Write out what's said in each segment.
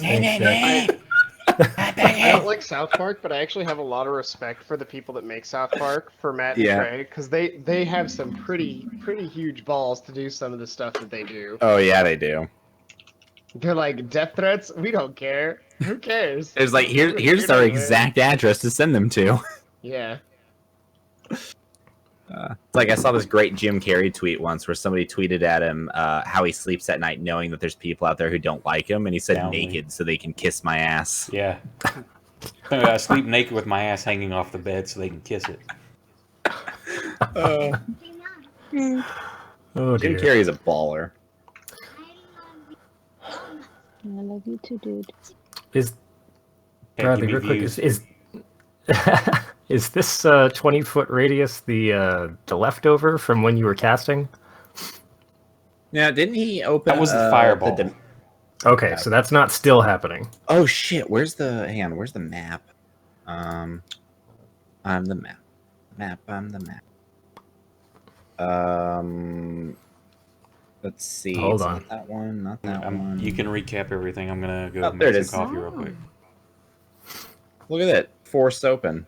Thanks, Nick. I don't like South Park, but I actually have a lot of respect for the people that make South Park, for Matt and Yeah. Bryg, because they have some pretty huge balls to do some of the stuff that they do. Oh yeah, they do. They're like, death threats? We don't care. Who cares? It's like We're gonna here's shoot our anyway. exact address to send them to. Yeah. It's like I saw this great Jim Carrey tweet once where somebody tweeted at him how he sleeps at night knowing that there's people out there who don't like him, and he said Soundly. naked so they can kiss my ass. Yeah. I sleep naked with my ass hanging off the bed so they can kiss it. Oh Jim dear. Carrey's a baller. I love you too, dude. Is Can't Bradley, give me real quick, views. is this 20-foot radius the leftover from when you were casting? Now, didn't he open? That was the fireball. Okay, so that's not still happening. Oh shit! Where's the Where's the map? I'm the map. I'm the map. Let's see. Hold It's on. Not that one. Not that one. You can recap everything. I'm gonna go Oh, there make it some is. coffee real quick. Look at that. Forced open.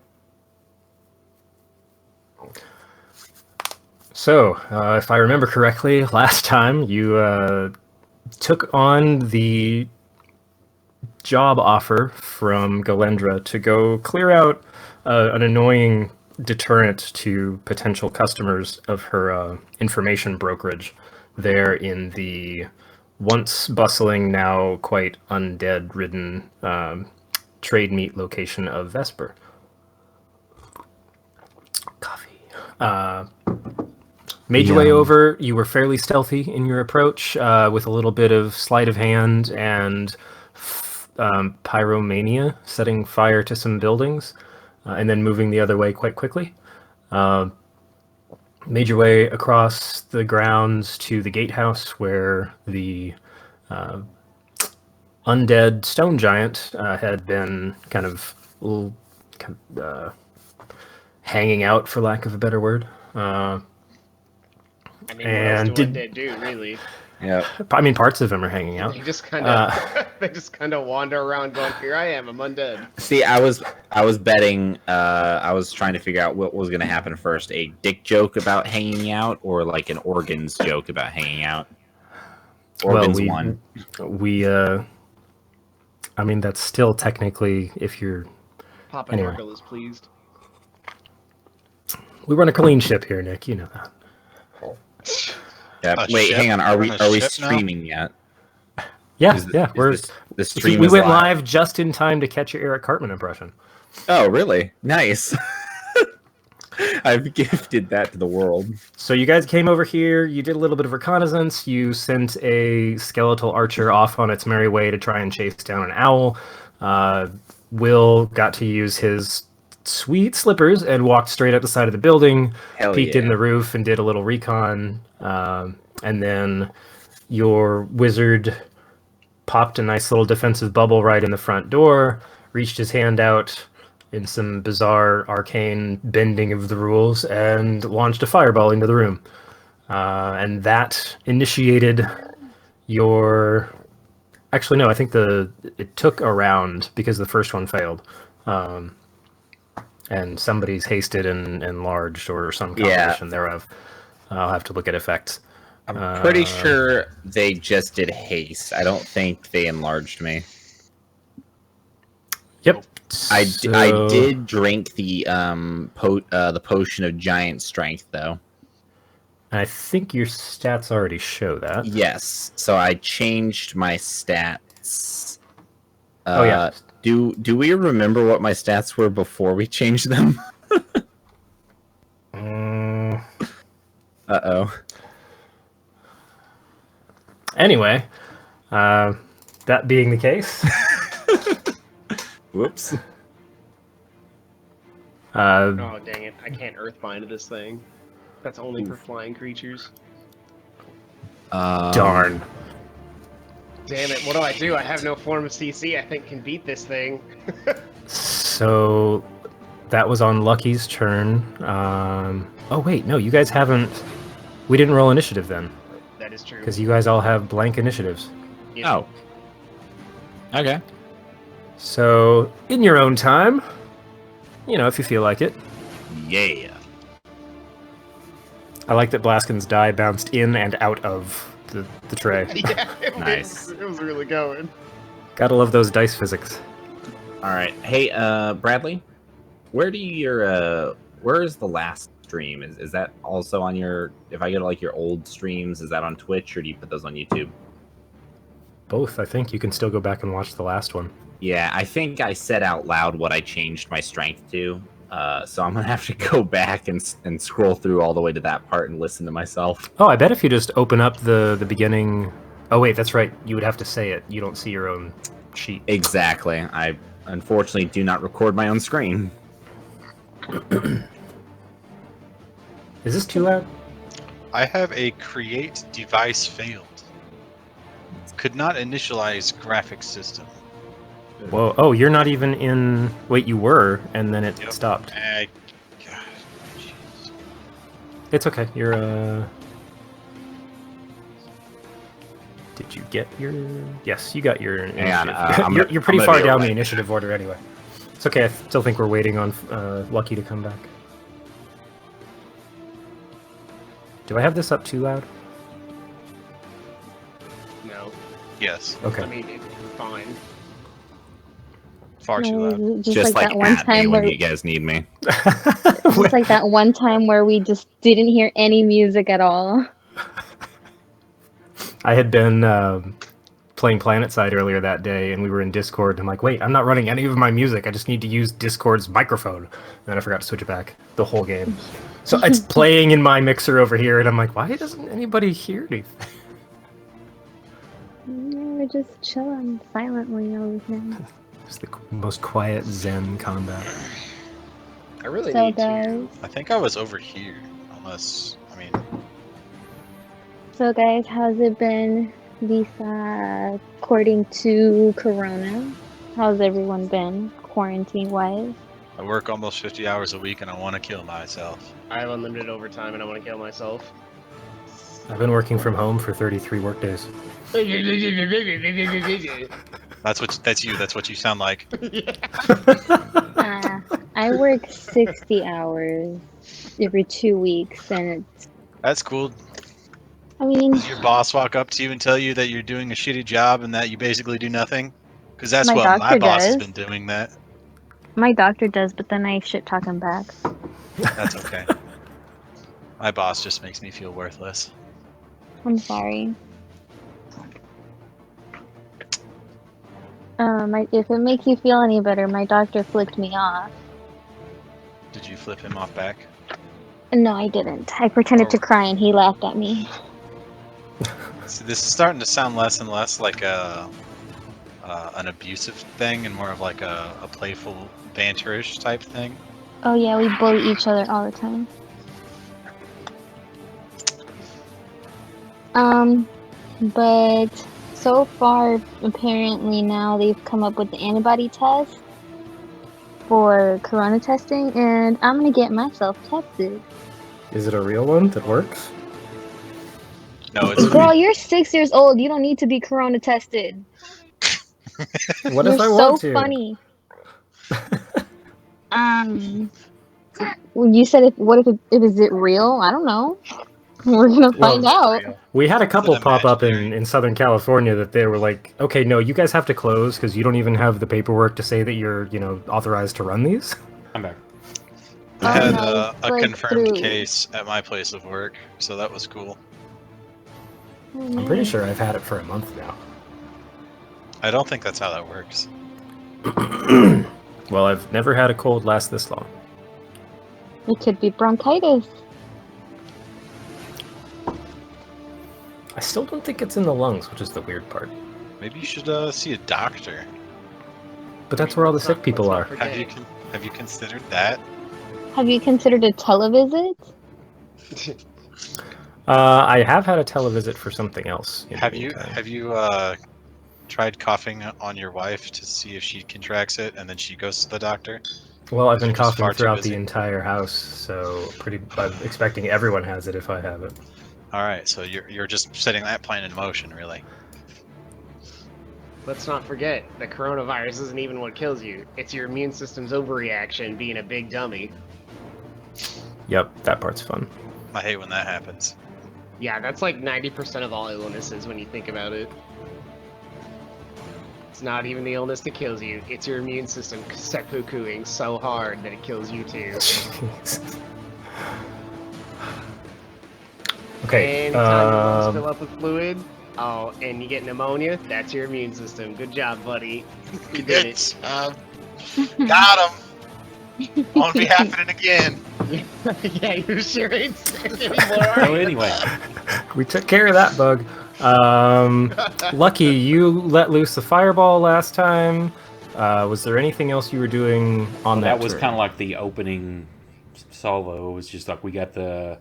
So, if I remember correctly, last time you took on the job offer from Galendra to go clear out an annoying deterrent to potential customers of her information brokerage there in the once bustling, now quite undead-ridden trade meet location of Vesper. Coffee. Made your way over. You were fairly stealthy in your approach, with a little bit of sleight of hand and pyromania, setting fire to some buildings, and then moving the other way quite quickly. Made your way across the grounds to the gatehouse where the undead stone giant had been kind of hanging out, for lack of a better word. I mean, what else And do did- undead do, really? Yeah. I mean, parts of them are hanging out. They just kind of they just kind of wander around going, "Here I am, I'm undead." See, I was betting. I was trying to figure out what was going to happen first: a dick joke about hanging out, or like an organs joke about hanging out. Organs won. I mean, that's still technically, if you're... Papa Anyway. Norgle is pleased. We run a clean ship here, Nick. You know that. Yeah. A Wait, ship? hang on. Are we We're on a ship now? streaming yet? Yeah, Is the- yeah. is the stream We is went live just in time to catch your Eric Cartman impression. Oh, really? Nice. I've gifted that to the world. So you guys came over here. You did a little bit of reconnaissance. You sent a skeletal archer off on its merry way to try and chase down an owl. Will got to use his sweet slippers and walked straight up the side of the building, Hell peeked yeah. in the roof and did a little recon. And then your wizard popped a nice little defensive bubble right in the front door, reached his hand out in some bizarre arcane bending of the rules, and launched a fireball into the room. And that initiated your... Actually, no, I think it took a round because the first one failed. And somebody's hasted and enlarged or some combination thereof. I'll have to look at effects. I'm pretty sure they just did haste. I don't think they enlarged me. Yep. I So- did drink the potion of giant strength though. I think your stats already show that. Yes, so I changed my stats. Oh, yeah. Do we remember what my stats were before we changed them? Uh-oh. Anyway, that being the case, Whoops. Oh, dang it. I can't earthbind this thing. That's only for flying creatures. darn. Damn it, what do? I have no form of CC I think can beat this thing. So that was on Lucky's turn. Oh wait, no, you guys haven't. We didn't roll initiative then, That is true. because you guys all have blank initiatives. Yeah. Oh. Okay. So, in your own time, if you feel like it. Yeah. I like that Blaskin's die bounced in and out of the tray. Yeah, Nice. it was really going. Gotta love those dice physics. All right. Hey, Bradley, where is the last stream? Is that also on your? If I go to like your old streams, is that on Twitch or do you put those on YouTube? Both, I think. You can still go back and watch the last one. Yeah, I think I said out loud what I changed my strength to. So I'm gonna have to go back and scroll through all the way to that part and listen to myself. Oh, I bet if you just open up the beginning... Oh, wait, that's right. You would have to say it. You don't see your own sheet. Exactly. I unfortunately do not record my own screen. Is this too loud? I have a create device failed. Could not initialize graphics system. Whoa. Oh, you're not even in... Wait, you were, and then it Yep. stopped. God, jeez. It's okay. You're, Did you get your... Yes, you got your initiative. Hang on, you're pretty I'm gonna far be down the away. initiative order anyway. It's okay. I still think we're waiting on Lucky to come back. Do I have this up too loud? No, Yes, Okay. I mean it's fine. far too loud. Just like that one at me time when where you guys need me. just like that one time where we just didn't hear any music at all. I had been playing PlanetSide earlier that day, and we were in Discord. And I'm like, wait, I'm not running any of my music. I just need to use Discord's microphone. And then I forgot to switch it back the whole game. So it's playing in my mixer over here, and I'm like, why doesn't anybody hear anything? We're just chilling silently over here. It's the most quiet Zen combat. I really So need to. guys, I think I was over here, unless, I mean, how's it been according to Corona? How's everyone been quarantine-wise? I work almost 50 hours a week and I want to kill myself. I have unlimited overtime and I want to kill myself. I've been working from home for 33 workdays. That's you. That's what you sound like. I work 60 hours every 2 weeks, and it's, That's cool. I mean, Does your boss walk up to you and tell you that you're doing a shitty job and that you basically do nothing? Because that's My what my doctor boss has does. been doing. That. my doctor does, but then I shit talk him back. That's okay. My boss just makes me feel worthless. I'm sorry. If it makes you feel any better, my doctor flipped me off. Did you flip him off back? No, I didn't. I pretended to cry and he laughed at me. See, this is starting to sound less and less like an abusive thing and more of like a playful banterish type thing. Oh yeah, we bully each other all the time. But so far, apparently now they've come up with the antibody test for corona testing, and I'm gonna get myself tested. Is it a real one that works? No, it's Girl, you're 6 years old. You don't need to be corona tested. What You're if I so want to? funny. Well, you said if is it real? I don't know. We're gonna find out. We had a couple It's pop up imaginary. in Southern California that they were like, okay, no, you guys have to close because you don't even have the paperwork to say that you're, authorized to run these. I'm back. I had no, a like confirmed through- case at my place of work, so that was cool. I'm pretty sure I've had it for a month now. I don't think that's how that works. Well, I've never had a cold last this long. It could be bronchitis. I still don't think it's in the lungs, which is the weird part. Maybe you should see a doctor. But that's where all the sick people are. Have you considered that? Have you considered a televisit? I have had a televisit for something else. in the Have you meantime. tried coughing on your wife to see if she contracts it, and then she goes to the doctor? Well, I've been You're just coughing far too throughout the busy. entire house, so I'm expecting everyone has it if I have it. All right, so you're just setting that plan in motion, really. let's not forget, the coronavirus isn't even what kills you. It's your immune system's overreaction being a big dummy. Yep, that part's fun. I hate when that happens. Yeah, that's like 90% of all illnesses when you think about it. It's not even the illness that kills you, it's your immune system seppukuing so hard that it kills you too. Jeez. Okay. Anytime your lungs fill up with fluid, oh, and you get pneumonia, that's your immune system. Good job, buddy. You did it. Got him. Won't be happening again. Yeah, you sure ain't sick anymore. So anyway, We took care of that bug. Lucky, you let loose the fireball last time. Was there anything else you were doing on that was turn? kind of like the opening salvo. It was just like we got the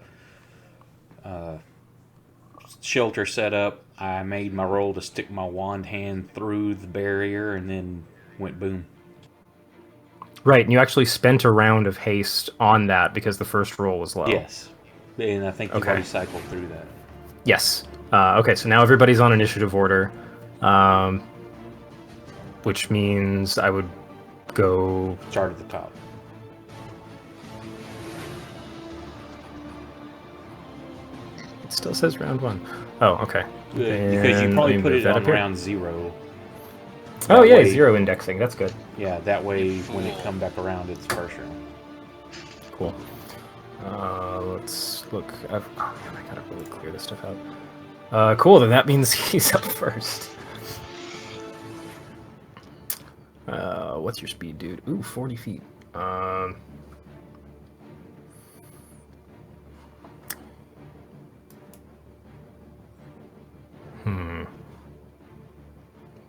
shelter set up. I made my roll to stick my wand hand through the barrier and then went boom. Right, and you actually spent a round of haste on that because the first roll was low. Yes. And I think you've Okay. already cycled through that. Yes. Okay, so now everybody's on initiative order, which means I would go. Start at the top. It still says round 1. Oh, okay. Because Then you probably let me put move it that on up here. round 0. Oh That yeah, way- 0 indexing. That's good. Yeah, that way when it come back around, it's first round. Cool. Let's look. Oh man, I gotta really clear this stuff out. Cool. Then that means he's up first. What's your speed, dude? Ooh, 40 feet.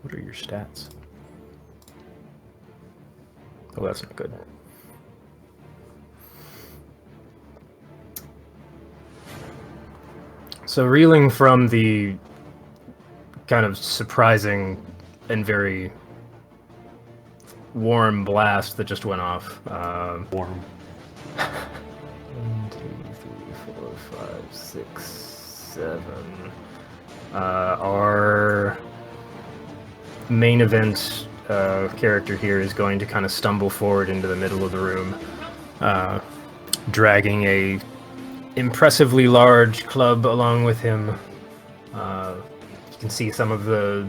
What are your stats? Oh, that's not good. So reeling from the kind of surprising and very warm blast that just went off. Warm. 1, 2, 3, 4, 5, 6, 7. Our main event character here is going to kind of stumble forward into the middle of the room, dragging a impressively large club along with him. You can see some of the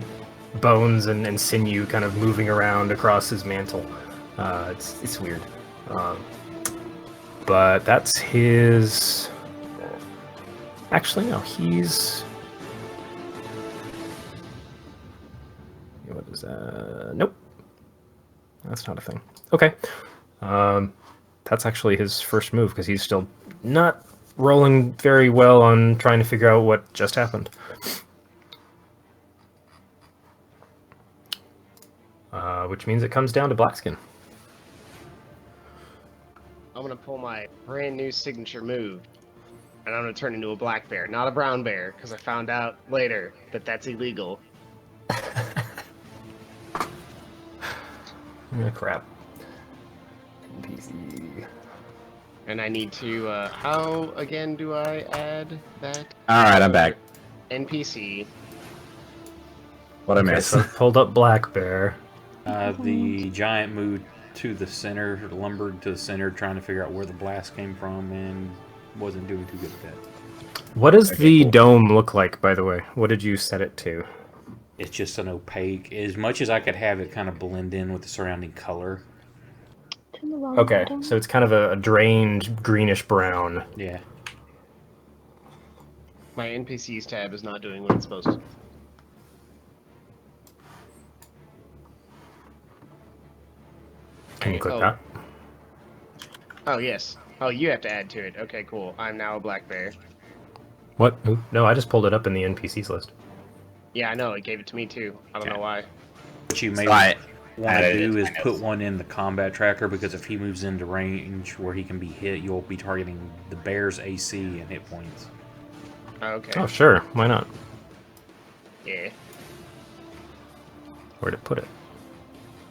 bones and sinew kind of moving around across his mantle. It's weird. But that's his... Actually, no, he's... What is that? Nope. That's not a thing. Okay. That's actually his first move, because he's still not rolling very well on trying to figure out what just happened. Which means it comes down to Blackskin. I'm gonna pull my brand new signature move, and I'm gonna turn into a black bear, not a brown bear, because I found out later that that's illegal. Oh, crap. NPC. And I need to, how again do I add that? Alright, I'm back. NPC. What I Okay, missed? so I've pulled up Black Bear. The giant moved to the center, lumbered to the center, trying to figure out where the blast came from, and wasn't doing too good at that. What does Okay, the cool. dome look like, by the way? What did you set it to? It's just an opaque. As much as I could have it kind of blend in with the surrounding color. To the wrong Okay, bottom. so it's kind of a drained greenish brown. Yeah. My NPCs tab is not doing what it's supposed to. Can you click Oh. that? Oh, yes. Oh, you have to add to it. Okay, cool. I'm now a black bear. What? Ooh, no, I just pulled it up in the NPCs list. Yeah, I know. It gave it to me, too. I don't know why. What you may So I want to added it do to is my put notes. one in the combat tracker, because if he moves into range where he can be hit, you'll be targeting the bear's AC and hit points. Okay. Oh, sure. Why not? Yeah. Where'd it put it?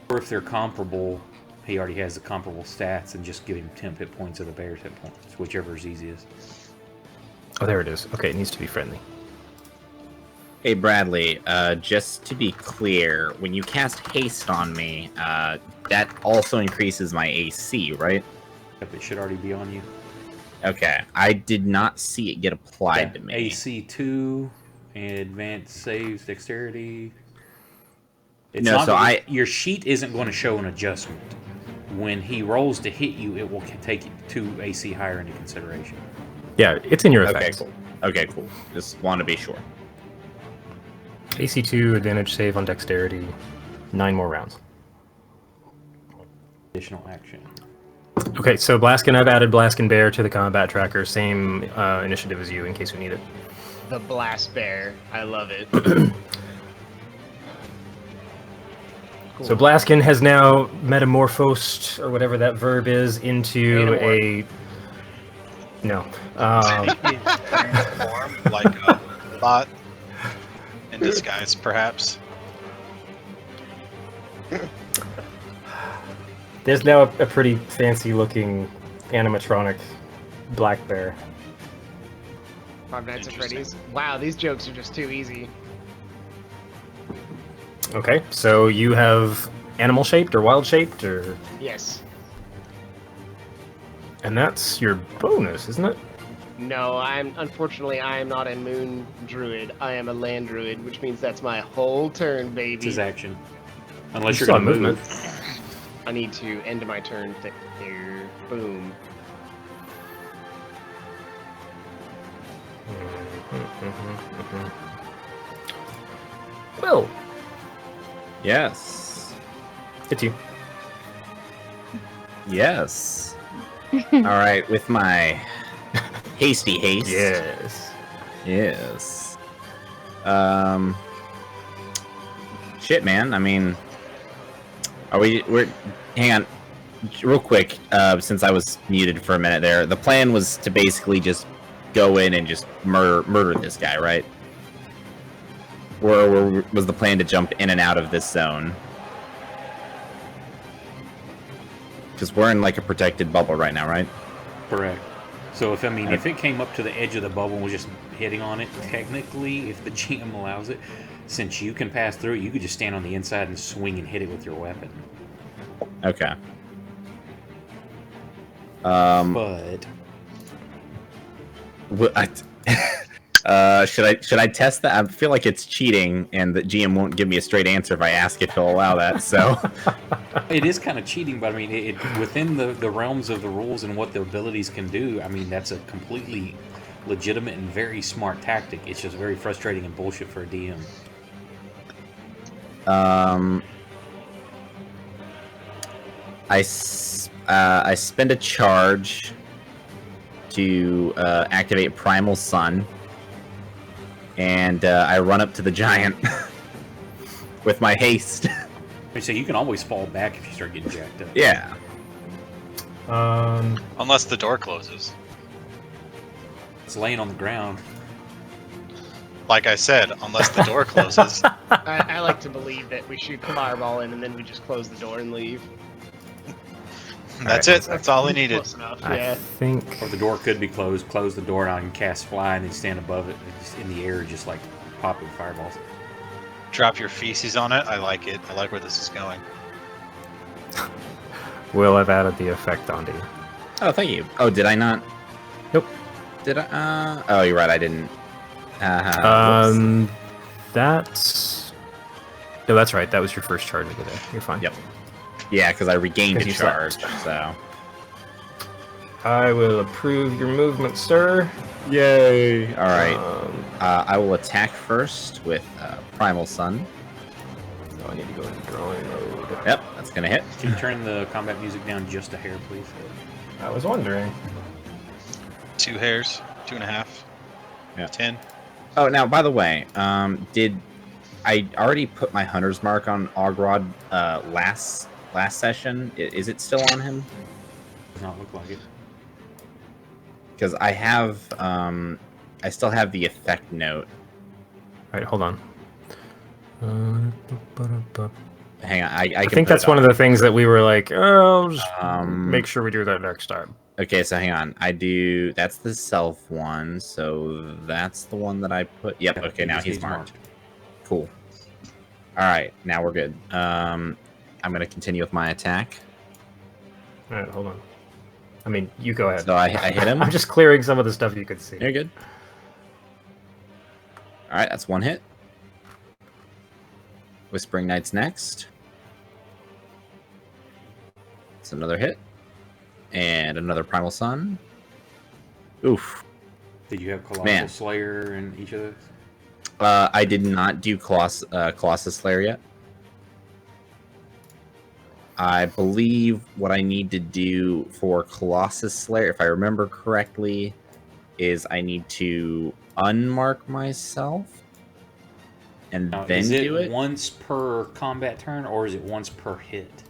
Or if they're comparable, he already has the comparable stats, and just give him 10 hit points of the bear's hit points, whichever is easiest. Oh, there it is. Okay, it needs to be friendly. Hey Bradley, just to be clear, when you cast haste on me, that also increases my AC, right? Yep, it should already be on you. Okay, I did not see it get applied Yeah, to me. AC 2, advanced saves, dexterity. It's No, not so your sheet isn't going to show an adjustment. When he rolls to hit you, it will take 2 AC higher into consideration. Yeah, it's in your Okay, effects. cool. Okay, cool. Just want to be sure. AC2, advantage save on dexterity, 9 more rounds. Additional action. Okay, so Blaskin, I've added Blaskin Bear to the combat tracker. Same initiative as you in case we need it. The blast bear. I love it. So Blaskin has now metamorphosed, or whatever that verb is, into a... No. Transform like a bot in disguise, perhaps. There's now a pretty fancy-looking animatronic black bear. Five Nights at Interesting. Freddy's. Wow, these jokes are just too easy. Okay, so you have animal-shaped or wild-shaped, or... Yes. And that's your bonus, isn't it? No, unfortunately I am not a moon druid. I am a land druid, which means that's my whole turn, It's baby. his action. Unless You you're still going to have move. movement. I need to end my turn there. Boom. Will, Yes. it's you. Yes. All right, with my hasty haste. Yes. Yes. Shit, man. I mean, we're hang on, real quick. Since I was muted for a minute there, the plan was to basically just go in and just murder this guy, right? Or was the plan to jump in and out of this zone? Because we're in like a protected bubble right now, right? Correct. So if it came up to the edge of the bubble and was just hitting on it, technically, if the GM allows it, since you can pass through it, you could just stand on the inside and swing and hit it with your weapon. Okay. But should I test that? I feel like it's cheating, and the GM won't give me a straight answer if I ask if he'll allow that. So it is kind of cheating. But I mean, it within the realms of the rules and what the abilities can do. I mean, that's a completely legitimate and very smart tactic. It's just very frustrating and bullshit for a DM. I spend a charge to activate Primal Sun, and I run up to the giant with my haste. So you can always fall back if you start getting jacked up. Yeah. Unless the door closes. It's laying on the ground. Like I said, unless the door closes. I like to believe that we shoot the fireball in and then we just close the door and leave. That's Alright, it. That's all we needed. Close enough, I yeah. think... Or the door could be closed. Close the door and I can cast fly and then stand above it, and just in the air, just like popping fireballs. Drop your feces on it. I like it. I like where this is going. Will, I've added the effect onto you. Oh, thank you. Oh, did I not? Nope. Did I? Oh, you're right. I didn't. Whoops. That's... No, that's right. That was your first charge of the day. You're fine. Yep. Yeah, because I regained a 'Cause you charge. slept. So. I will approve your movement, sir. Yay! All right. Um, I will attack first with Primal Sun. oh, I need to go into drawing mode. Yep, that's gonna hit. Can you turn the combat music down just a hair, please? I was wondering. 2 hairs, 2.5. Yeah. 10. Oh, now by the way, did I already put my hunter's mark on Ogrod last session? Is it still on him? Does not look like it. Because I have, I still have the effect note. All right, hold on. Hang on, I think that's one of the things that we were like, oh, just make sure we do that next time. Okay, so hang on. That's the self one, so that's the one that I put. Yep. Okay, now he's marked. cool. All right, now we're good. I'm gonna continue with my attack. All right, hold on. I mean, you go ahead. So I hit him. I'm just clearing some of the stuff you could see. You're good. All right, that's one hit. Whispering Knight's next. It's another hit. And another Primal Sun. Oof. Did you have Colossal Man. Slayer in each of those? I did not do Colossus Slayer yet. I believe what I need to do for Colossus Slayer, if I remember correctly, is I need to unmark myself and Now, then is it do it once per combat turn, or is it once per hit?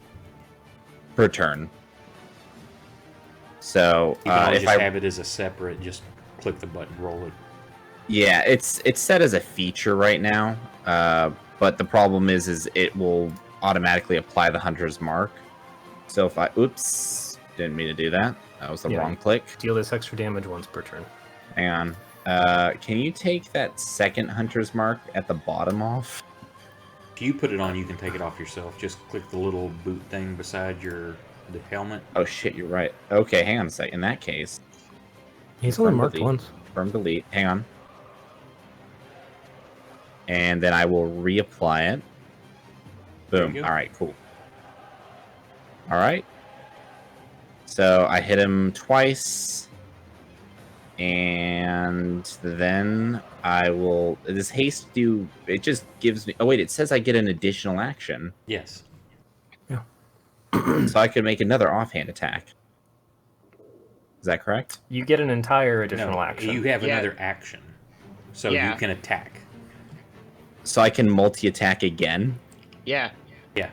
per turn. So You can always if just I have it as a separate, just click the button, roll it. yeah, it's set as a feature right now, but the problem is it will automatically apply the Hunter's Mark. So if I oops, didn't mean to do that. That was the Yeah. wrong click. Deal this extra damage once per turn. Hang on. Can you take that second Hunter's Mark at the bottom off? If you put it on, you can take it off yourself. Just click the little boot thing beside the helmet. Oh shit, you're right. Okay, hang on a sec. In that case, He's only confirm marked delete. once. Confirm delete. Hang on. And then I will reapply it. There you Boom. go. All right, cool. All right. So I hit him twice. And then I will... Does haste do... It just gives me... Oh, wait, it says I get an additional action. Yes. So I could make another offhand attack. Is that correct? You get an entire additional No, action. you have Yeah. another action. So Yeah. you can attack. So I can multi-attack again? Yeah. Yeah.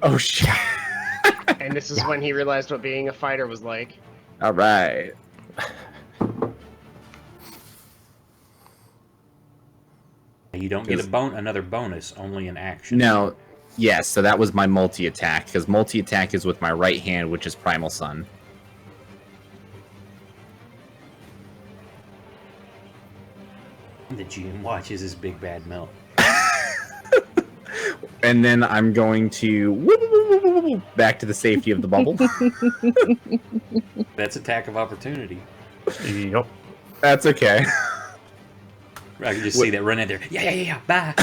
Oh, shit. And this is when he realized what being a fighter was like. All right. You don't get another bonus, only an action. No. Yes, so that was my multi-attack, because multi-attack is with my right hand, which is Primal Sun. The GM watches his big bad melt. And then I'm going to back to the safety of the bubble. That's attack of opportunity. Yep. That's okay. I can just see that run in there. Yeah. Bye.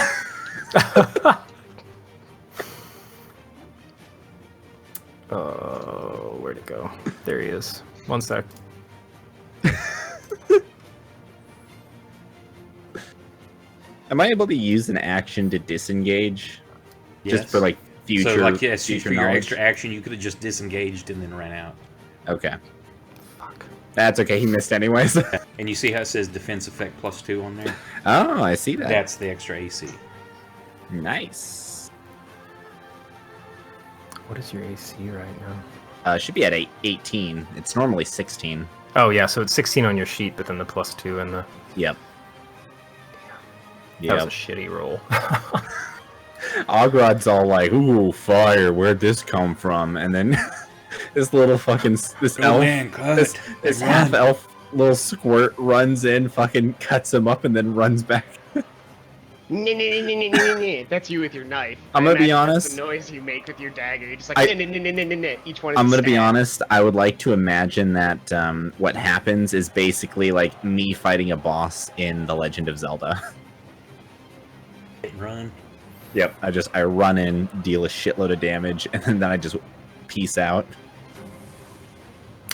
Oh, where'd it go? There he is. One sec. Am I able to use an action to disengage? Yes. Just for like future. So, like, yes, future for your knowledge? extra action, you could have just disengaged and then ran out. Okay. Fuck. That's okay. He missed anyways. And you see how it says defense effect +2 on there? Oh, I see that. That's the extra AC. Nice. What is your AC right now? Should be at 18. It's normally 16. Oh, yeah, so it's 16 on your sheet, but then the +2 and the... Yep. That was Yep. a shitty roll. Ogrod's all like, "Ooh, fire! Where'd this come from?" And then this little fucking this Oh, elf, man, cut. this Run. half elf little squirt runs in, fucking cuts him up, and then runs back. That's you with your knife. I'm I gonna be imagine that's honest. The noise you make with your dagger. You're just like I- each one. Is I'm a gonna be stab. honest. I would like to imagine that what happens is basically like me fighting a boss in The Legend of Zelda. Hit and run. Yep. I run in, deal a shitload of damage, and then I just peace out.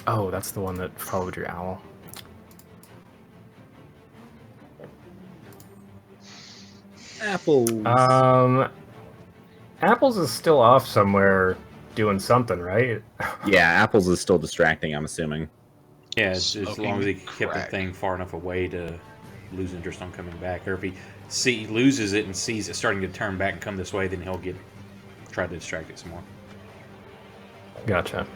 Oh, that's the one that followed your owl. Apples. Apples is still off somewhere doing something, right? Yeah, Apples is still distracting. I'm assuming. Yeah, as long as he Smoking kept the crack. thing far enough away to lose interest on coming back. Or if he loses it and sees it starting to turn back and come this way, then he'll try to distract it some more. Gotcha.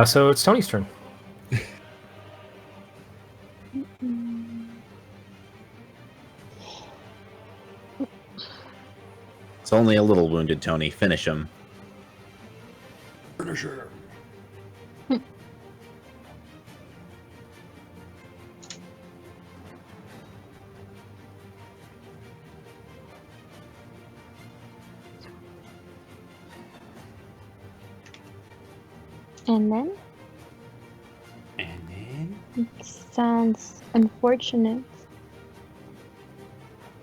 So it's Tony's turn. It's only a little wounded, Tony. Finish him. Finisher. And then? And then It sounds unfortunate.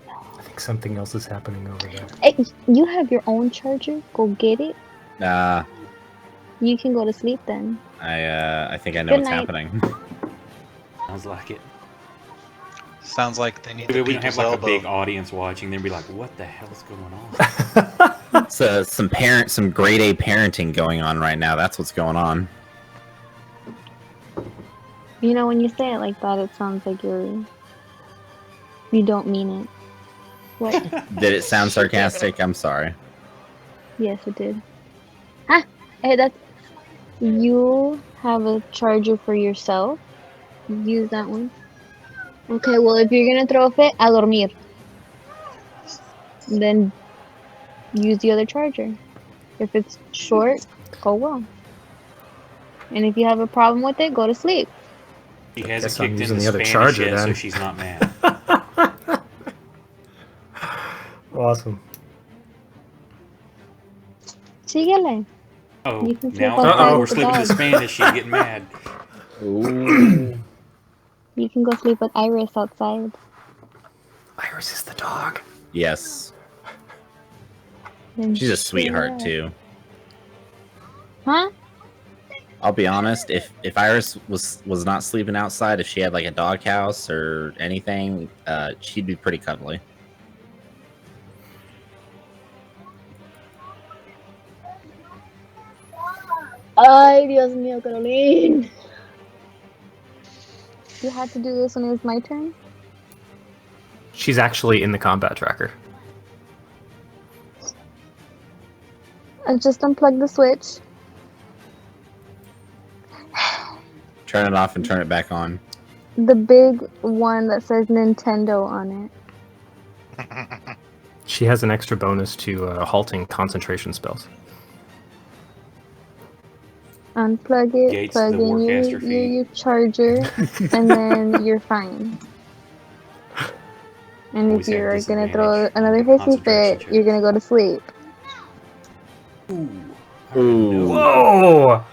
I think something else is happening over there. Hey, you have your own charger? Go get it. You can go to sleep then. I think I know Good what's night. happening. sounds like it. Sounds like they need Maybe the we don't have people's like elbow. a big audience watching. They'd be like, "What the hell's going on?" It's some grade A parenting going on right now. That's what's going on. You know, when you say it like that, it sounds like you don't mean it. What? Did it sound sarcastic? I'm sorry. Yes, it did. Ah, hey, that's. You have a charger for yourself. Use that one. Okay, well, if you're gonna throw a fit, a dormir. Then use the other charger. If it's short, go well. And if you have a problem with it, go to sleep. She hasn't Guess I'm kicked using into the other Spanish charger yet, so then. she's not mad. Awesome. Síguele. Oh, You can sleep now outside we're with the slipping to dog. Spanish. She's getting mad. Ooh. You can go sleep with Iris outside. Iris is the dog. Yes. Then She's a chill sweetheart out. too. Huh? I'll be honest, if Iris was not sleeping outside, if she had like a doghouse or anything, she'd be pretty cuddly. Ay, Dios mío, Caroline. You had to do this when it was my turn? She's actually in the combat tracker. I just unplugged the switch. Turn it off and turn it back on. The big one that says Nintendo on it. She has an extra bonus to halting concentration spells. Unplug it, Gates, plug the in Warcaster your feed. charger, and then you're fine. And Always if have you're gonna throw disadvantage on another the hissy concentration fit, you're checks. gonna go to sleep. Ooh. Ooh. Whoa!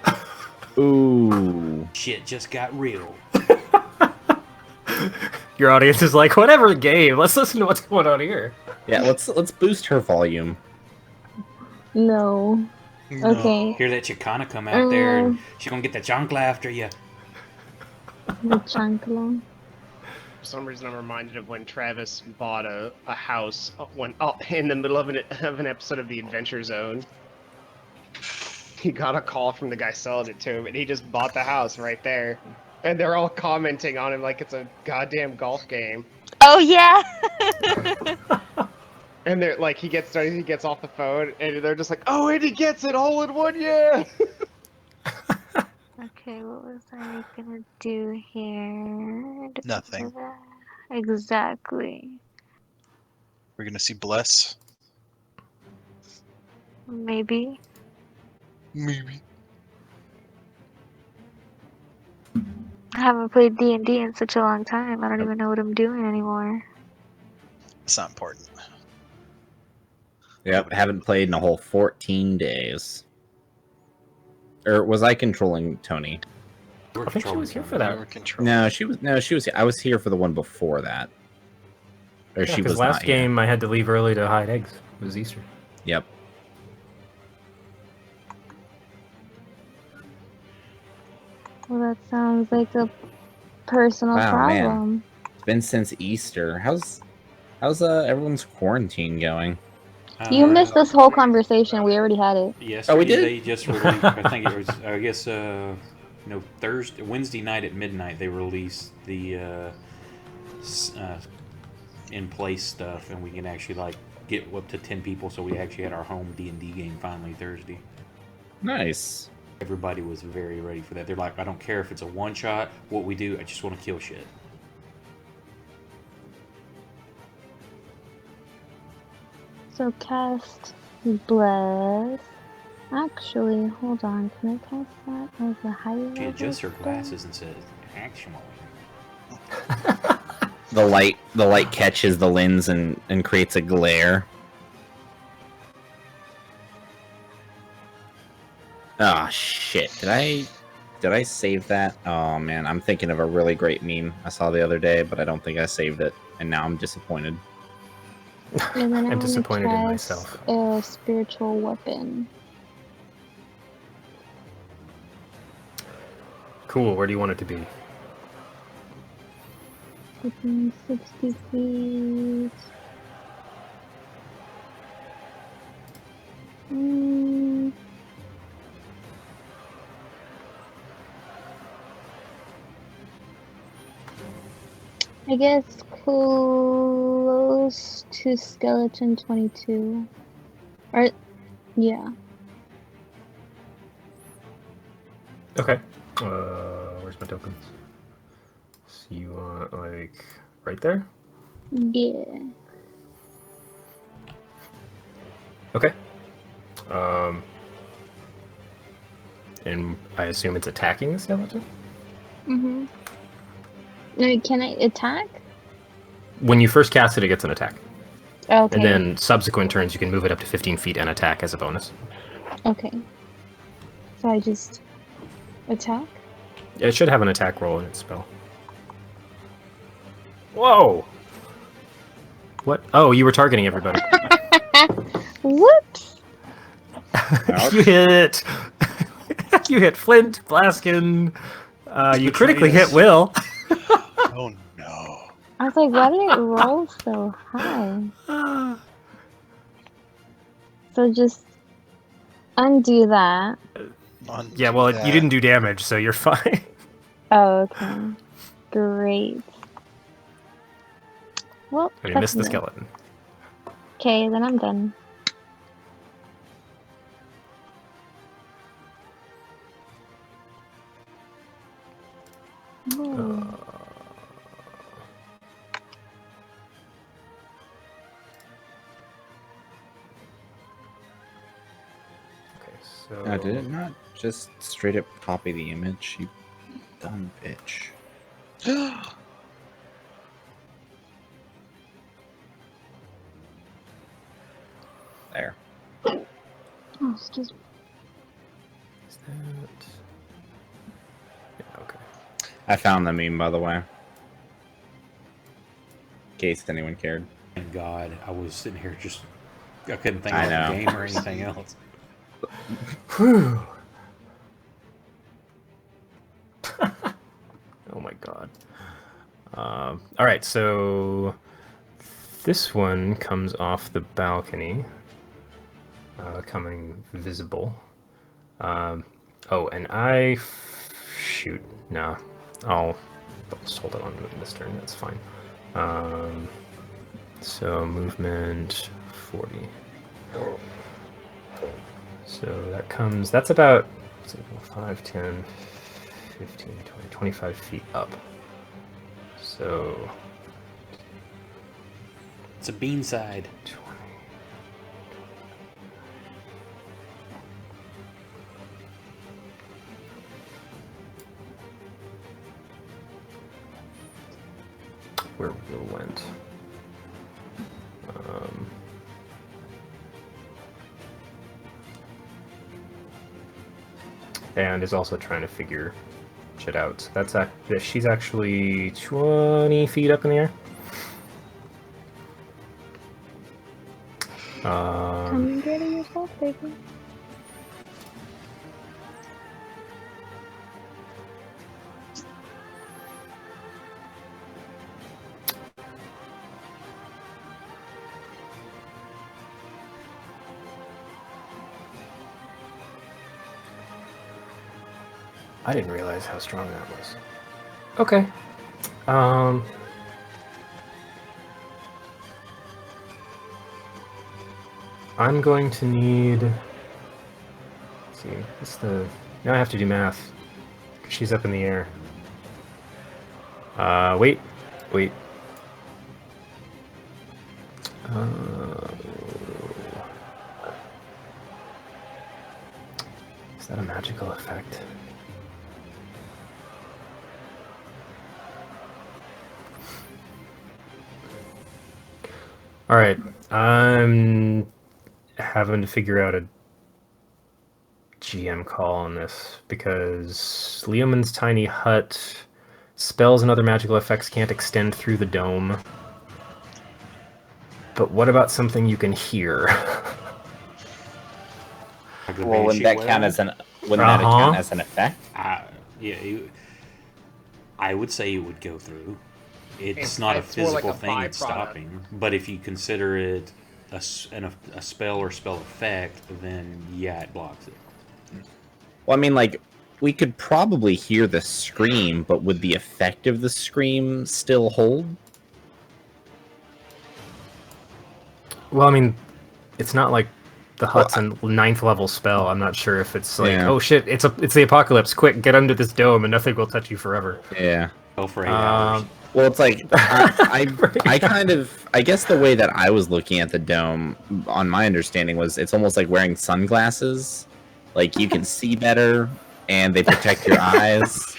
Ooh. Shit just got real. Your audience is like, whatever game, let's listen to what's going on here. Yeah, let's boost her volume. No. No. Okay. Hear that Chicana come out there, and she's gonna get the chancla after you. The chancla. For some reason, I'm reminded of when Travis bought a house in the middle of an episode of The Adventure Zone. He got a call from the guy selling it to him, and he just bought the house right there. And they're all commenting on him like it's a goddamn golf game. Oh yeah. And they're like, he gets off the phone, and they're just like, "Oh, and he gets it all in 1 year." Okay, what was I gonna do here? Nothing. Exactly. We're gonna see Bless. Maybe. Maybe. I haven't played D&D in such a long time. I don't even know what I'm doing anymore. It's not important. Yep, haven't played in a whole 14 days. Or was I controlling Tony? You were I think she controlling was here something. for that. You were controlling. No, she was. I was here for the one before that. Or she Because was last not here. game I had to leave early to hide eggs. It was Easter. Yep. Well, that sounds like a personal Wow, man. problem. It's been since Easter. How's everyone's quarantine going? You missed this whole conversation. We already had it. Yesterday, Oh, we did? they just released. I think it was. I guess Wednesday night at midnight, they released the in place stuff, and we can actually like get up to 10 people. So we actually had our home D&D game finally Thursday. Nice. Everybody was very ready for that. They're like, I don't care if it's a one shot. What we do, I just want to kill shit. So cast Bless. Actually, hold on. Can I cast that as a higher She level adjusts her spell? glasses and says, actually. The light catches the lens and creates a glare. Ah, shit. Did I save that? Oh man, I'm thinking of a really great meme I saw the other day, but I don't think I saved it, and now I'm disappointed. And then I I'm want to disappointed in cast myself. a spiritual weapon. Cool. Where do you want it to be? Within 60 feet. Mm, I guess close to skeleton 22. Or, yeah. Okay. Where's my tokens? So you want like right there? Yeah. Okay. And I assume it's attacking the skeleton? Mm-hmm. No, can I attack? When you first cast it, it gets an attack. Okay. And then subsequent turns, you can move it up to 15 feet and attack as a bonus. Okay. So I just attack? It should have an attack roll in its spell. Whoa! What? Oh, you were targeting everybody. Whoops! You hit. You hit Flint, Blaskin. You critically hit Will. Oh no. I was like, why did it roll so high? So just undo that. Yeah, well, you didn't do damage, so you're fine. Oh, okay. Great. Well, You that's missed the enough. skeleton. Okay, then I'm done. Whoa. Okay, so. Now, did it not just straight up copy the image? You dumb bitch. There. Oh, excuse me. Is that... Yeah, okay. I found the meme, by the way. In case anyone cared. Thank God, I was sitting here just I couldn't think I about the know. game or anything else. Whew. Oh my god. All right, so this one comes off the balcony, coming visible. Oh, and shoot, no, I'll just hold it on this turn. That's fine. So movement 40. So that comes. That's about 5, 10, 15, 20, 25 feet up. So It's a bean side. 20. Where Will went. And is also trying to figure shit out. So she's actually 20 feet up in the air. Come and get it yourself, baby. I didn't realize how strong that was. Okay. I'm going to need. Let's see. Now I have to do math. She's up in the air. Wait. Is that a magical effect? All right, I'm having to figure out a GM call on this, because Leomund's tiny hut, spells and other magical effects can't extend through the dome. But what about something you can hear? Like the Well, wouldn't Banshee that count Wail? as that count Uh-huh. as an effect? I would say it would go through. It's not a It's more like physical a thing it's byproduct. stopping. But if you consider it a spell or spell effect, then yeah, it blocks it. Well, I mean, like, we could probably hear the scream, but would the effect of the scream still hold? Well, I mean, it's not like the hut's a 9th level spell. I'm not sure if it's like, Yeah. oh shit, it's the apocalypse. Quick, get under this dome and nothing will touch you forever. Yeah. Go for 8 hours. Well, it's like I guess the way that I was looking at the dome, on my understanding, was it's almost like wearing sunglasses. Like, you can see better, and they protect your eyes,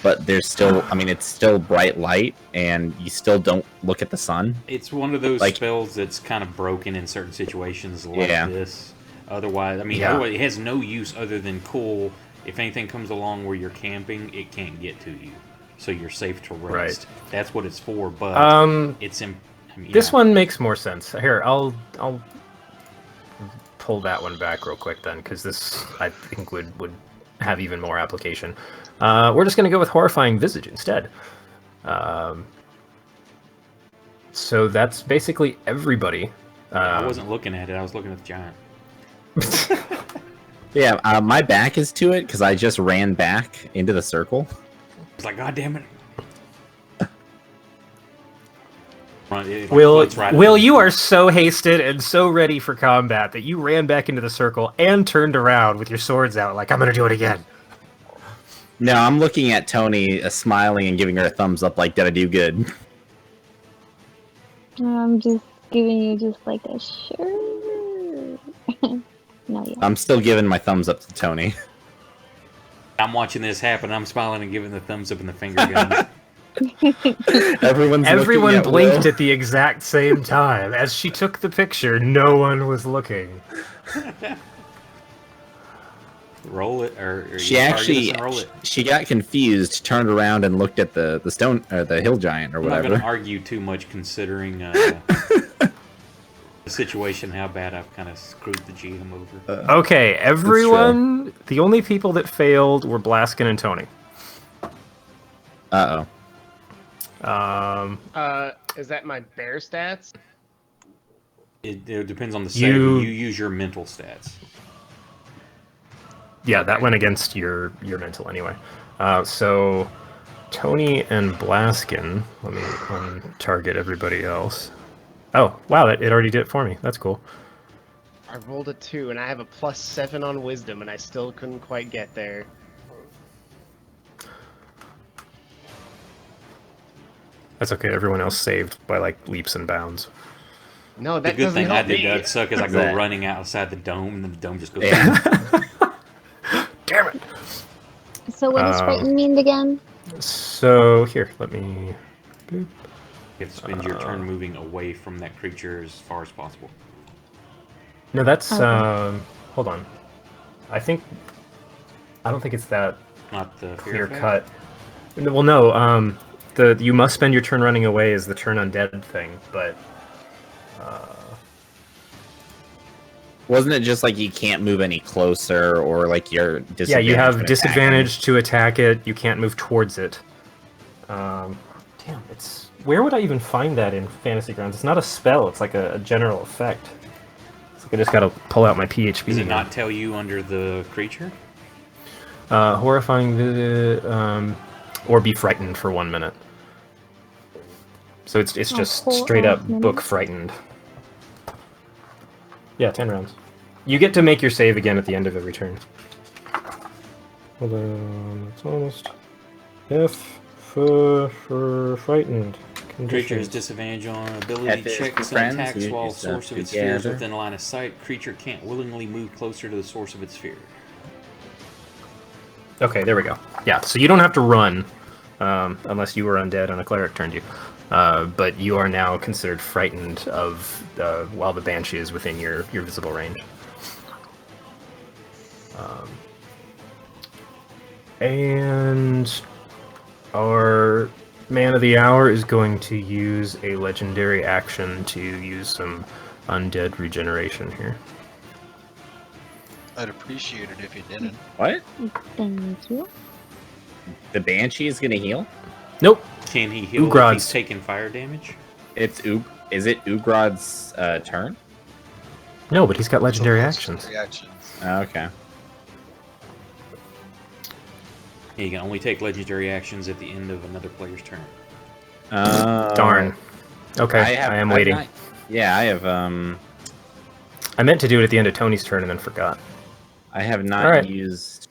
but there's still, I mean, it's still bright light, and you still don't look at the sun. It's one of those like- spells that's kind of broken in certain situations like Yeah. this. Otherwise, I mean, Yeah. otherwise it has no use other than cool. If anything comes along where you're camping, it can't get to you, so you're safe to rest. Right. That's what it's for. But it's in. I mean, This yeah. one makes more sense. Here, I'll pull that one back real quick then, because this I think would have even more application. We're just gonna go with horrifying visage instead. So that's basically everybody. I wasn't looking at it. I was looking at the giant. Yeah, my back is to it because I just ran back into the circle. It's like, God damn it! Will, It's right Will, up. you are so hasted and so ready for combat that you ran back into the circle and turned around with your swords out, like, I'm gonna do it again. No, I'm looking at Tony, smiling and giving her a thumbs up, like, did I do good? I'm just giving you just like a sure. No, yeah. I'm still giving my thumbs up to Tony. I'm watching this happen. I'm smiling and giving the thumbs up and the finger gun. Everyone Blinked at the exact same time. As she took the picture, no one was looking. Roll it, or She you target actually us and roll it. she got confused, turned around and looked at the stone or the hill giant or I'm not whatever. going to argue too much, considering the situation, how bad I've kind of screwed the GM over. Okay, everyone. The only people that failed were Blaskin and Tony. Uh-oh. Is that my bear stats? It depends on the save. You use your mental stats. Yeah, that went against your mental anyway. So Tony and Blaskin. Let me target everybody else. Oh, wow, it already did it for me. That's cool. I rolled a 2, and I have a +7 on wisdom, and I still couldn't quite get there. That's okay. Everyone else saved by like leaps and bounds. No, The that good doesn't thing I help did me. that suck is I go Exactly. running outside the dome, and then the dome just goes. Yeah. Damn it! So what does frightened mean again? So here, let me. You have to spend your turn moving away from that creature as far as possible. No, that's Okay. Hold on. I don't think it's that Not the fear clear effect? cut. Well, no. The you must spend your turn running away is the turn undead thing, but Wasn't it just like you can't move any closer or like you're disadvantaged? yeah, you when have attacking? disadvantage to attack it. You can't move towards it. Damn, it's where would I even find that in Fantasy Grounds? It's not a spell. It's like a general effect. It's like I just gotta pull out my PHP. Does it again. not tell you under the creature? Horrifying or be frightened for 1 minute. So it's just whole straight up ass minute? book frightened. Yeah, 10 rounds. You get to make your save again at the end of every turn. Hold on, it's almost F for frightened. Creature has Conditions. disadvantage on ability F is checks for and friends, attacks you while yourself source of its fear is together. within line of sight. Creature can't willingly move closer to the source of its fear. Okay, there we go. Yeah, so you don't have to run, unless you were undead and a cleric turned you. But you are now considered frightened of while the banshee is within your visible range. And our man of the hour is going to use a legendary action to use some undead regeneration here. I'd appreciate it if you didn't. What? Thank you. The Banshee is gonna heal? Nope. Can he heal if Ugrad's- he's taking fire damage? It's Is it Ugrad's turn? No, but he's got legendary Those actions. Reactions. Oh, okay. Yeah, you can only take legendary actions at the end of another player's turn. Darn. Okay, I am waiting. Yeah, I have. I meant to do it at the end of Tony's turn and then forgot. I have not All right. used.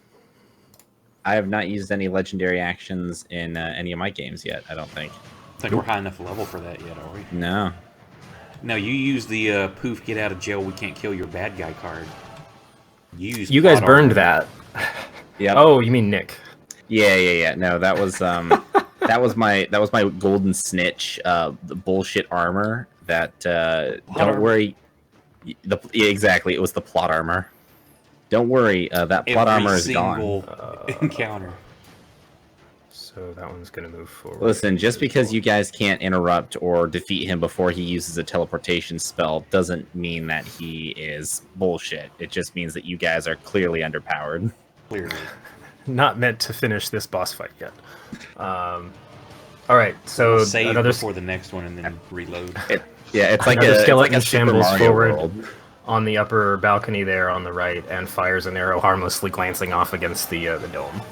I have not used any legendary actions in any of my games yet. I don't think. I think we're high enough level for that yet, are we? No. No, you use the poof, get out of jail, we can't kill your bad guy card. You guys burned that. Yeah. Oh, you mean Nick? Yeah. No, that was that was my golden snitch, the bullshit armor. That don't armor. worry. Exactly, it was the plot armor. Don't worry, that plot armor is gone. Encounter. So that one's gonna move forward. Listen, just because you guys can't interrupt or defeat him before he uses a teleportation spell doesn't mean that he is bullshit. It just means that you guys are clearly underpowered. Clearly. Not meant to finish this boss fight yet. All right, so We'll save another before the next one and then reload. It's like Another a skeleton it's like a Super shambles Mario forward. World. on the upper balcony there on the right and fires an arrow harmlessly glancing off against the dome.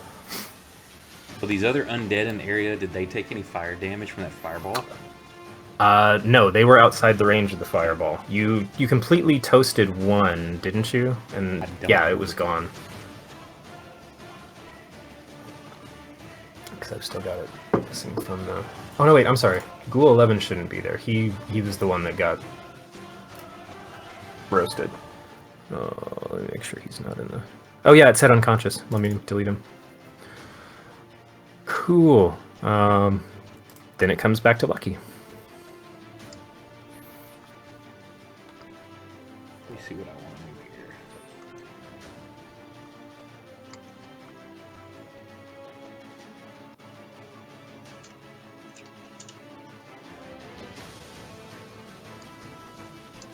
But these other undead in the area, did they take any fire damage from that fireball? No, they were outside the range of the fireball. You completely toasted one, didn't you? And I don't yeah, it remember. was gone. Because I've still got it missing from the... Oh no, wait, I'm sorry. Ghoul 11 shouldn't be there. He was the one that got roasted. Let me make sure he's not in the... Oh yeah, it said unconscious. Let me delete him. Cool. Then it comes back to Lucky. Let me see what I want to do here.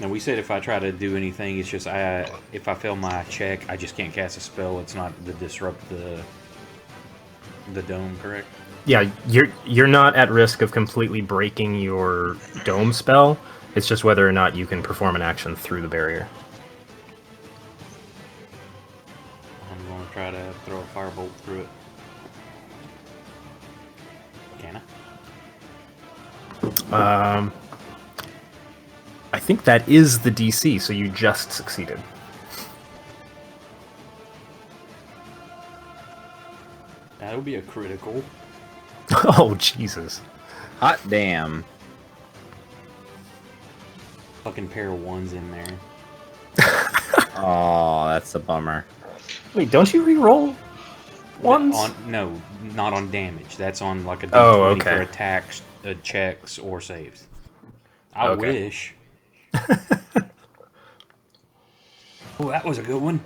Now we said if I try to do anything, it's just if I fail my check, I just can't cast a spell. It's not to disrupt the dome, correct? Yeah, you're not at risk of completely breaking your dome spell. It's just whether or not you can perform an action through the barrier. I'm going to try to throw a firebolt through it. Can I? I think that is the DC, so you just succeeded. That would be a critical. Oh, Jesus. Hot damn. Fucking pair of ones in there. Oh, that's a bummer. Wait, don't you re-roll ones? No, not on damage. That's on like a D20 Oh, okay. for attacks, checks, or saves. I Okay. wish. Oh, that was a good one.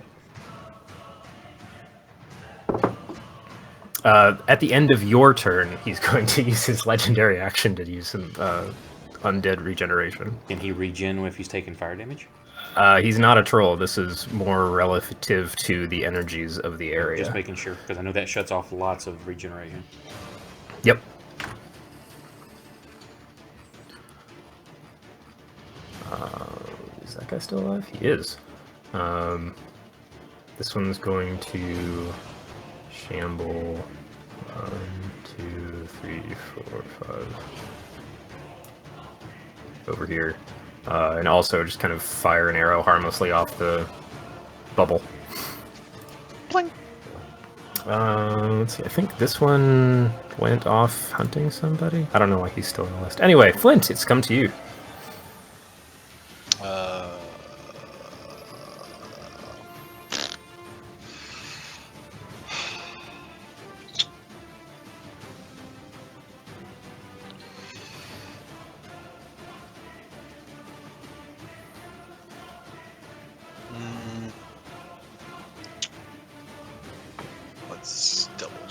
At the end of your turn, he's going to use his legendary action to use some undead regeneration. Can he regen if he's taking fire damage? He's not a troll. This is more relative to the energies of the area. Just making sure, because I know that shuts off lots of regeneration. Yep. Is that guy still alive? He is. This one's going to shamble 1, 2, 3, 4, 5 over here, and also just kind of fire an arrow harmlessly off the bubble. Pling. Let's see. I think this one went off hunting somebody. I don't know why he's still on the list. Anyway, Flint, it's come to you. Let's double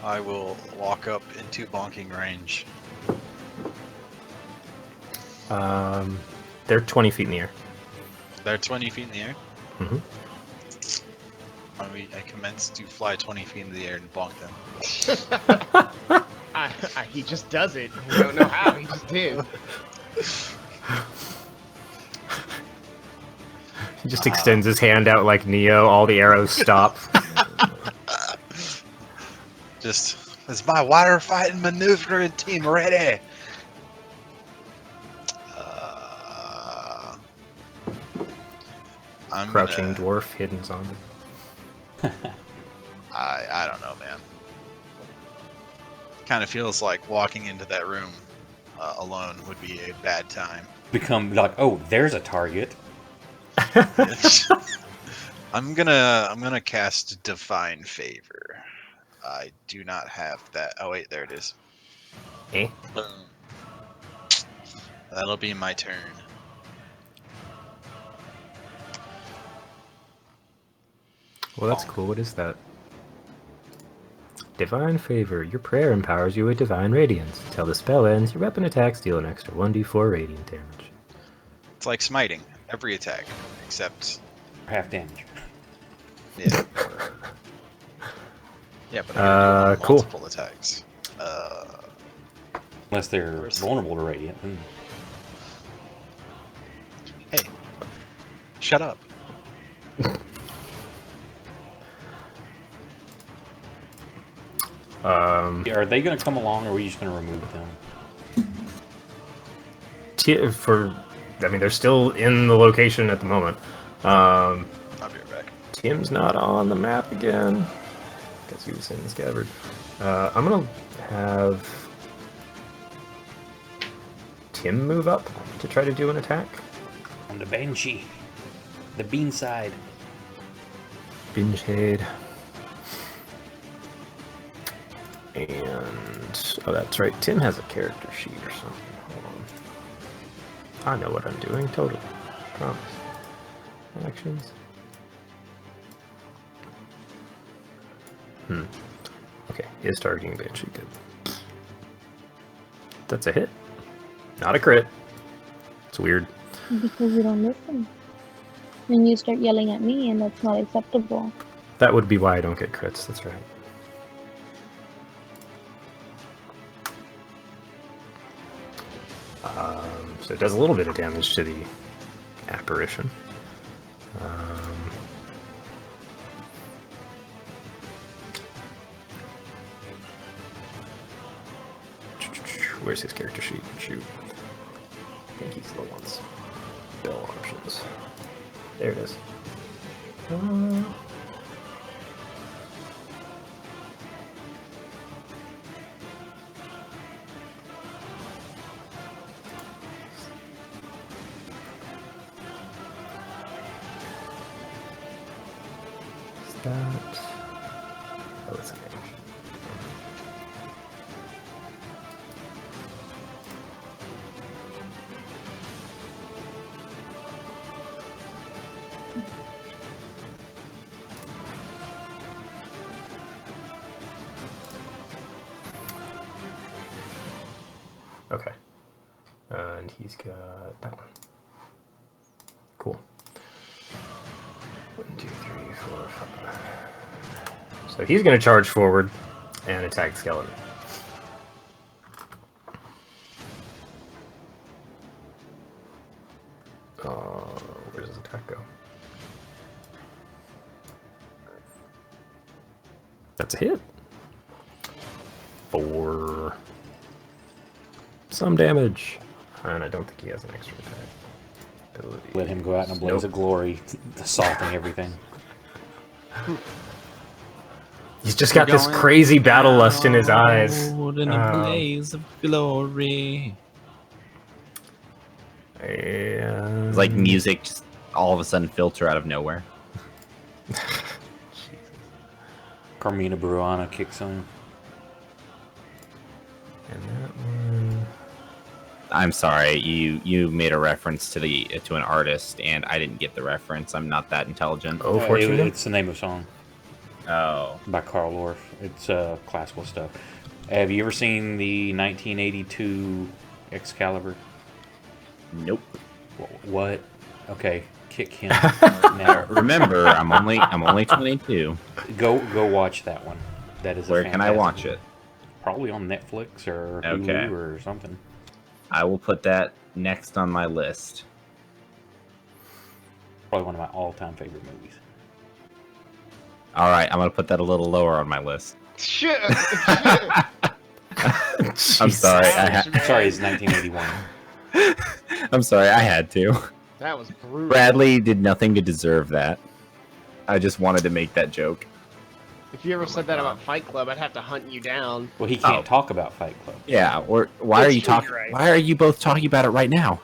I will walk up into bonking range. They're 20 feet in the air. They're 20 feet in the air. hmm I commence to fly 20 feet in the air and bonk them. He just does it. We don't know how. He just did. He just extends his hand out like Neo. All the arrows stop. Just, is my water fighting maneuvering team ready? I'm Crouching gonna, dwarf, hidden zombie. I don't know, man. Kind of feels like walking into that room alone would be a bad time. Become like, oh, there's a target. I'm gonna cast Divine Favor. I do not have that. Oh wait, there it is. Eh? Boom. That'll be my turn. Well, that's cool. What is that? Divine Favor. Your prayer empowers you with Divine Radiance. Until the spell ends, your weapon attacks deal an extra 1d4 radiant damage. It's like smiting every attack, except Half damage. yeah. Yeah, but I gotta do cool. multiple attacks. Unless they're Where's- vulnerable to radiant. Hey, shut up. Are they going to come along, or are we just going to remove them? I mean, they're still in the location at the moment. I'll be right back. Tim's not on the map again. Guess he was in the scabbard. I'm gonna have Tim move up to try to do an attack. On the Banshee. The bean side. Binge head. And oh, that's right. Tim has a character sheet or something. Hold on. I know what I'm doing. Totally. Promise. Actions. Okay, is targeting Banshee good? That's a hit. Not a crit. It's weird. Because you don't listen. And you start yelling at me, and that's not acceptable. That would be why I don't get crits. That's right. So it does a little bit of damage to the apparition. Where's his character sheet? Shoot. I think he's the ones. Bill options. There it is. Is that... Oh, it's a damage. Okay. And he's got that one. Cool. 1, 2, 3, 4, 5. So he's going to charge forward and attack skeleton. Where does his attack go? That's a hit. 4. Some damage. And I don't think he has an extra attack ability. Let him go out in a blaze of glory, assaulting everything. He's just got this crazy battle lust in his eyes. In a blaze of glory. And... It's like music just all of a sudden filter out of nowhere. Carmina Burana kicks on. And that one... I'm sorry, you made a reference to an artist, and I didn't get the reference. I'm not that intelligent. Oh, Fortuna? It's the name of a song. Oh, by Carl Orff. It's classical stuff. Have you ever seen the 1982 Excalibur? nope. What? Okay, kick him now. Remember, I'm only 22. Go watch that one. That is a Where can I fantastic watch one. it? Probably on Netflix or Okay. Hulu or something. I will put that next on my list. Probably one of my all-time favorite movies. All right, I'm gonna put that a little lower on my list. Shit. I'm sorry. Sorry, it's 1981. I'm sorry. I had to. That was brutal. Bradley did nothing to deserve that. I just wanted to make that joke. If you ever said that about Fight Club, I'd have to hunt you down. Well, he can't Oh. talk about Fight Club. Yeah. Or why That's are you true, talking? you're right. Why are you both talking about it right now?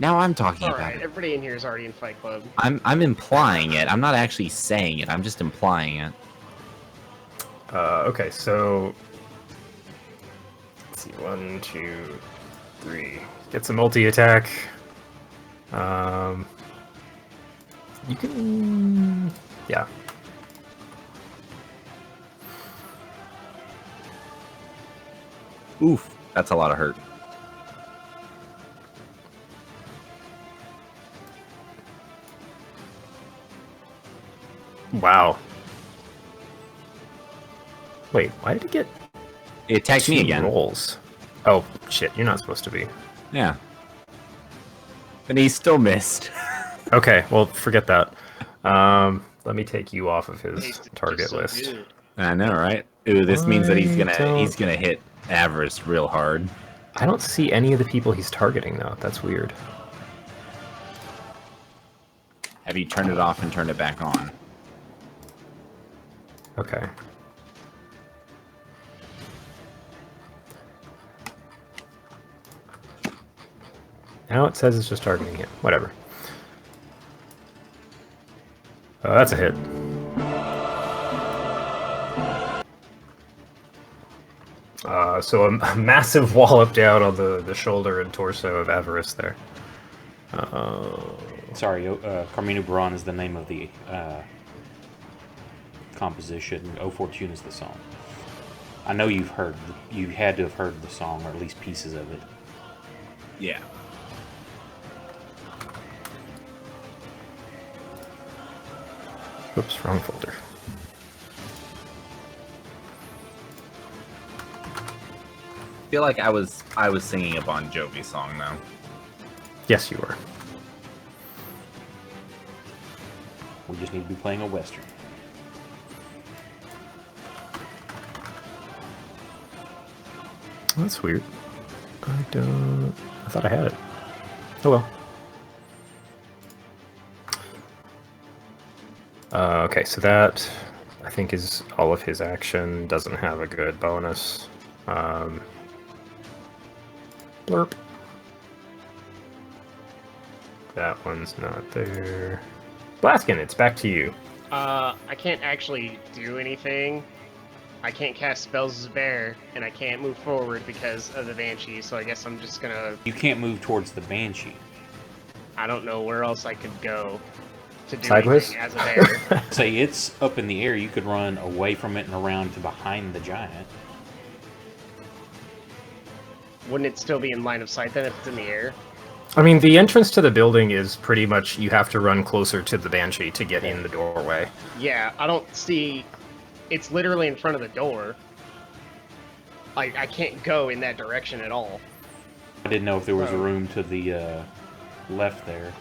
Now I'm talking All about right, it. everybody in here is already in Fight Club. I'm implying it. I'm not actually saying it. I'm just implying it. Okay, so let's see, 1, 2, 3. Gets a multi-attack. You can, yeah. Oof, that's a lot of hurt. Wow. Wait, why did it get It attacked me 2 again. rolls? Oh shit, you're not supposed to be. Yeah. And he still missed. Okay, well forget that. Let me take you off of his Tasted target just so list. good. I know, right? Ooh, this means that he's I gonna hit Avarice real hard. I don't see any of the people he's targeting though. That's weird. Have you turned it off and turned it back on? Okay. Now it says it's just targeting him. Whatever. That's a hit. So a massive wallop down on the shoulder and torso of Avarice there. Sorry, Carmine Buran is the name of the composition. O Fortune is the song. I know you had to have heard the song, or at least pieces of it. Yeah. Oops, wrong folder. I feel like I was singing a Bon Jovi song though. Yes, you were. We just need to be playing a Western. That's weird. I thought I had it. Oh well. Okay, so that I think is all of his action. Doesn't have a good bonus. Blurp. That one's not there. Blaskin, it's back to you. I can't actually do anything. I can't cast spells as a bear, and I can't move forward because of the Banshee, so I guess I'm just gonna... You can't move towards the Banshee. I don't know where else I could go to do Sideways? anything as a bear. Say it's up in the air, you could run away from it and around to behind the giant. Wouldn't it still be in line of sight then if it's in the air? I mean, the entrance to the building is pretty much you have to run closer to the Banshee to get in the doorway. Yeah, I don't see... It's literally in front of the door. Like, I can't go in that direction at all. I didn't know if there was Oh. room to the left there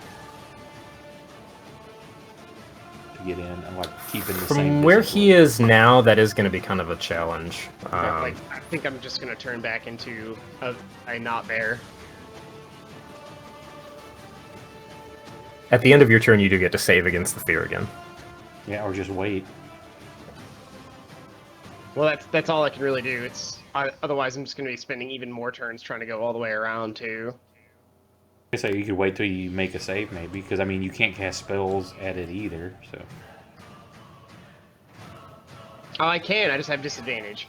to get in. I'm like keeping the same. From where distance he away. is now, that is going to be kind of a challenge. Like, I think I'm just gonna turn back into a not bear. At the end of your turn, you do get to save against the fear again. Yeah, or just wait. Well, that's all I can really do. Otherwise, I'm just gonna be spending even more turns trying to go all the way around too. I say you could wait till you make a save, maybe, because I mean you can't cast spells at it either. So Oh, I can. I just have disadvantage.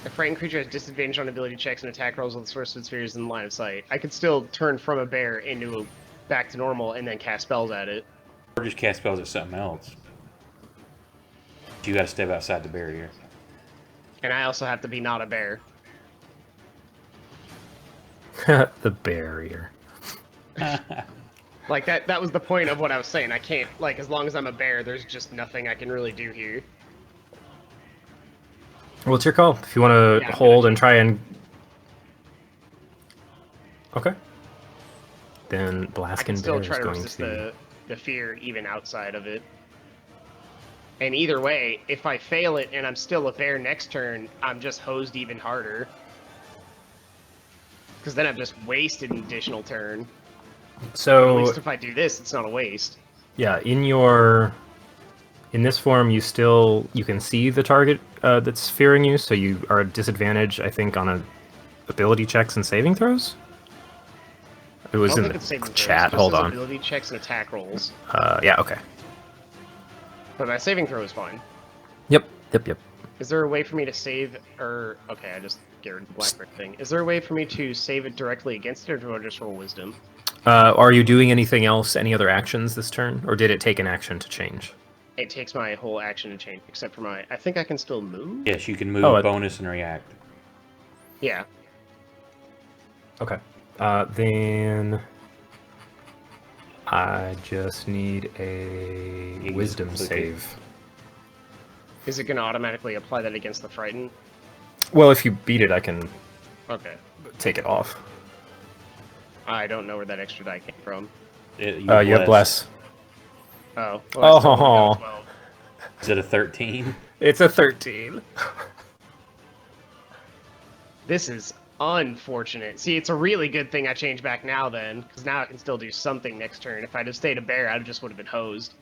A frightened creature has disadvantage on ability checks and attack rolls with the source of its fears in line of sight. I could still turn from a bear into back to normal and then cast spells at it. or just cast spells at something else. You got to step outside the barrier. And I also have to be not a bear. The barrier. Like, that was the point of what I was saying. I can't, like, as long as I'm a bear, there's just nothing I can really do here. Well, it's your call. If you want to Yeah, I'm hold gonna and try and... Okay. Then I Blaskin can still Bear is try to going resist to... the fear even outside of it. And either way, if I fail it and I'm still a bear next turn, I'm just hosed even harder. Because then I've just wasted an additional turn. But at So, least if I do this, it's not a waste. yeah, in this form, you can see the target that's fearing you, so you are at disadvantage, I think, on ability checks and saving throws? It I was don't in think it's saving the throws, chat. it just Hold says on. ability checks and attack rolls. Yeah, okay. But my saving throw is fine. Yep. Is there a way for me to save, or... Okay, I just get rid of the Blackbird thing. Is there a way for me to save it directly against it, or do I just roll Wisdom? Are you doing anything else, any other actions this turn? Or did it take an action to change? It takes my whole action to change, except for my... I think I can still move? Yes, you can move, Oh, bonus, and react. Yeah. Okay. Then... I just need a You wisdom just click save. Is it going to automatically apply that against the Frighten? Well, if you beat it, I can Okay. take it off. I don't know where that extra die came from. You You have bless. Oh. Well, I still only got a 12. Is it a 13? It's a 13. This is unfortunate. See, it's a really good thing I changed back now then, because now I can still do something next turn. If I'd have stayed a bear, I just would have been hosed.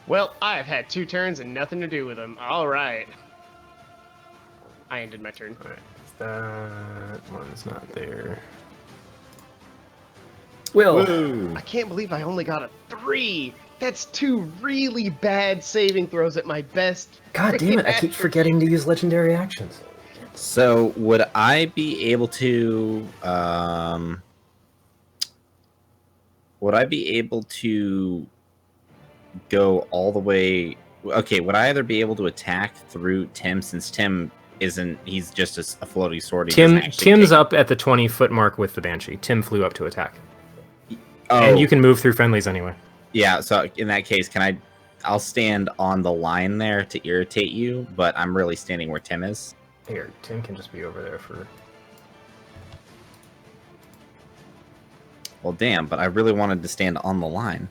Well, I've had 2 turns and nothing to do with them. Alright. I ended my turn. Alright, that one's not there. Will. I can't believe I only got a 3! That's 2 really bad saving throws at my best. God damn it, I keep forgetting to use legendary actions. So would I be able to go all the way? Okay, would I either be able to attack through Tim, since Tim isn't, he's just a floaty sword. Tim's up at the 20-foot mark with the Banshee. Tim flew up to attack. Oh, And you can move through friendlies anyway. yeah, so in that case, I'll stand on the line there to irritate you, but I'm really standing where Tim is. Here, Tim can just be over there for... Well, damn, but I really wanted to stand on the line.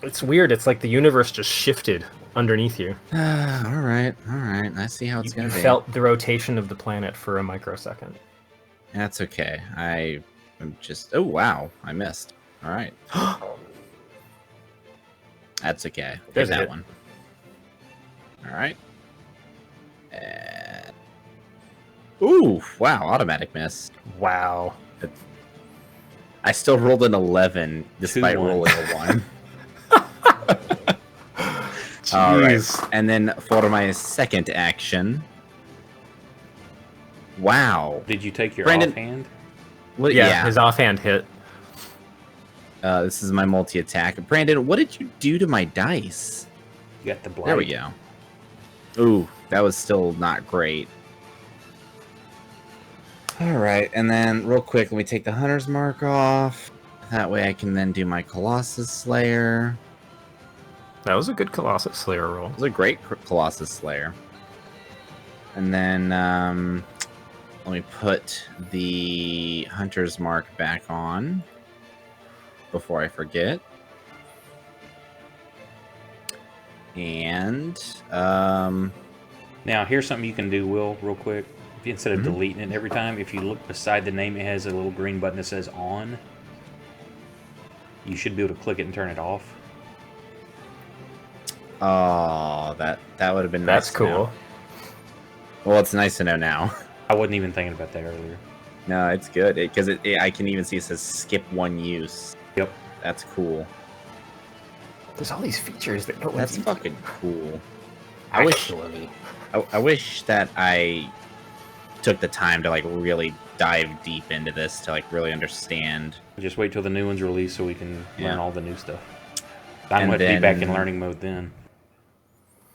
It's weird, it's like the universe just shifted underneath you. Alright, I see how it's You gonna be. felt the rotation of the planet for a microsecond. That's okay. I'm just... Oh, wow, I missed. Alright. That's okay. There's that it. one. Alright. Ooh, wow, automatic miss. Wow. I still rolled an 11 despite 2-1. rolling a 1. All right, and then for my second action, wow. Did you take your Brandon- offhand? Well, Yeah, his offhand hit. This is my multi-attack. Brandon, what did you do to my dice? You got the blight. There we go. Ooh, that was still not great. All right, and then real quick, let me take the Hunter's Mark off. That way I can then do my Colossus Slayer. That was a good Colossus Slayer roll. It was a great Colossus Slayer. And then let me put the Hunter's Mark back on before I forget. And Now, here's something you can do, Will, real quick. If you, instead of Mhm. deleting it every time, if you look beside the name, it has a little green button that says on. You should be able to click it and turn it off. oh, that would have been nice. That's to cool. know. Well, it's nice to know now. I wasn't even thinking about that earlier. No, it's good because I can even see it says skip one use. Yep. That's cool. There's all these features that no one's That's using. fucking cool. I wish that I took the time to like really dive deep into this to like really understand. Just wait till the new one's released so we can Yeah. learn all the new stuff. I'm going to be back in then- learning mode then.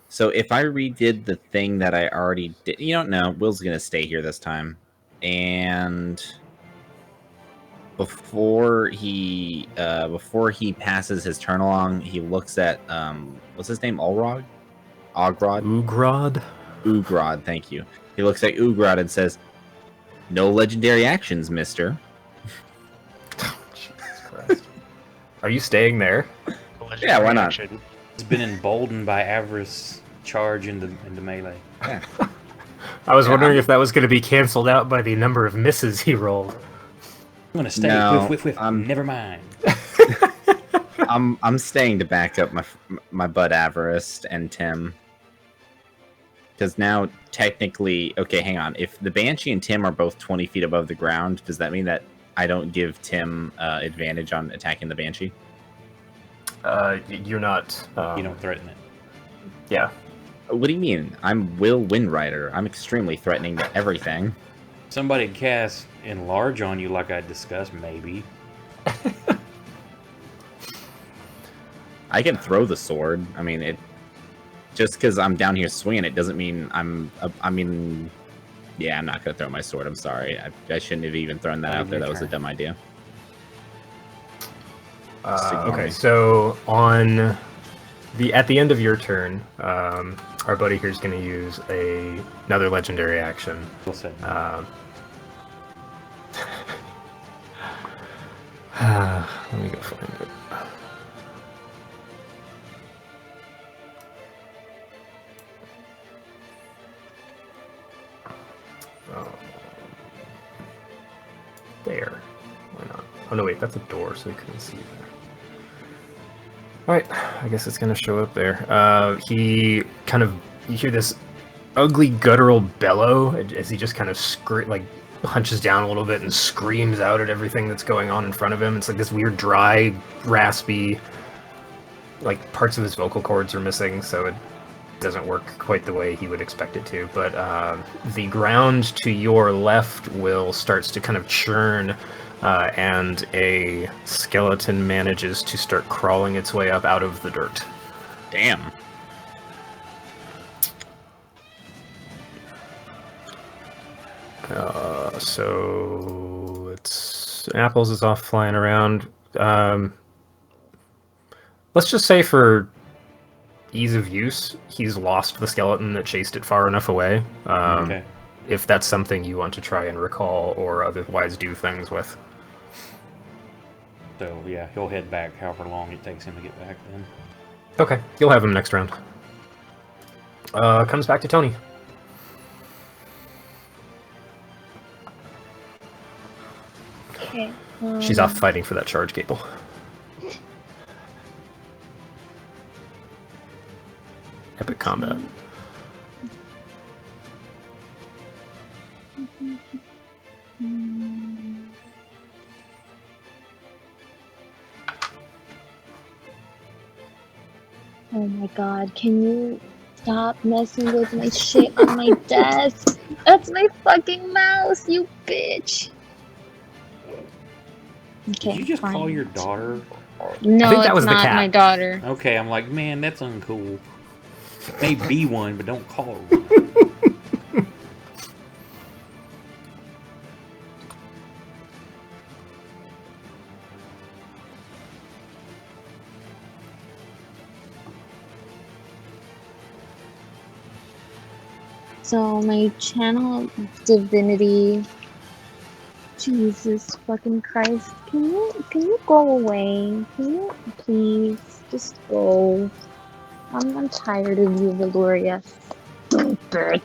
So if I redid the thing that I already did, you don't know. Will's gonna stay here this time, and before he passes his turn along, he looks at what's his name? Ogrod. Ugrod. Ugrod. Thank you. He looks at Ugrod and says, "No legendary actions, Mister." Jesus Christ. Are you staying there? Yeah, why not? Action. He's been emboldened by Avarice charge into melee. Yeah. I was Yeah, wondering I'm- if that was going to be canceled out by the number of misses he rolled. I'm going to stay. No, Whiff. Never mind. I'm staying to back up my bud Avarice and Tim. Because now, technically... Okay, hang on. If the Banshee and Tim are both 20 feet above the ground, does that mean that I don't give Tim advantage on attacking the Banshee? You're not. You don't threaten it. Yeah. What do you mean? I'm Will Windrider. I'm extremely threatening to everything. Somebody cast Enlarge on you like I discussed, maybe. I can throw the sword. I mean, it... Just because I'm down here swinging it doesn't mean I mean... Yeah, I'm not going to throw my sword. I'm sorry. I shouldn't have even thrown that out there. That was a dumb idea. Okay, so at the end of your turn, our buddy here is going to use another legendary action. Well said. Let me go find it. There. Why not? Oh no, wait, that's a door, so we couldn't see there. Alright, I guess it's gonna show up there. You hear this ugly guttural bellow as he just kind of hunches down a little bit and screams out at everything that's going on in front of him. It's like this weird, dry, raspy, like parts of his vocal cords are missing, so it doesn't work quite the way he would expect it to. But the ground to your left starts to kind of churn, and a skeleton manages to start crawling its way up out of the dirt. Damn. So it's Apples is off flying around. Let's just say for ease of use, he's lost the skeleton that chased it far enough away. Okay. If that's something you want to try and recall or otherwise do things with. So, yeah, he'll head back however long it takes him to get back then. Okay, you'll have him next round. Comes back to Tony. Okay. She's off fighting for that charge cable. Epic combat. Oh my god, can you stop messing with my shit on my desk? That's my fucking mouse, you bitch! Okay, Did you just fine. call your daughter? No, I think that it's was the not cat. my daughter. Okay, I'm like, man, that's uncool. May be one, but don't call her one. So my channel divinity. Jesus fucking Christ! Can you go away? Can you please just go? I'm tired of you, Valoria. Stupid.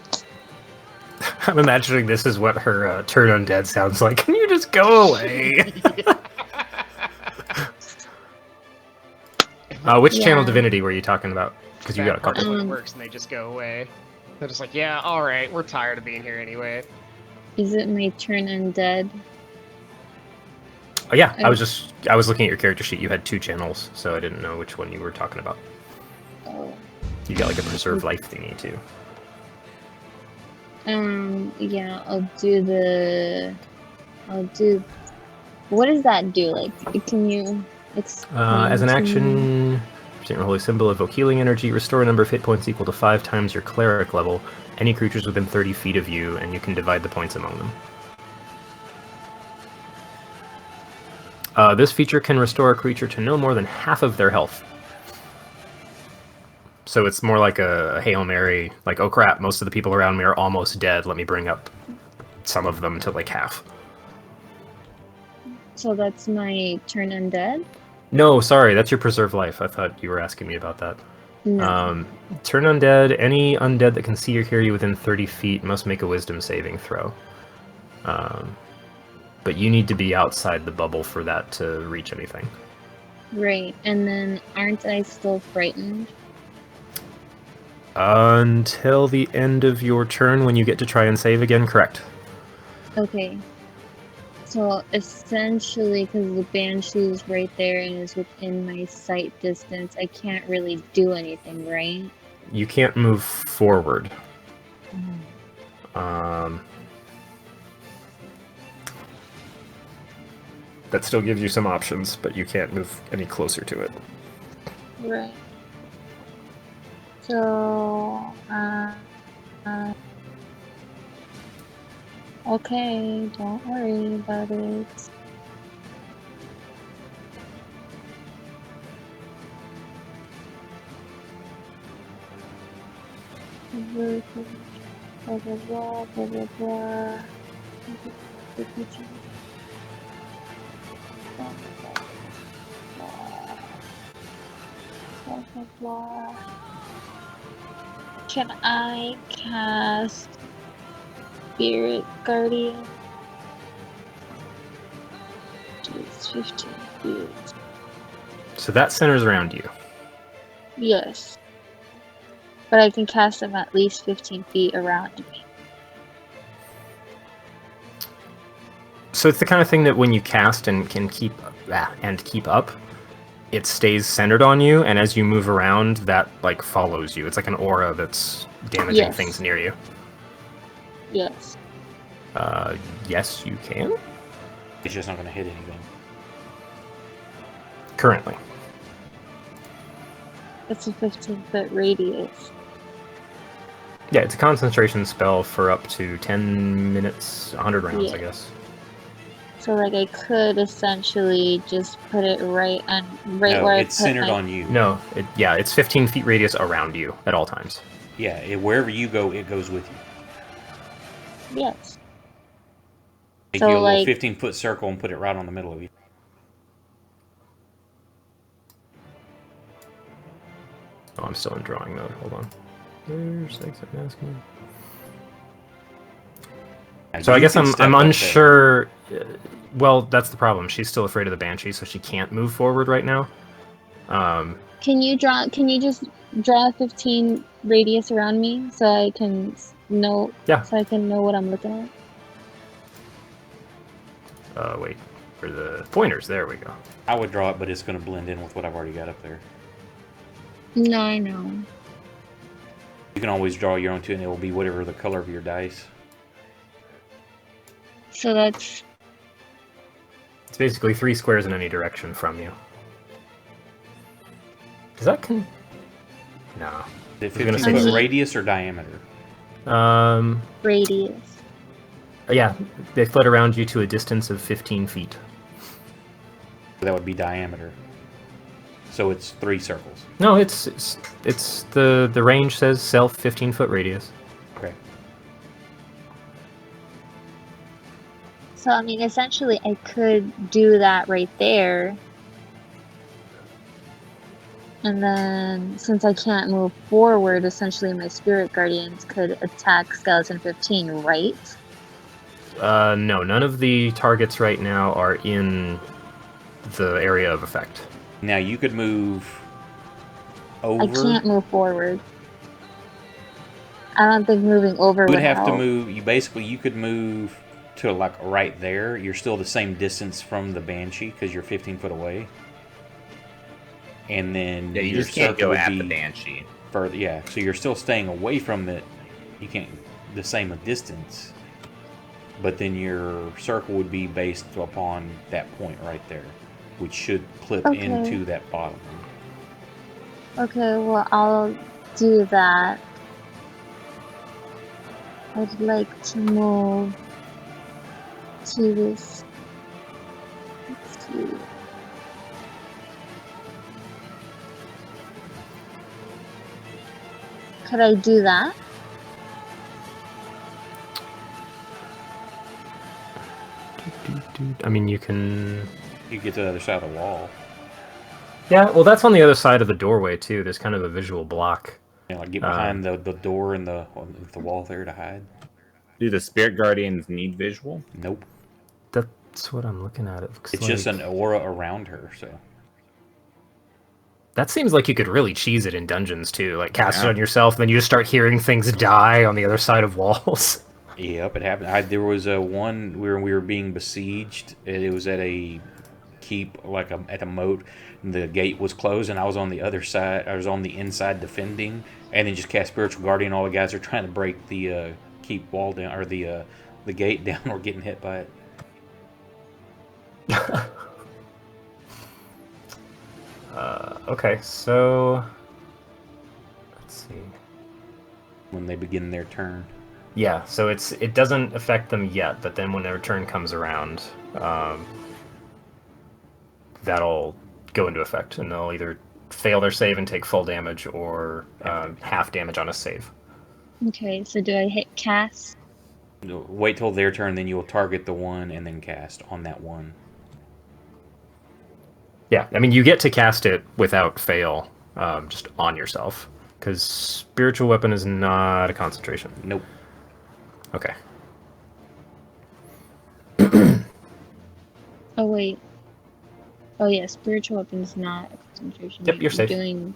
I'm imagining this is what her turn undead sounds like. Can you just go away? Which channel Yeah. divinity were you talking about? Because you got a That part couple. of it works, and they just go away. They're just like, yeah, all right, we're tired of being here anyway. Is it my turn undead? Oh yeah, I was looking at your character sheet. You had 2 channels, so I didn't know which one you were talking about. Oh. You got like a preserve life thingy too. Yeah, I'll do. What does that do? Like, can you explain As an to me? action, Present your holy symbol, evoke healing energy, restore a number of hit points equal to 5 times your cleric level, any creatures within 30 feet of you, and you can divide the points among them. This feature can restore a creature to no more than half of their health. So it's more like a Hail Mary, like, oh crap, most of the people around me are almost dead, let me bring up some of them to like half. So that's my turn undead? No, sorry, that's your preserve life. I thought you were asking me about that. No. Turn undead. Any undead that can see or hear you within 30 feet must make a wisdom saving throw. But you need to be outside the bubble for that to reach anything. Right, and then aren't I still frightened? Until the end of your turn when you get to try and save again, correct. Okay. So essentially, because the banshee is right there and is within my sight distance, I can't really do anything, right? You can't move forward. That still gives you some options, but you can't move any closer to it. Right. So, okay, don't worry about it. Blah, blah, blah, blah, blah, blah. Blah, blah, blah. Can I cast Spirit Guardian? It's 15 feet. So that centers around you. Yes. But I can cast them at least 15 feet around me. So it's the kind of thing that when you cast and can keep up, it stays centered on you, and as you move around, that like follows you. It's like an aura that's damaging Yes. things near you. Yes. Yes, you can. It's just not going to hit anything. Currently. It's a 15-foot radius. Yeah, it's a concentration spell for up to 10 minutes, 100 rounds, Yeah. I guess. So like I could essentially just put it right No, where it's I put centered my... on you. No, it's 15 feet radius around you at all times. Yeah, wherever you go, it goes with you. Yes. Make So, you a little like- 15-foot circle and put it right on the middle of you. Oh, I'm still in drawing mode. Hold on. There's exit mask mode. Now, So I you guess can step I'm up there. unsure. Well, that's the problem. She's still afraid of the banshee, so she can't move forward right now. Can you just draw a 15 radius around me so I can know Yeah. so I can know what I'm looking at? Wait, for the pointers. There we go. I would draw it, but it's going to blend in with what I've already got up there. No, I know. You can always draw your own too, and it will be whatever the color of your dice. So that's It's basically 3 squares in any direction from you. Does that No. Is it I was gonna 15-foot say- radius or diameter? radius. Yeah, they fled around you to a distance of 15 feet. That would be diameter. So it's 3 circles. No, it's the range says self 15-foot radius. Okay. So I mean, essentially, I could do that right there. And then, since I can't move forward, essentially my Spirit Guardians could attack Skeleton 15, right? No, none of the targets right now are in the area of effect. Now you could move over. I can't move forward. I don't think moving over You would would have to help. move. You could move to like right there. You're still the same distance from the banshee because you're 15 foot away. And then Yeah, you your just can't circle go would at be the banshee. further. Yeah, so you're still staying away from it. You can't the same distance, but then your circle would be based upon that point right there, which should clip Okay. into that bottom. Okay, well, I'll do that. I'd like to move to this. Let's see. Could I do that? I mean, you can. You get to the other side of the wall. Yeah, well, that's on the other side of the doorway too. There's kind of a visual block. You know, like get behind the door and on the wall there to hide. Do the spirit guardians need visual? Nope. That's what I'm looking at. It looks It's like just an aura around her. So that seems like you could really cheese it in dungeons too. Like cast it Yeah. on yourself, then you just start hearing things die on the other side of walls. yep, it happened. There was a one where we were being besieged. It was at a keep, like at a moat. And the gate was closed, and I was on the other side. I was on the inside defending, and then just cast spiritual guardian. All the guys are trying to break the keep wall down or the gate down, or getting hit by it. Okay, so let's see. When they begin their turn. Yeah, so it doesn't affect them yet, but then when their turn comes around, that'll go into effect, and they'll either fail their save and take full damage, or half damage on a save. Okay, so do I hit cast? Wait till their turn, then you'll target the one and then cast on that one. Yeah, I mean, you get to cast it without fail, just on yourself, because spiritual weapon is not a concentration. Nope. Okay. Oh wait. Oh yeah, spiritual weapon is not a concentration. Yep, you're safe. Doing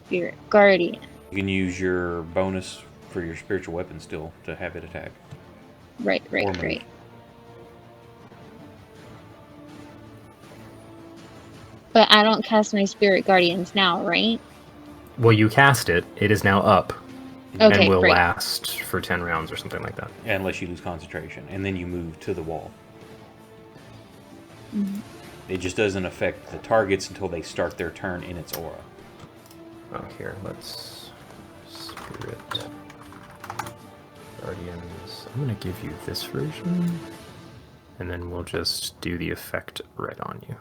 spirit guardian. You can use your bonus for your spiritual weapon still to have it attack. Right, Or move. right. But I don't cast my spirit guardians now, right? Well, you cast it. It is now up, Okay, and will great. last for 10 rounds or something like that. Unless you lose concentration, and then you move to the wall. Mhm. It just doesn't affect the targets until they start their turn in its aura. Oh, here, let's spirit guardians. I'm gonna give you this version, and then we'll just do the effect right on you.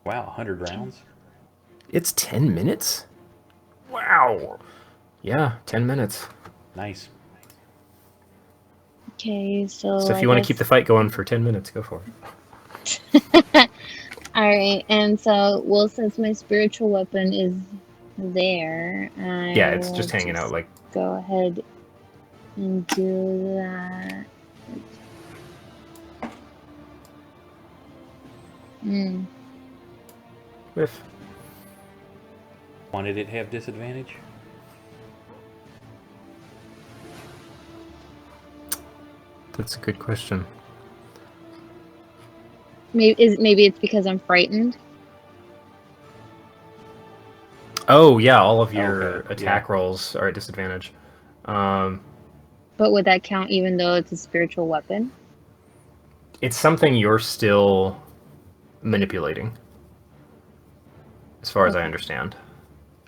Wow, 100 rounds? It's 10 minutes? Wow. Yeah, 10 minutes. Nice. Okay, so So if you want to keep the fight going for 10 minutes, go for it. Alright, and so, well, since my spiritual weapon is there, I Yeah, it's will just hanging out like. go ahead and do that. Hmm. Whiff. Why did it have disadvantage? That's a good question. Maybe it's because I'm frightened. Oh, yeah, all of your Okay, attack yeah. rolls are at disadvantage. But would that count even though it's a spiritual weapon? It's something you're still manipulating, as far as I Okay. understand.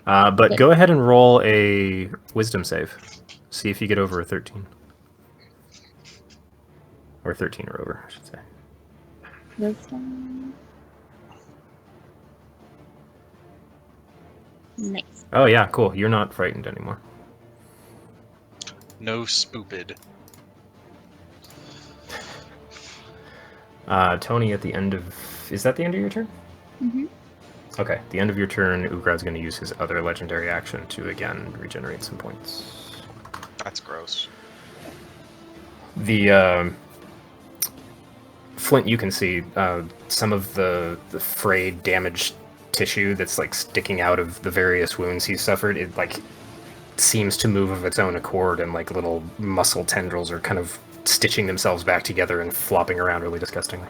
But Okay. go ahead and roll a wisdom save. See if you get over a 13. Or 13 or over, I should say. Wisdom. Nice. Oh, yeah, cool. You're not frightened anymore. No spoopid. Tony, at the end of... Is that the end of your turn? Mm-hmm. Okay, the end of your turn, Ugrad's going to use his other legendary action to, again, regenerate some points. That's gross. The, Flint, you can see some of the frayed, damaged tissue that's, like, sticking out of the various wounds he's suffered. It, like, seems to move of its own accord, and, like, little muscle tendrils are kind of stitching themselves back together and flopping around really disgustingly.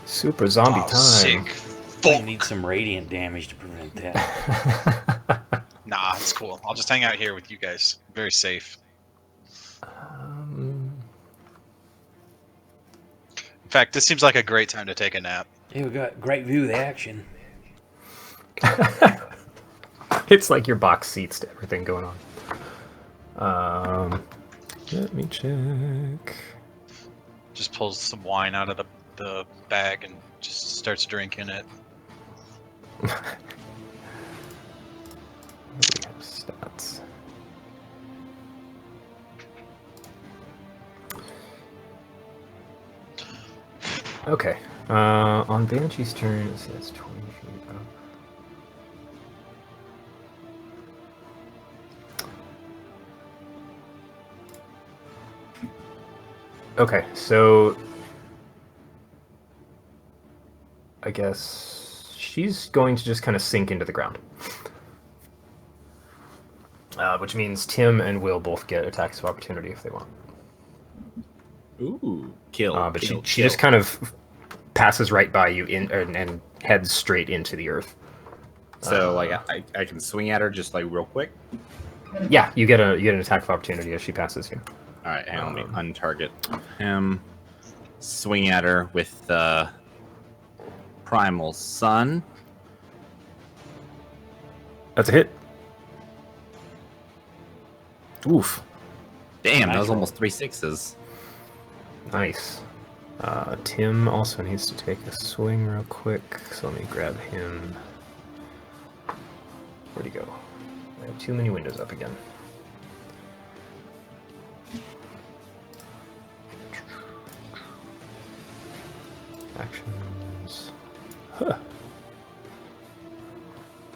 Super zombie Oh, time. sick. You Fuck. need some radiant damage to prevent that. Nah, it's cool. I'll just hang out here with you guys. Very safe. fact, this seems like a great time to take a nap. Yeah, we got great view of the action. It's like your box seats to everything going on. Let me check. Just pulls some wine out of the bag and just starts drinking it. We have stats. Okay. On Banshee's turn, it says 20 feet up. Okay, so I guess she's going to just kind of sink into the ground. Which means Tim and Will both get attacks of opportunity if they want. Ooh, kill. But kill, she kill. just kind of passes right by you and heads straight into the earth. So like I can swing at her just like real quick. Yeah, you get an attack of opportunity as she passes you. All right, hang on, let me untarget him. Swing at her with Primal Sun. That's a hit. Oof. Damn, that was Nice roll. almost 3 6s. Nice. Tim also needs to take a swing real quick, so let me grab him. Where'd he go? I have too many windows up again. Actions. Huh.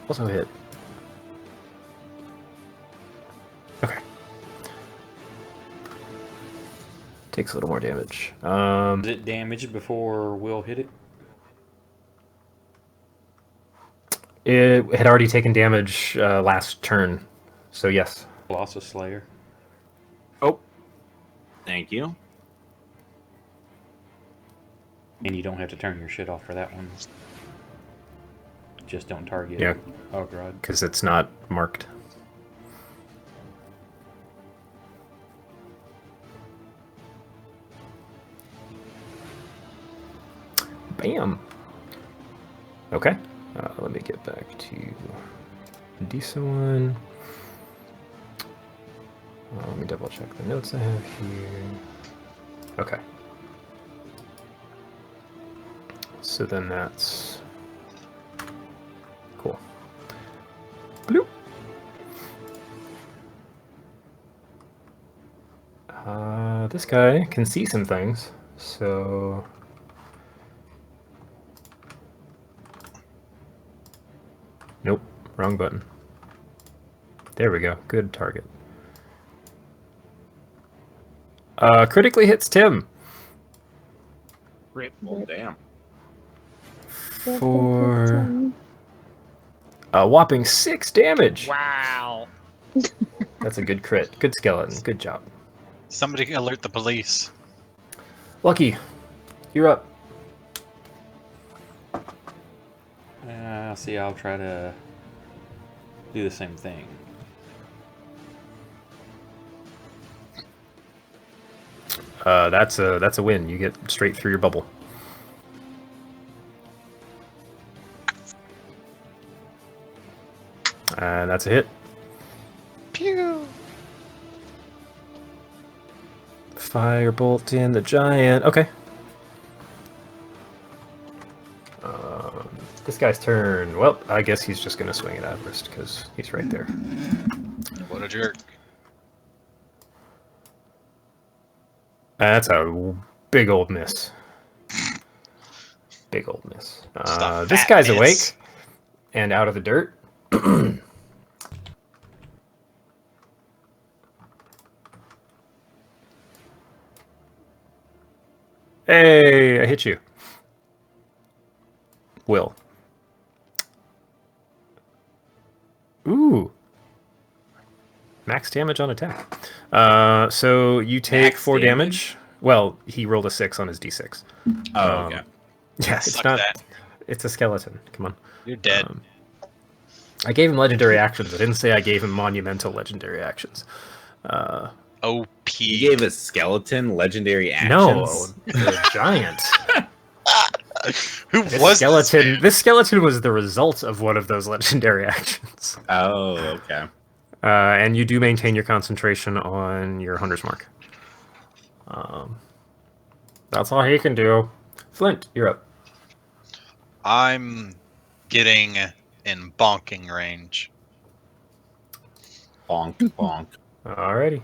Also hit. Okay. Takes a little more damage. Was it damaged before Will hit it? It had already taken damage last turn, so yes. Colossus Slayer. Oh, thank you. And you don't have to turn your shit off for that one. Just don't target. Yeah. Oh, God. Because it's not marked. Bam. Okay. Let me get back to decent one. Let me double check the notes I have here. Okay. So then that's cool. Bloop. This guy can see some things, so nope, wrong button. There we go. Good target. Critically hits Tim Rip. Oh, damn. for a whopping 6 damage. Wow. That's a good crit. Good skeleton. Good job. Somebody alert the police. Lucky, you're up. See, I'll try to do the same thing. That's a win. You get straight through your bubble. And that's a hit. Pew! Firebolt in the giant. Okay. This guy's turn. Well, I guess he's just gonna swing it at first because he's right there. What a jerk. That's a big old miss. Big old miss. Just a This fat guy's miss. awake and out of the dirt. Hey, I hit you. Will. Ooh. Max damage on attack. So you take Max 4 damage? damage. Well, he rolled a 6 on his d6. Oh, Um, okay. Yeah, it's Suck not. that. It's a skeleton. Come on. You're dead. I gave him legendary actions. I didn't say I gave him monumental legendary actions. OP. You gave a skeleton legendary actions. No, the giant. Who This was skeleton? This This skeleton was the result of one of those legendary actions. Oh, okay. And you do maintain your concentration on your hunter's mark. That's all he can do. Flint, you're up. I'm getting in bonking range. Bonk, bonk. Alrighty.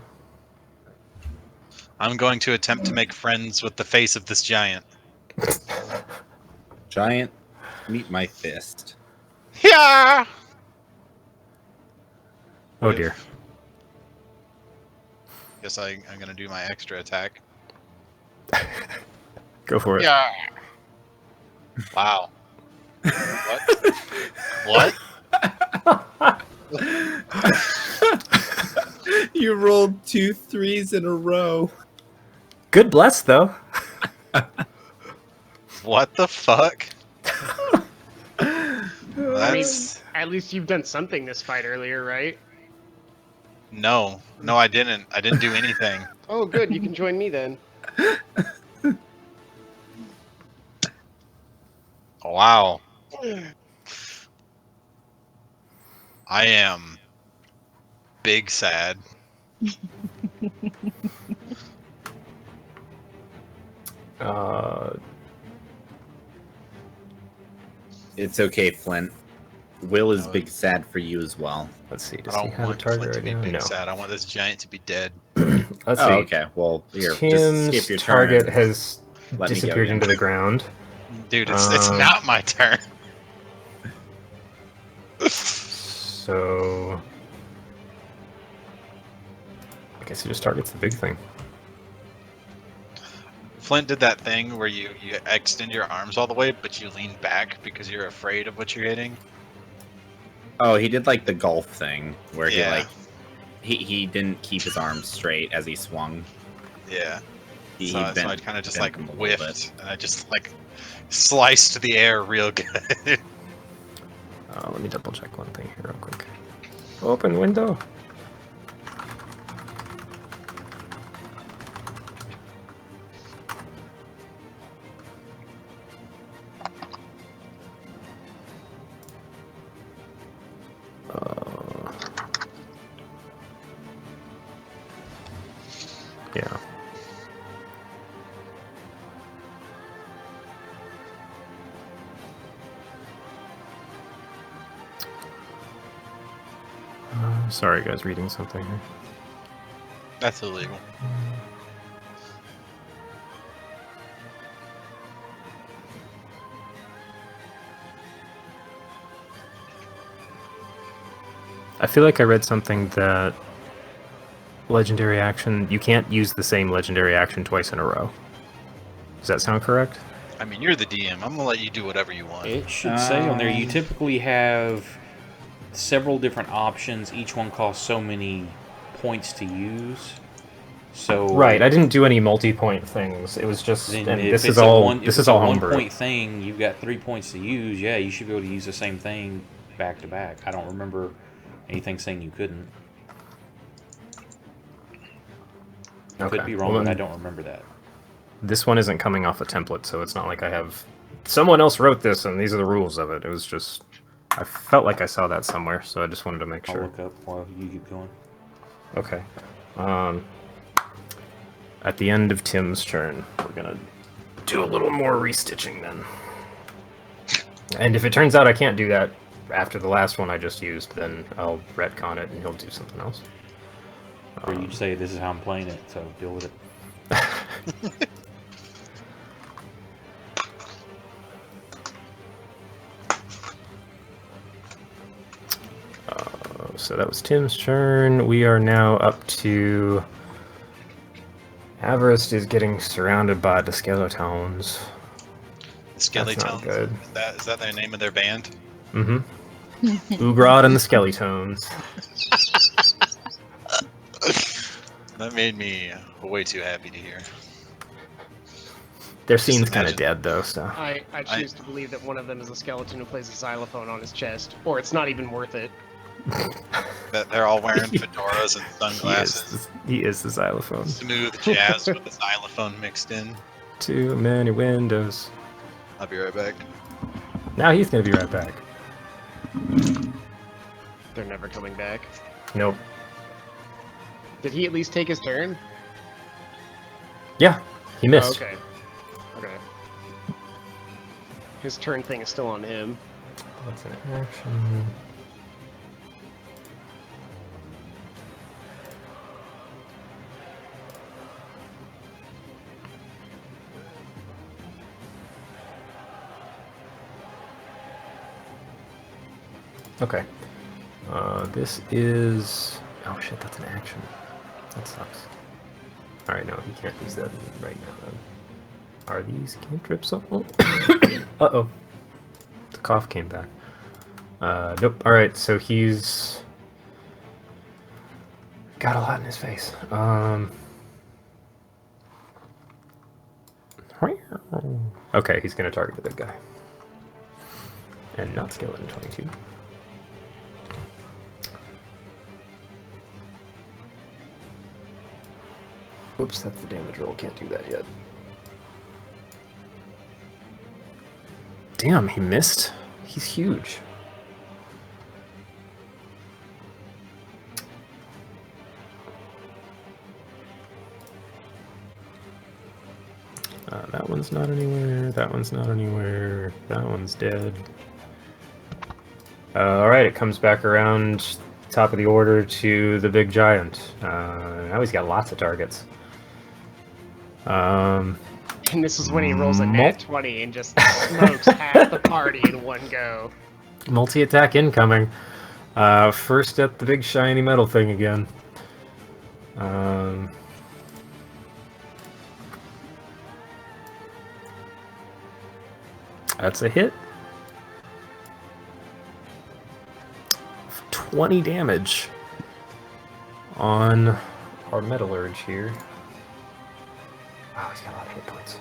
I'm going to attempt to make friends with the face of this giant. Giant, meet my fist. Yeah. Oh dear. Guess I'm gonna do my extra attack. Go for it. Yeah. Wow. What? What? You rolled 2 3s in a row. Good bless though. What the fuck? I mean, That's at least you've done something this fight earlier, right? no, I didn't. I didn't do anything. Oh, good. You can join me then. Wow. I am big sad. It's okay, Flint. Will is big sad for you as well. Let's see. I Does he don't have a want target Flint to right be now? big No. sad. I want this giant to be dead. Let's see. Oh, okay. Well, here, just skip Tim's your turn. target has Let me go disappeared again. into the ground. Dude, it's not my turn. So I guess he just targets the big thing. Flint did that thing where you extend your arms all the way, but you lean back because you're afraid of what you're hitting. Oh, he did like the golf thing where Yeah. he didn't keep his arms straight as he swung. Yeah. He So I bent- kind of just bent like them a little whiffed, and I just like sliced the air real good. Let me double check one thing here real quick. Open window. Yeah. Sorry, guys, reading something here. That's illegal. I feel like I read something that legendary action, you can't use the same legendary action twice in a row. Does that sound correct? I mean, you're the DM. I'm gonna let you do whatever you want. It should say on there you typically have several different options. Each one costs so many points to use. So Right, I didn't do any multi-point things. It was just, then and if this it's is a all one, if this it's is a all 1 homebrew. point thing, you've got 3 points to use. Yeah, you should be able to use the same thing back to back. I don't remember anything saying you couldn't. Okay. Could be wrong, well, but I then don't remember that. This one isn't coming off a template, so it's not like I have someone else wrote this and these are the rules of it. It was just I felt like I saw that somewhere, so I just wanted to make I'll sure. look up while you keep going. Okay. At the end of Tim's turn, we're gonna do a little more restitching then. And if it turns out I can't do that after the last one I just used, then I'll retcon it and he'll do something else. Or you say this is how I'm playing it, so deal with it. So that was Tim's turn. We are now up to Averist is getting surrounded by the skeletons. The Skeletons. good. Is that the name of their band? Mm-hmm. Ugrod and the Skeletons. That made me way too happy to hear. Their scene's kind of imagine. dead though, so. I choose to believe that one of them is a skeleton who plays a xylophone on his chest, or it's not even worth it. That they're all wearing fedoras and sunglasses. He is the xylophone. Smooth jazz with the xylophone mixed in. Too many windows. I'll be right back. Now he's gonna be right back. They're never coming back. Nope. Did he at least take his turn? Yeah, he Oh, missed. okay. Okay. His turn thing is still on him. What's an action? Okay. This is... Oh shit, that's an action. That sucks. Alright, no, he can't use that right now then. Are these cantrips? Oh. Uh-oh. The cough came back. Nope. Alright, so he's... got a lot in his face. Okay, he's gonna target the big guy. And not skeleton 22. Oops, that's the damage roll. Can't do that yet. Damn, he missed. He's huge. That one's not anywhere. That one's not anywhere. That one's dead. Alright, it comes back around top of the order to the big giant. Now he's got lots of targets. And this is when he rolls a nat 20 and just smokes half the party in one go. Multi-attack incoming. First at the big shiny metal thing again. That's a hit. 20 damage on our metallurge here. Wow, he's got a lot of hit points.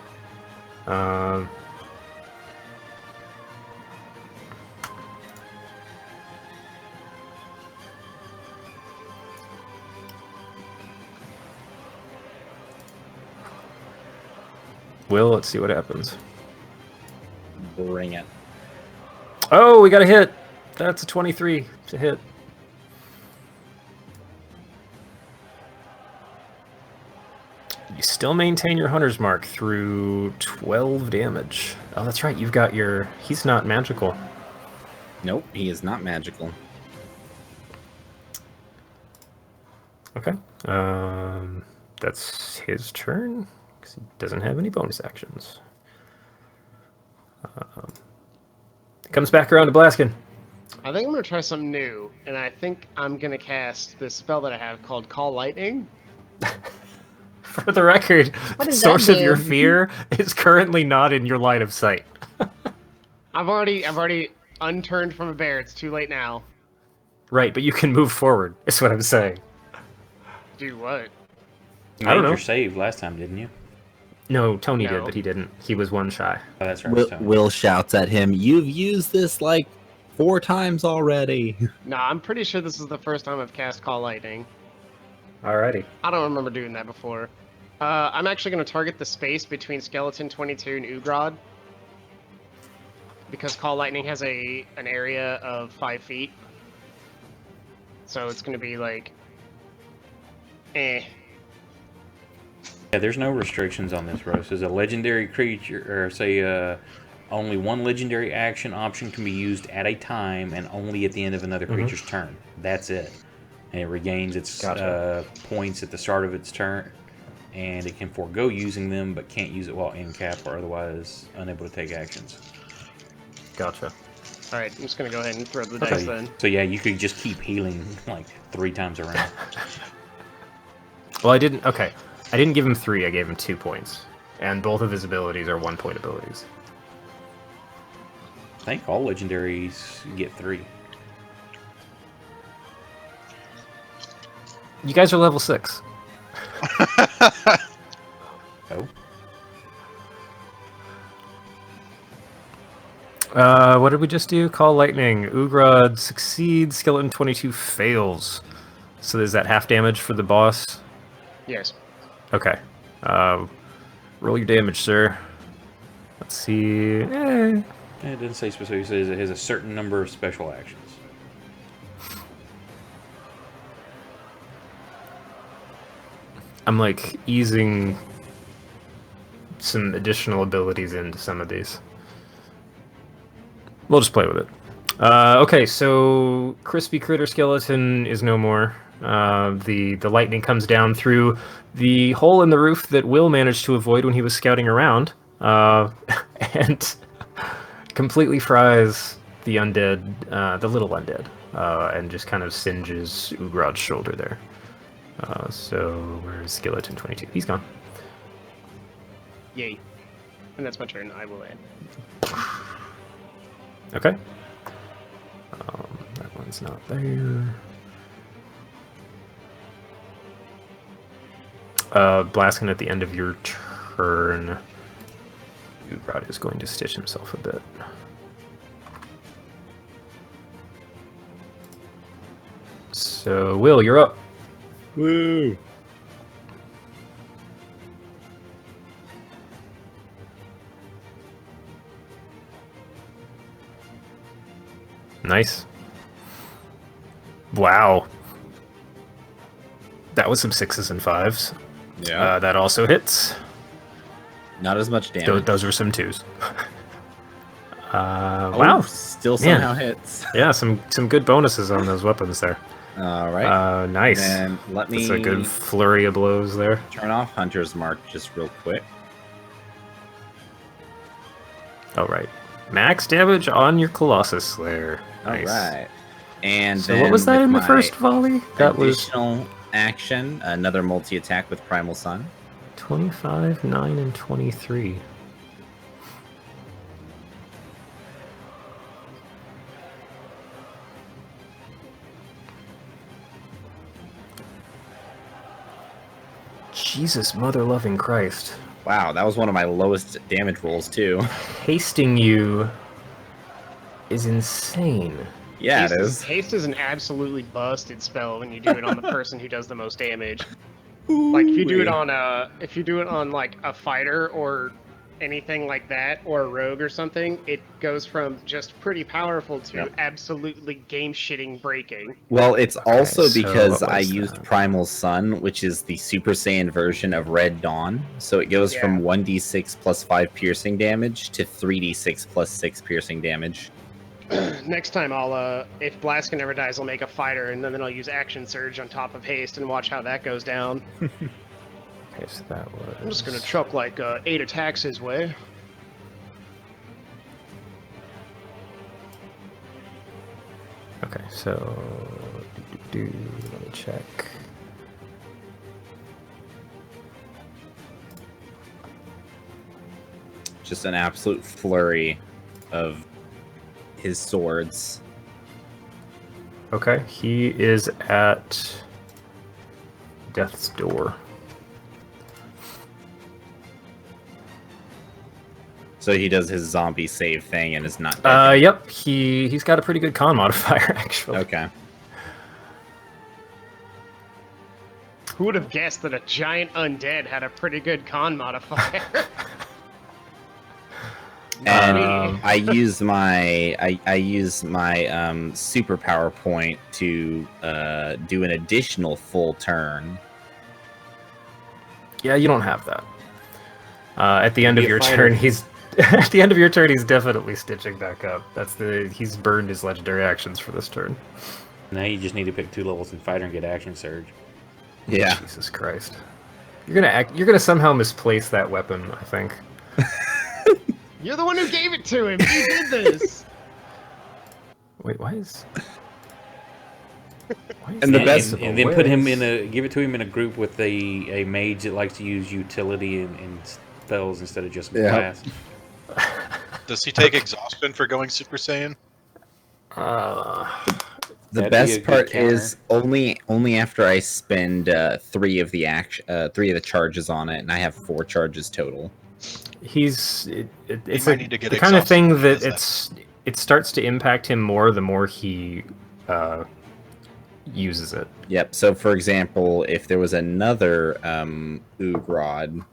Will, let's see what happens. Bring it. Oh, we got a hit. That's a 23 to hit. You still maintain your hunter's mark through 12 damage. Oh, that's right. You've got your... He's not magical. Nope, he is not magical. Okay. That's his turn, because he doesn't have any bonus actions. Comes back around to Blaskin. I think I'm going to try something new, and I think I'm going to cast this spell that I have called Call Lightning. For the record, What the does source that of your do? fear is currently not in your line of sight. I've already unturned from a bear. It's too late now. Right, but you can move forward, is what I'm saying. Do what? You I don't made know. your save last time, didn't you? No, Tony did, No. but he didn't. He was one shy. Oh, that's right. Tony. Will shouts at him, "You've used this like 4 times already." Nah, I'm pretty sure this is the first time I've cast Call Lightning. Alrighty. I don't remember doing that before. I'm actually going to target the space between Skeleton 22 and Ugrod. Because Call Lightning has an area of 5 feet. So it's going to be like... Eh. Yeah, there's no restrictions on this, Rose. As a legendary creature, or say, only one legendary action option can be used at a time, and only at the end of another creature's turn. That's it. And it regains its points at the start of its turn, and it can forego using them, but can't use it while in cap or otherwise unable to take actions. Gotcha. Alright, I'm just going to go ahead and throw the dice then. So yeah, you could just keep healing like 3 times around. Well, I didn't... Okay. I didn't give him 3, I gave him 2 points. And both of his abilities are 1-point abilities. I think all legendaries get 3. You guys are level 6. Oh. What did we just do? Call Lightning. Ugrod succeeds. Skeleton 22 fails. So is that half damage for the boss? Yes. Okay. Roll your damage, sir. That's Let's see. It didn't say specifically. It says it has a certain number of special actions. I'm like easing some additional abilities into some of these. We'll just play with it. Okay, so Crispy Critter Skeleton is no more. The lightning comes down through the hole in the roof that Will managed to avoid when he was scouting around, and completely fries the undead, the little undead, and just kind of singes Ugrod's shoulder there. So where's Skeleton 22? He's gone. Yay. And that's my turn. I will end. Okay. That one's not there. Blaskin at the end of your turn. Ugrod is going to stitch himself a bit. So, Will, you're up. Woo! Nice. Wow. That was some 6s and 5s. Yeah. That also hits. Not as much damage. Those were some 2s. Oh, Wow. Still Man. somehow hits. Yeah, some good bonuses on those weapons there. All right. Nice. And let me That's a good flurry of blows there. turn off Hunter's Mark just real quick. All right. Max damage on your Colossus Slayer. Nice. All right. And So then what was that with in the my first volley? That was additional action, another multi-attack with Primal Sun. 25, 9, and 23. Jesus, mother-loving Christ. Wow, that was one of my lowest damage rolls too. Hasting you is insane. Yeah, Haste it is. Haste is an absolutely busted spell when you do it on the person who does the most damage. Like if you do it on like a fighter or anything like that, or a rogue or something, it goes from just pretty powerful to Yep. absolutely game-shitting breaking. Well, it's also so because what I was used that? Primal Sun, which is the Super Saiyan version of Red Dawn. So it goes from 1d6 plus 5 piercing damage to 3d6 plus 6 piercing damage. Next time I'll, if Blaskin ever dies, I'll make a fighter, and then I'll use Action Surge on top of Haste and watch how that goes down. Okay, so that was... I'm just gonna chuck like 8 attacks his way. Okay, so... Let me check. Just an absolute flurry of his swords. Okay, he is at death's door. So he does his zombie save thing and is not dead. Yep, he's got a pretty good con modifier, actually. Okay. Who would have guessed that a giant undead had a pretty good con modifier? And Um, I use my superpower point to do an additional full turn. Yeah, you don't have that. At the end of Be a your fighter. turn, he's at the end of your turn, he's definitely stitching back up. He's burned his legendary actions for this turn. Now you just need to pick 2 levels in fighter and get action surge. Yeah. Jesus Christ. You're gonna somehow misplace that weapon, I think. You're the one who gave it to him. You did this. Wait, why is And the he best- invisible? and then Where put him is- give it to him in a group with a mage that likes to use utility and spells instead of just Yeah. class. Does he take exhaustion for going Super Saiyan? The That'd be a best good part counter. is only after I spend 3 of the charges on it, and I have 4 charges total. it's might need to get the kind of exhausted thing that because it starts to impact him more the more he uses it. Yep. So, for example, if there was another Ugrod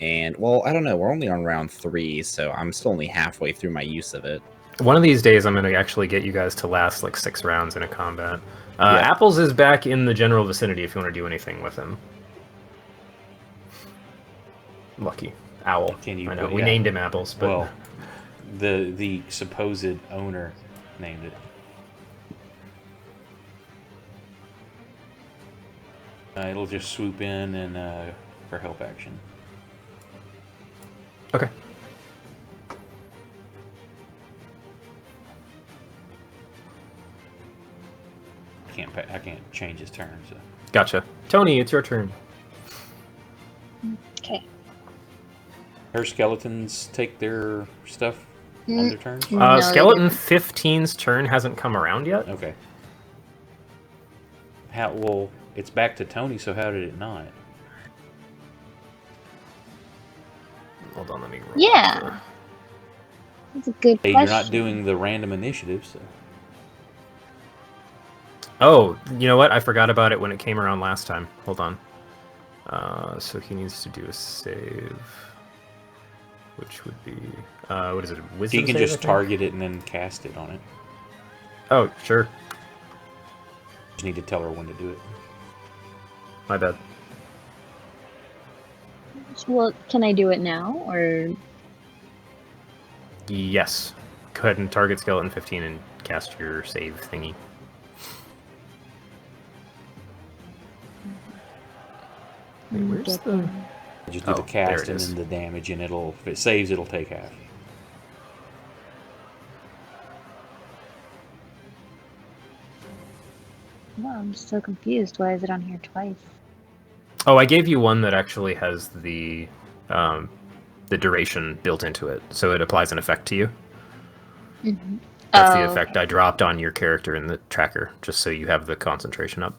And well, I don't know. We're only on round 3, so I'm still only halfway through my use of it. One of these days, I'm going to actually get you guys to last like 6 rounds in a combat. Yeah. Apples is back in the general vicinity if you want to do anything with him. Lucky. Owl. Can you I know, put- we yeah. named him Apples, but... Well, the supposed owner named it. It'll just swoop in and for help action. Okay. I can't change his turn. So Gotcha. Tony, it's your turn. Okay. her skeletons take their stuff on their turns. No, they Skeleton didn't. 15's turn hasn't come around yet. Okay. Well, it's back to Tony. So how did it not? Hold on, let me roll. Yeah. That's a good Hey, question. you're not doing the random initiative. So. Oh, you know what? I forgot about it when it came around last time. Hold on. So he needs to do a save, which would be what is it? A wisdom He can save, I just think? target it and then cast it on it. Oh, sure. Just need to tell her when to do it. My bad. Well, can I do it now, or Yes. Go ahead and target skeleton 15 and cast your save thingy. Wait, where's get the? them? Just do Oh, the there cast it and is. then the damage, and if it saves, it'll take half. No, I'm so confused. Why is it on here twice? Oh, I gave you one that actually has the duration built into it, so it applies an effect to you. Mm-hmm. That's the effect I dropped on your character in the tracker, just so you have the concentration up.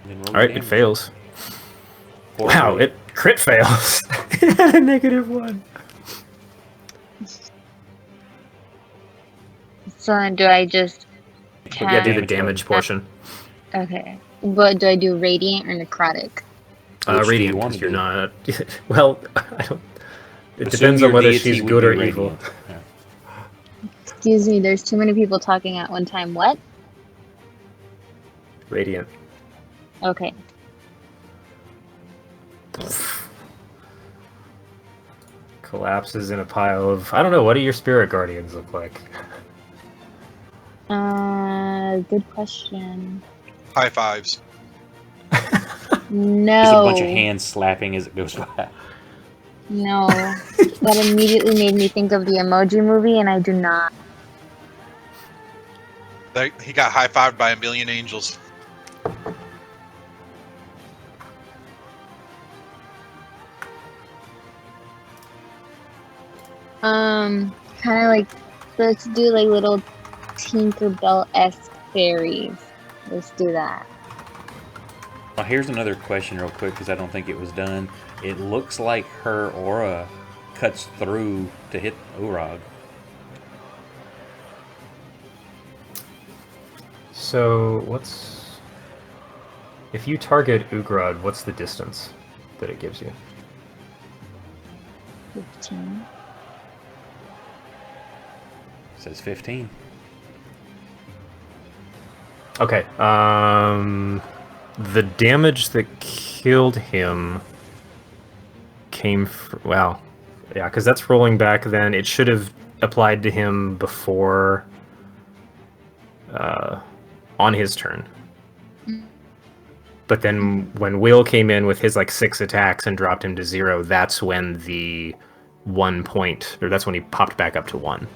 And then roll All the right, it damage. fails. Horribly. Wow, it crit fails. It had a -1. So then do I just Put Yeah, do the damage damage button. portion. okay? But do I do radiant or necrotic? Which do you Radiant, want because to you're do? not. Well, I don't. It Assume depends your on whether deity she's would good be or evil. radiant. Yeah. Excuse me, there's too many people talking at one time. What? Radiant. Okay. Collapses in a pile of. I don't know. What do your spirit guardians look like? Good question. High fives. No. Just a bunch of hands slapping as it goes by. No. That immediately made me think of the Emoji Movie, and I do not. He got high fived by a million angels. Kind of like, let's do like little Tinkerbell-esque fairies. Let's do that. Well, here's another question, real quick, because I don't think it was done. It looks like her aura cuts through to hit Urag. So what's if you target Ugrod? What's the distance that it gives you? 15. It says 15. Okay. The damage that killed him came from, well, yeah, because that's rolling back. Then it should have applied to him before, on his turn. But then when Will came in with his like 6 attacks and dropped him to 0, that's when the 1 point, or that's when he popped back up to 1.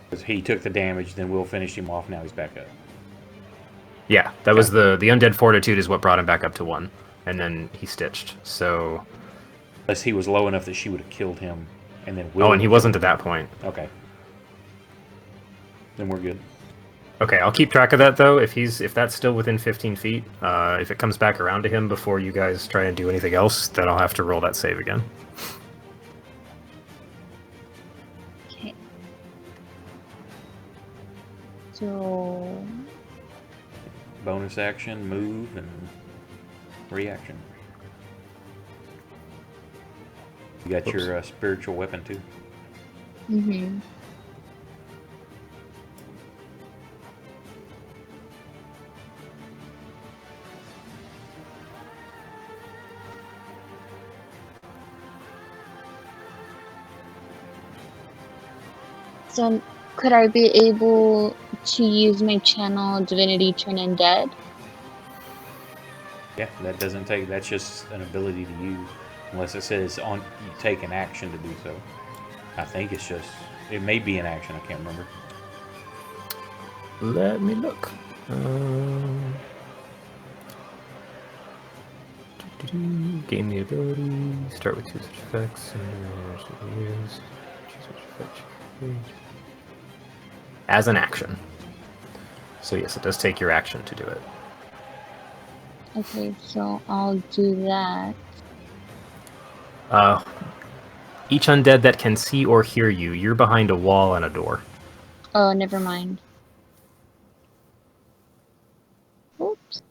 Because he took the damage, then Will finished him off, now he's back up. Yeah, that was the undead fortitude is what brought him back up to 1, and then he stitched. So Unless he was low enough that she would have killed him, and then Will... and he wasn't at that point. Okay. Then we're good. Okay, I'll keep track of that though. If that's still within 15 feet, if it comes back around to him before you guys try and do anything else, then I'll have to roll that save again. Okay. So bonus action, move, and reaction. You got your spiritual weapon too. Mm-hmm. So, could I be able to use my channel Divinity Turn Undead? Yeah, that doesn't take. That's just an ability to use, unless it says on you take an action to do so. I think it's just. It may be an action. I can't remember. Let me look. Gain the ability. Start with 2 such effects. Choose which effect you create. As an action. So yes, it does take your action to do it. Okay, so I'll do that. Each undead that can see or hear you, you're behind a wall and a door. Oh, never mind. Oops.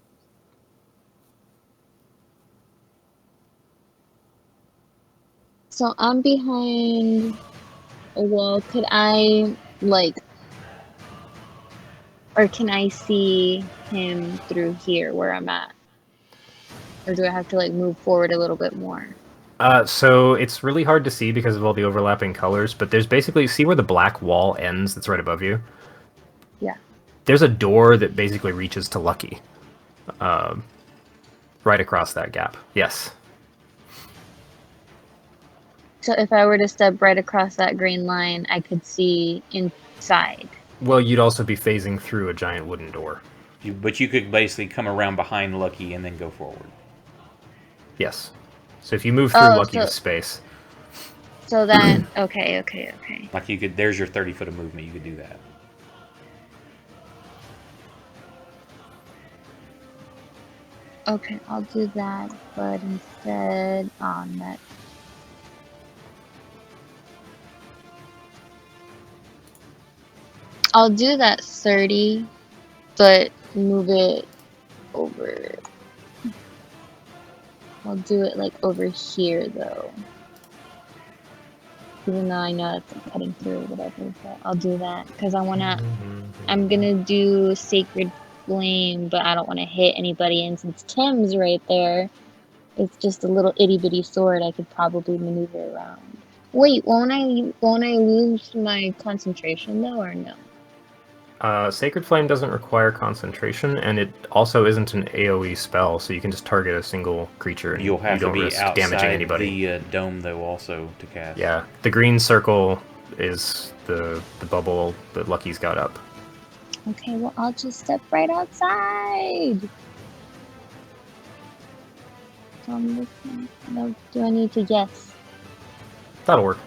So I'm behind a wall. Could I, like, or can I see him through here where I'm at? Or do I have to, like, move forward a little bit more? So it's really hard to see because of all the overlapping colors, but there's basically, see where the black wall ends that's right above you? Yeah. There's a door that basically reaches to Lucky. Right across that gap. Yes. So if I were to step right across that green line, I could see inside. Well, you'd also be phasing through a giant wooden door. But you could basically come around behind Lucky and then go forward. Yes. So if you move through Lucky's space. So then, okay. Like you could. There's your 30 foot of movement. You could do that. Okay, I'll do that, but instead on that. I'll do that 30, but move it over. I'll do it like over here though. Even though I know that's like cutting through or whatever, but I'll do that because I wanna. I'm gonna do Sacred Flame, but I don't want to hit anybody. And since Tim's right there, it's just a little itty bitty sword I could probably maneuver around. Wait, won't I lose my concentration though, or no? Sacred Flame doesn't require concentration, and it also isn't an AoE spell, so you can just target a single creature and You'll have you don't to be risk damaging outside anybody. the dome though, also to cast. Yeah, the green circle is the bubble that Lucky's got up. Okay, well I'll just step right outside. So I'm looking. No, do I need to guess? That'll work.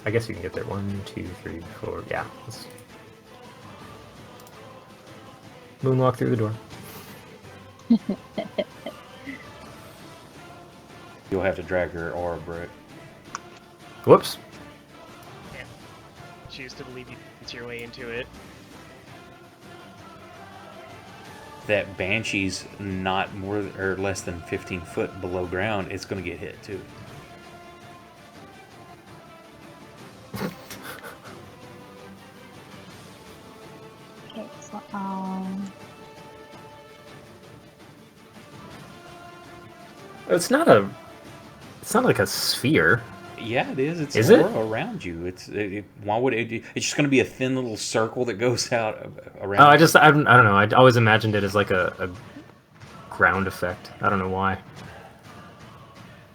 I guess you can get there. 1, 2, 3, 4. Yeah. Let's moonwalk through the door. You'll have to drag her aura brick. Whoops. Yeah. Choose to believe you can your way into it. That Banshee's not more or less than 15 foot below ground, it's going to get hit too. Okay, so It's not like a sphere. Yeah, it is. It's Is aura it? around you. Why would it? It's just going to be a thin little circle that goes out around. Oh, I you. don't know. I always imagined it as like a ground effect. I don't know why.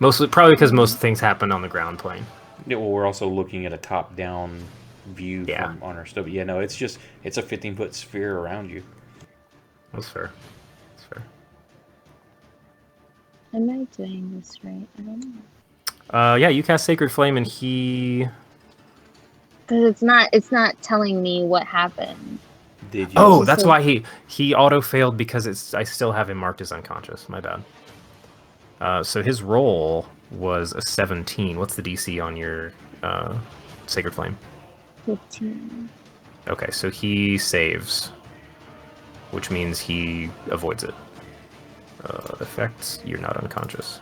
Mostly, probably because most things happen on the ground plane. Yeah, well, we're also looking at a top-down view Yeah. from on our stuff. Yeah, no, it's a 15-foot sphere around you. That's fair. That's fair. am I doing this right? I don't know. Yeah, you cast Sacred Flame, and he. Because it's not telling me what happened. Did you? Oh, just that's said- why he auto failed because I still have him marked as unconscious. My bad. So his roll was a 17. What's the DC on your Sacred Flame? 15. Okay, so he saves. which means he avoids it. Effects, you're not unconscious.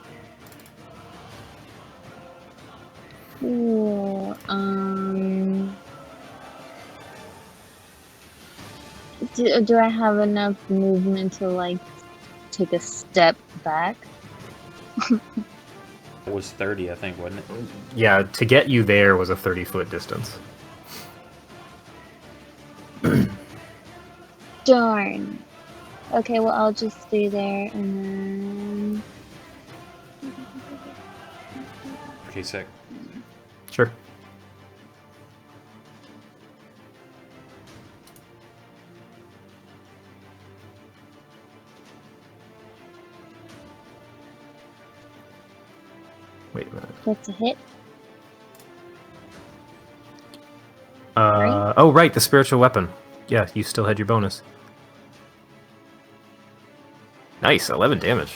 Ooh, do I have enough movement to like take a step back? It was 30, I think, wasn't it? Yeah, to get you there was a 30-foot distance. Darn. Okay, well I'll just stay there and then. Okay, sec. Sure. Wait a minute. That's a hit. Oh, right, the spiritual weapon. Yeah, you still had your bonus. Nice, 11 damage.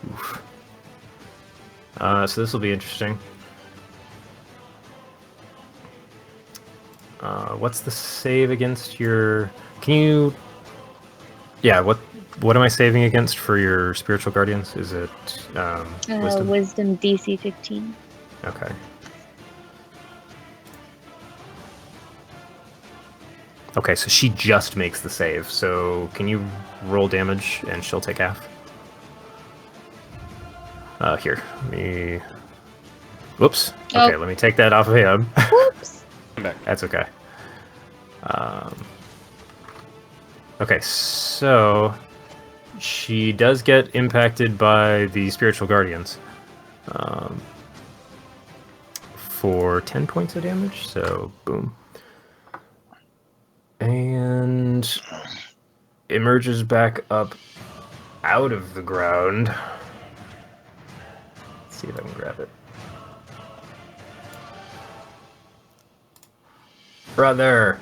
Oof. So this will be interesting. What's the save against your... Can you... Yeah, what am I saving against for your spiritual guardians? Is it wisdom? Wisdom DC 15. Okay. Okay, so she just makes the save. So can you roll damage and she'll take half? Here. Let me... Whoops. Oh. Okay, let me take that off of him. Whoops. Come back. That's okay. Okay, so she does get impacted by the spiritual guardians for 10 points of damage. So boom, and emerges back up out of the ground. Let's see if I can grab it. Brother.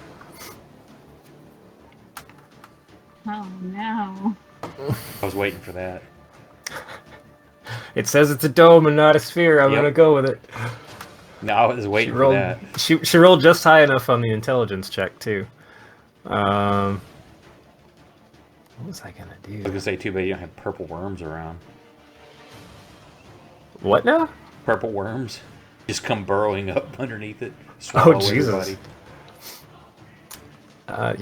Oh no. I was waiting for that. It says it's a dome and not a sphere. I'm Yep. gonna go with it. No, I was waiting for that. She rolled just high enough on the intelligence check too. What was I gonna I was do? gonna say too bad you don't have purple worms around. What now? Purple worms just come burrowing up underneath it. Swallow Jesus. everybody.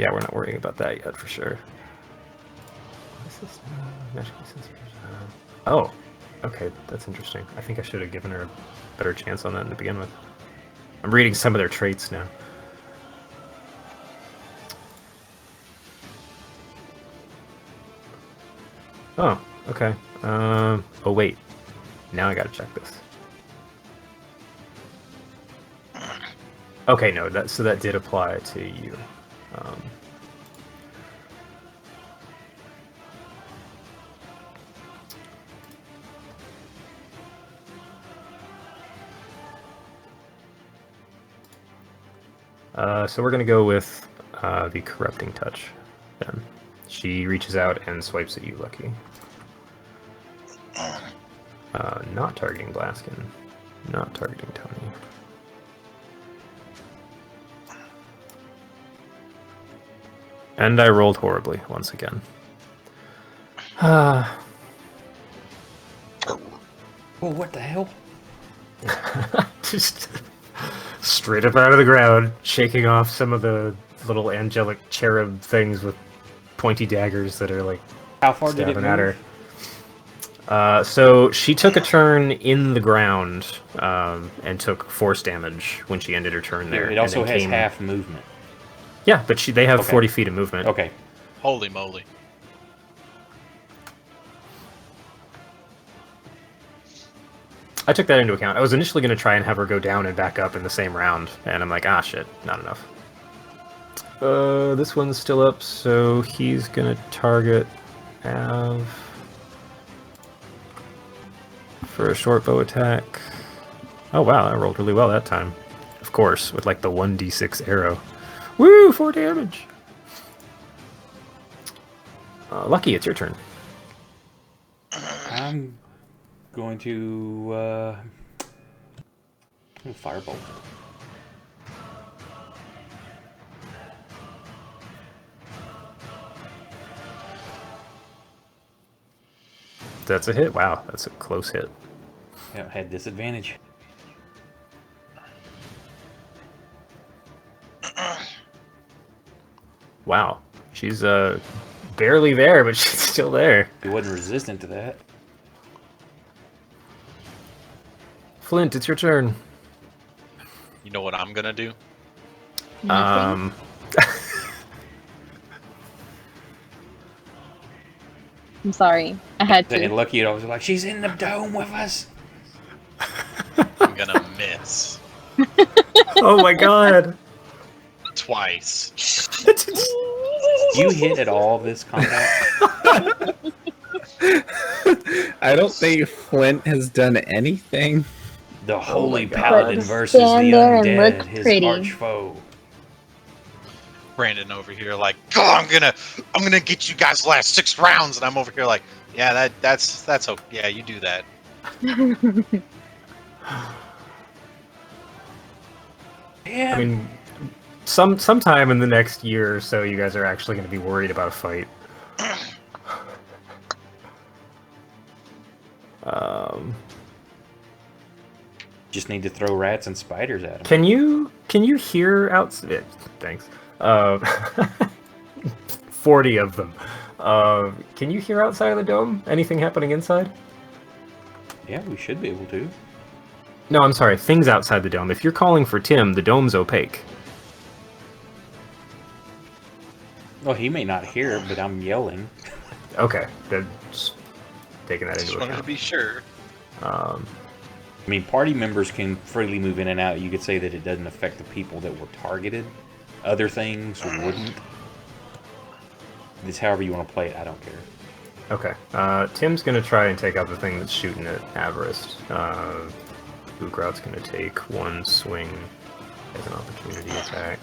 Yeah, we're not worrying about that yet for sure. Oh, okay, that's interesting. I think I should have given her a better chance on that to begin with. I'm reading some of their traits now. Oh, okay. Oh wait, now I gotta check this. Okay, no, that did apply to you. So we're gonna go with the corrupting touch. Then she reaches out and swipes at you, Lucky. Not targeting Blaskin. Not targeting Tony. And I rolled horribly once again. Oh, what the hell? Just straight up out of the ground, shaking off some of the little angelic cherub things with pointy daggers that are like How far did it stabbing at move? her. So she took a turn in the ground and took force damage when she ended her turn there. It and also then has came- half movement. Yeah, but they have Okay. 40 feet of movement. Okay. Holy moly. I took that into account. I was initially going to try and have her go down and back up in the same round, and I'm like, ah, shit, not enough. This one's still up, so he's going to target Av for a short bow attack. Oh, wow, I rolled really well that time. Of course, with like the 1d6 arrow. Woo, 4 damage! Lucky, it's your turn. I'm going to Ooh, firebolt. That's a hit. Wow, that's a close hit. Yeah, had disadvantage. Wow, she's barely there, but she's still there. He wasn't resistant to that. Flint, it's your turn. You know what I'm gonna do? Nothing. I'm sorry. I had to. And Lucky, I was like, she's in the dome with us. I'm gonna miss Oh my god. twice. You hit at all this combat? I don't think Flint has done anything. The holy God. paladin Just versus the stand there and undead, look his pretty. arch foe. Brandon over here like, oh, I'm gonna get you guys the last 6 rounds, and I'm over here like, yeah, that's okay. Yeah, you do that. Yeah. I mean, sometime in the next year or so, you guys are actually going to be worried about a fight. Just need to throw rats and spiders at him. Can you hear outside? Thanks. 40 of them. Can you hear outside of the dome? Anything happening inside? Yeah, we should be able to. No, I'm sorry. Things outside the dome. If you're calling for Tim, the dome's opaque. Well, he may not hear, but I'm yelling. Okay, they're just taking that Just into wanted to account. be sure. I mean, party members can freely move in and out. You could say that it doesn't affect the people that were targeted. Other things wouldn't. It's however you want to play it. I don't care. Okay, Tim's gonna try and take out the thing that's shooting at Avarice. Ugraud's gonna take one swing as an opportunity attack.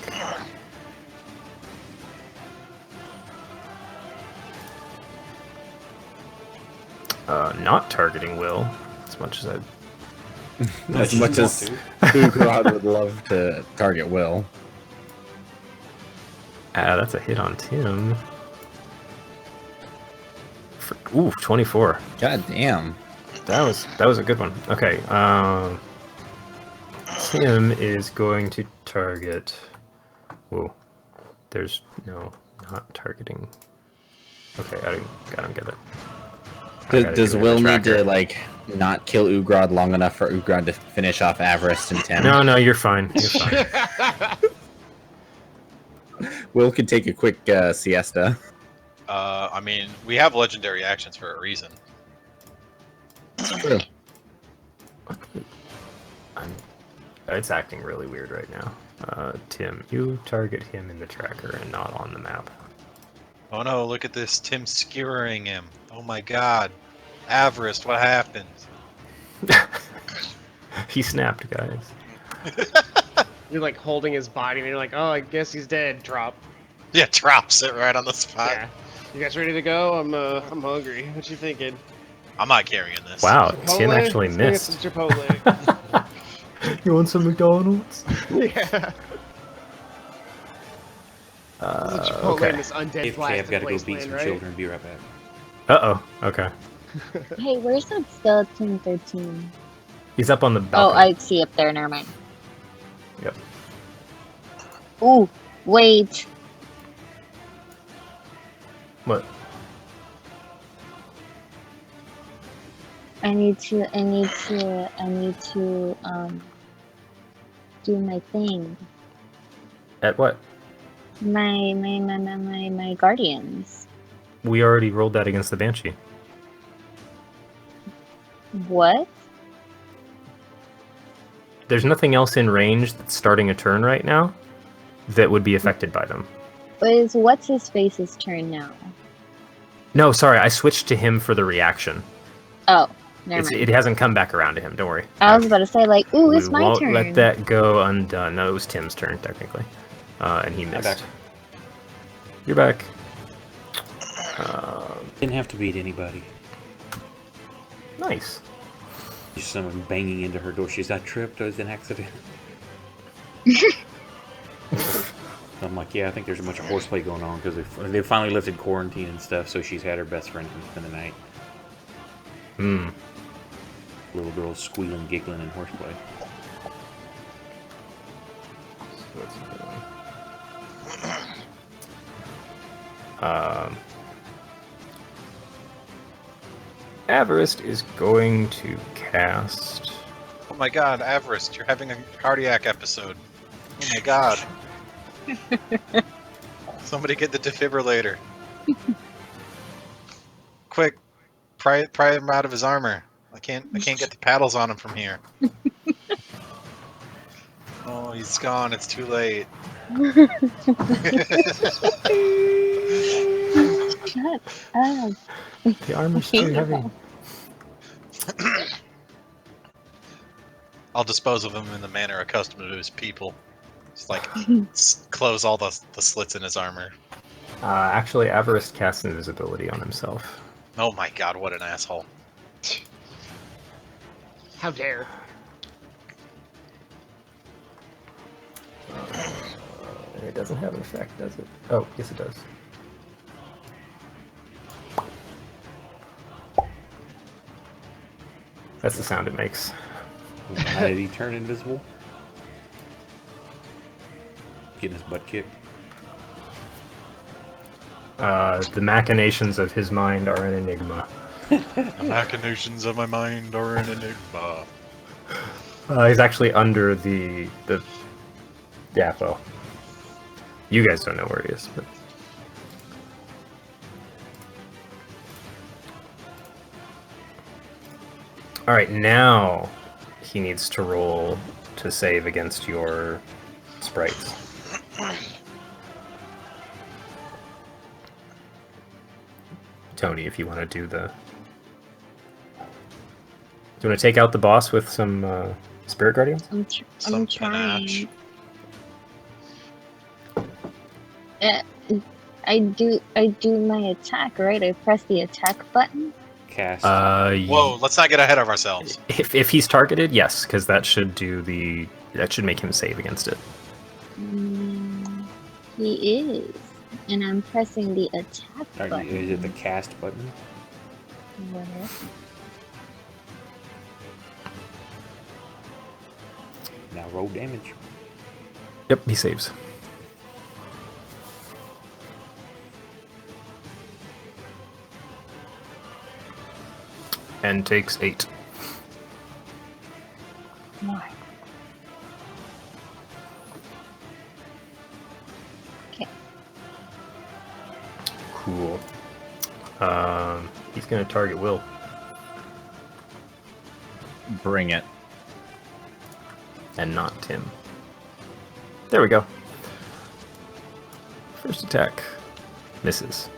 Not targeting Will, as much as I... As much as Ugraud would love to target Will. That's a hit on Tim. Ooh, 24. God damn. That was a good one. Okay, Tim is going to target... Whoa. There's no... not targeting... Okay, I don't get it. I gotta Does do it in Will the need to, tracker. like, not kill Ugraud long enough for Ugraud to finish off Avarice and Tim? No, you're fine. You're fine. Will could take a quick siesta. I mean, we have legendary actions for a reason. True. It's acting really weird right now. Tim, you target him in the tracker and not on the map. Oh no, look at this. Tim skewering him. Oh my god. Avarice, what happened? He snapped, guys. You're like holding his body, and you're like, oh, I guess he's dead. Drop. Yeah, drops it right on the spot. Yeah. You guys ready to go? I'm hungry. What you thinking? I'm not carrying this. Wow, Tim Chipotle? actually Let's go get missed. some Chipotle. You want some McDonald's? Yeah. There's a Chipotle Okay. in this undead Okay, I've blasted got to go beat wasteland, some right? children. Be right back. Uh-oh. Okay. Hey, where's that skeleton 13? He's up on the Oh, balcony. I see up there. Never mind. Yep. Ooh, wait. What? I need to do my thing. At what? My guardians. We already rolled that against the Banshee. What? There's nothing else in range that's starting a turn right now that would be affected by them. Is what's his face's turn now? No, sorry, I switched to him for the reaction. Oh, never mind. It hasn't come back around to him, don't worry. I was about to say, like, ooh, it's We my won't turn. let that go undone. No, it was Tim's turn, technically. And he missed. back. You're back. Didn't have to beat anybody. Nice. Just someone banging into her door. She's not tripped. It was an accident. I'm like, yeah, I think there's a bunch of horseplay going on because they finally lifted quarantine and stuff. So she's had her best friend come spend the night. Hmm. Little girls squealing, giggling, and horseplay. Avarist is going to cast. Oh my god, Avarist, you're having a cardiac episode. Oh my god. Somebody get the defibrillator. Quick, pry him out of his armor. I can't get the paddles on him from here. Oh, he's gone. It's too late. Shut up. The armor's too heavy. I'll dispose of him in the manner accustomed to his people. Just like close all the slits in his armor. Actually, Avarist casts invisibility on himself. Oh my god, what an asshole. How dare. It doesn't have an effect, does it? Oh, yes it does. That's the sound it makes. How did he turn invisible? Getting his butt kicked. The machinations of his mind are an enigma. The machinations of my mind are an enigma. He's actually under the. Yeah, well, you guys don't know where he is, but. All right, now he needs to roll to save against your sprites. Tony, if you want to do the... Do you want to take out the boss with some Spirit Guardians? I'm Some trying. panache. I do my attack, right? I press the attack button. Cast. Whoa, let's not get ahead of ourselves. If he's targeted, yes, because that should make him save against it. He is, and I'm pressing the attack button. Is it the cast button? Where? Now roll damage. Yep, he saves. And takes 8. Why? Okay. Cool. He's gonna target Will. Bring it. And not Tim. There we go. First attack. Misses.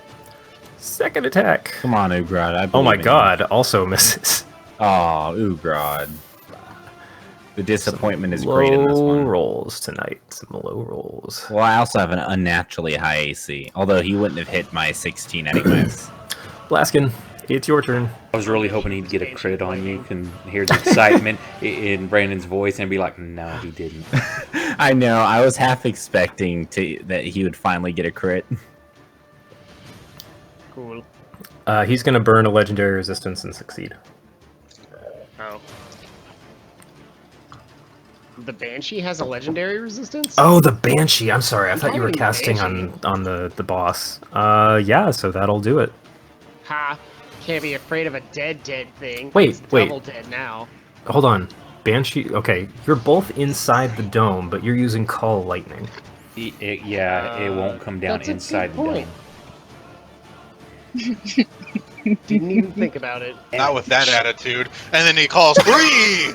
Second attack. Come on, Ugrad. I Oh my believe in you. god, also misses. Oh, Ugrad. The disappointment is great in this Low one. rolls tonight. Some low rolls. Well, I also have an unnaturally high AC, although he wouldn't have hit my 16 anyways. Blaskin, it's your turn. I was really hoping he'd get a crit on you. You can hear the excitement in Brandon's voice and be like, no, he didn't. I know. I was half expecting that he would finally get a crit. Cool. He's gonna burn a legendary resistance and succeed. Oh. The Banshee has a legendary resistance? Oh, the Banshee. I'm sorry. I thought you were Holy casting Banshee. on the boss. Yeah, so that'll do it. Ha! Can't be afraid of a dead thing. Wait, It's wait. double dead now. Hold on. Banshee. Okay, you're both inside the dome, but you're using Call Lightning. It won't come down That's a good inside the point. dome. Didn't even think about it. Not with that attitude. And then he calls free!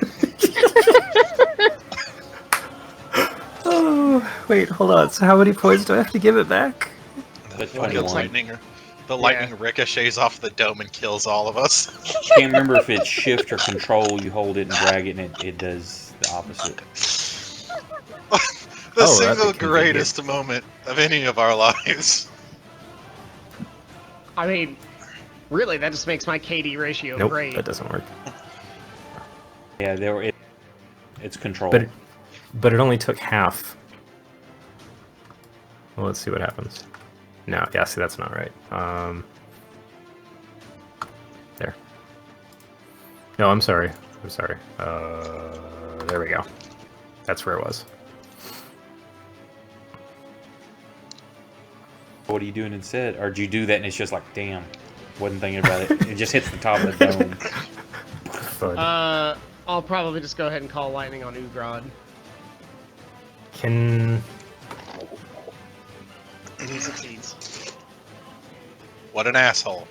Oh, wait, hold on. So how many points do I have to give it back? But The 21. lightning ricochets off the dome and kills all of us. Can't remember if it's shift or control. You hold it and drag it, and it does the opposite. The Oh, that'd single be convenient. greatest moment of any of our lives. I mean, really, that just makes my KD ratio Nope, great. that doesn't work. Yeah, there. It's controlled. But it only took half. Well, let's see what happens. No, yeah, see, that's not right. There. No, I'm sorry. I'm sorry. There we go. That's where it was. What are you doing instead? Or do you do that and it's just like, damn, wasn't thinking about it. It just hits the top of the dome. Fud. I'll probably just go ahead and call lightning on Ugrod. Can... And he succeeds. What an asshole.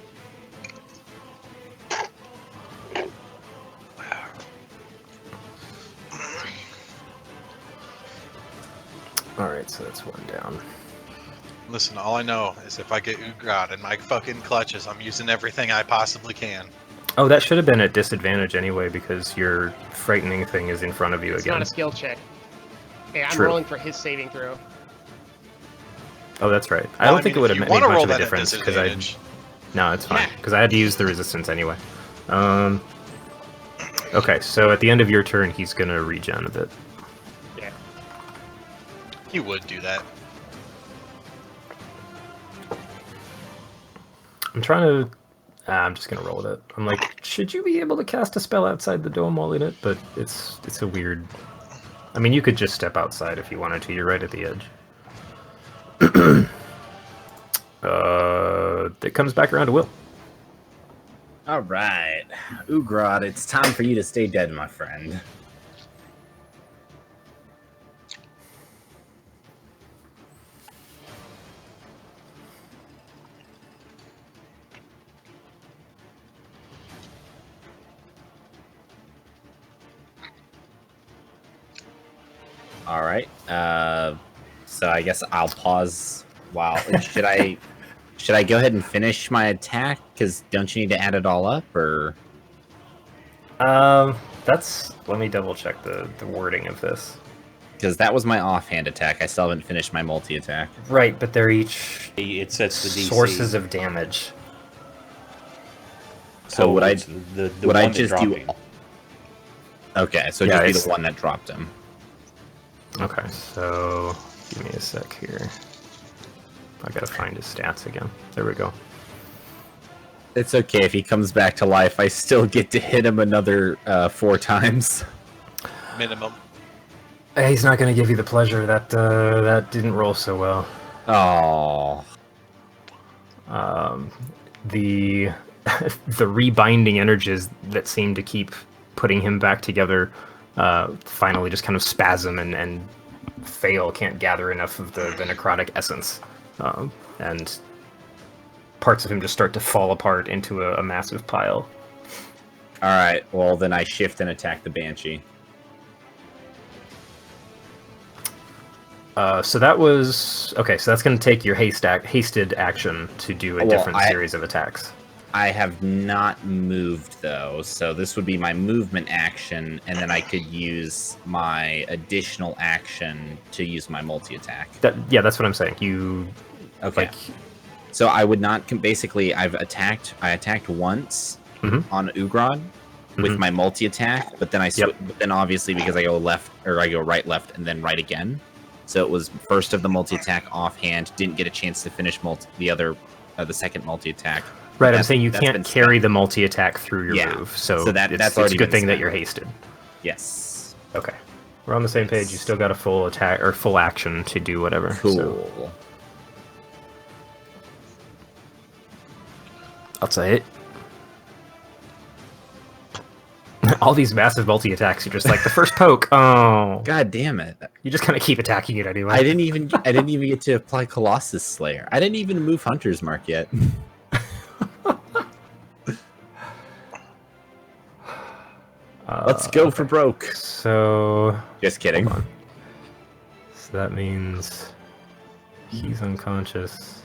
Alright, so that's one down. Listen, all I know is if I get Ugrod in my fucking clutches, I'm using everything I possibly can. Oh, that should have been a disadvantage anyway, because your frightening thing is in front of you It's again. not a skill check. Hey, I'm True. rolling for his saving throw. Oh, that's right. I Well, don't think it mean, would if have you made wanna much roll of a that at difference, because I... disadvantage. No, it's fine, Yeah. because I had to use the resistance anyway. Okay, so at the end of your turn, he's gonna regen a bit. Yeah. He would do that. I'm trying to... I'm just gonna roll with it. I'm like, should you be able to cast a spell outside the dome while in it? But it's a weird... I mean, you could just step outside if you wanted to. You're right at the edge. It comes back around to Will. All right, Ugrod, it's time for you to stay dead, my friend. All right. So I guess I'll pause. While should I go ahead and finish my attack? Because don't you need to add it all up, or? That's... Let me double check the wording of this. Because that was my offhand attack. I still haven't finished my multi attack. Right, but they're each It sets the DC. sources of damage. So would I? it's the would one I that just dropped do? him. Okay, so Yeah, just be it's- the one that dropped him. Okay, so give me a sec here. I gotta find his stats again. There we go. It's okay if he comes back to life. I still get to hit him another 4 times. Minimum. He's not gonna give you the pleasure. That didn't roll so well. Oh, The the rebinding energies that seem to keep putting him back together finally just kind of spasm and fail. Can't gather enough of the necrotic essence, and parts of him just start to fall apart into a massive pile. all right. Well, then I shift and attack the Banshee. So that was okay. So that's going to take your hasted action to do a Well, different series of attacks. I have not moved though, so this would be my movement action, and then I could use my additional action to use my multi attack. Yeah, that's what I'm saying. You Okay. like So I would not basically. I attacked once Mhm. on Ugrod with Mhm. my multi attack, but then but then obviously because I go left or I go right, left, and then right again. So it was first of the multi attack offhand. Didn't get a chance to finish the second multi attack. right. I'm That's- saying you that's can't been carry the multi attack through your Yeah. move. So So that's it's a already good been thing that spent. you're hasted. Yes. Okay, we're on the same page. You still got a full attack or full action to do whatever. Cool. So I'll say it. All these massive multi attacks, you're just like the first poke. Oh, God damn it! you just kind of keep attacking it anyway. I didn't even get to apply Colossus Slayer. I didn't even move Hunter's Mark yet. Let's go for broke. So Just kidding. hold on. So that means he's unconscious.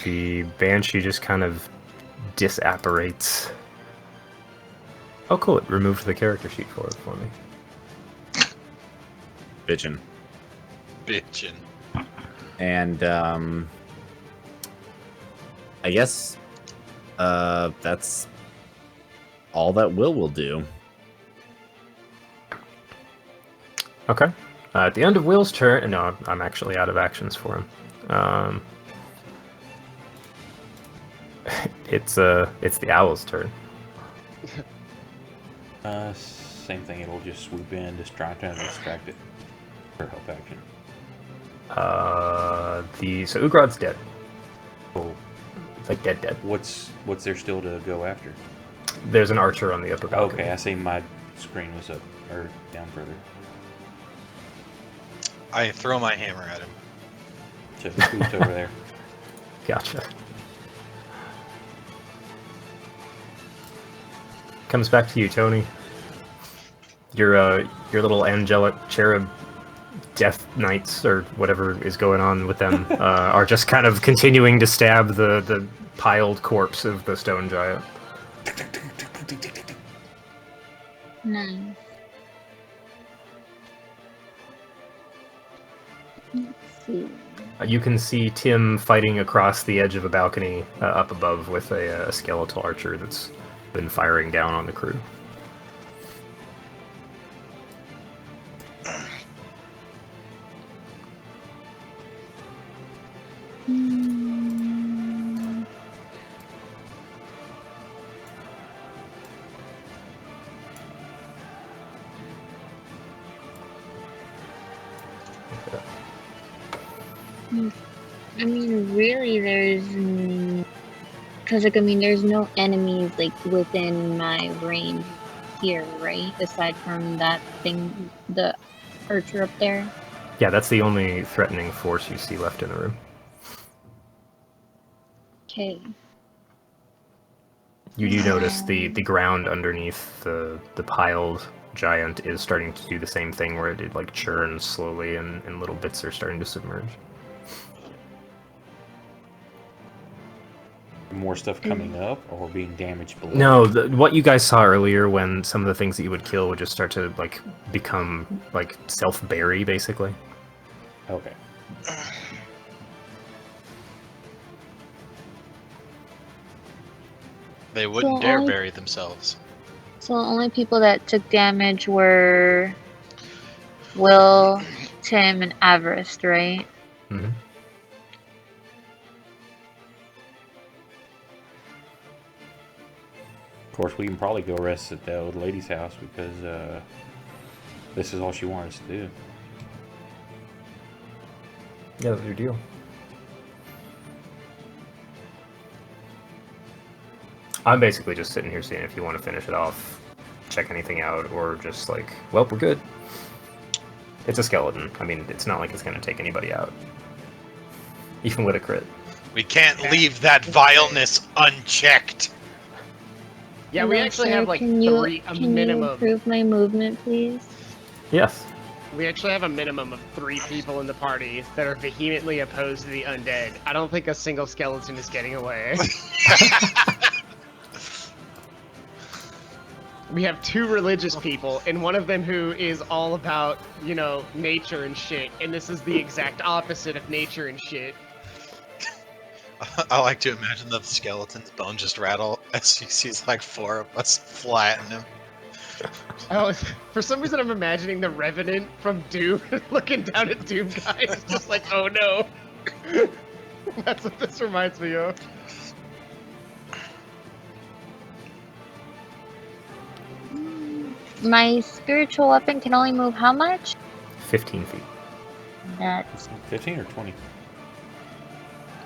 The Banshee just kind of disapparates. Oh, cool! It removed the character sheet for me. Bitchin'. Bitchin'. And I guess that's all that Will do. Okay. At the end of Will's turn, no, I'm actually out of actions for him. It's the owl's turn. Same thing. It'll just swoop in, just try to distract it for help action. So Ugrod's dead. Oh, Like dead. what's there still to go after? There's an archer on the upper balcony. Okay, I see my screen was up or down further. I throw my hammer at him. So who's over there? Gotcha. Comes back to you, Tony. Your little angelic cherub death knights or whatever is going on with them are just kind of continuing to stab the piled corpse of the stone giant. Nice. Let's see. You can see Tim fighting across the edge of a balcony up above with a skeletal archer that's been firing down on the crew. Hmm. I mean, really, because like I mean, there's no enemies like within my range here, right? Aside from that thing, the archer up there. Yeah, that's the only threatening force you see left in the room. Okay. You do notice the ground underneath the piled giant is starting to do the same thing where it like churns slowly and little bits are starting to submerge. More stuff coming up or being damaged below? No, what you guys saw earlier when some of the things that you would kill would just start to like become like self-bury basically. Okay. They wouldn't So dare I- bury themselves. So the only people that took damage were Will, Tim, and Everest, right? Mm-hmm. Of course, we can probably go rest at the old lady's house because this is all she wanted us to do. Yeah, that's your deal. I'm basically just sitting here seeing if you want to finish it off, check anything out, or just like, well, we're good. It's a skeleton. I mean, it's not like it's going to take anybody out. Even with a crit. We can't leave that vileness unchecked. Yeah, we Hello, actually sir, have like can you, a Can you minimum. improve my movement, please? Yes. We actually have a minimum of 3 people in the party that are vehemently opposed to the undead. I don't think a single skeleton is getting away. We have 2 religious people, and one of them who is all about, you know, nature and shit, and this is the exact opposite of nature and shit. I like to imagine the skeleton's bone just rattle as he sees like 4 of us flatten him. Oh, for some reason I'm imagining the Revenant from Doom looking down at Doom guys, just like, oh no. That's what this reminds me of. My spiritual weapon can only move how much? 15 feet. That's 15 or 20?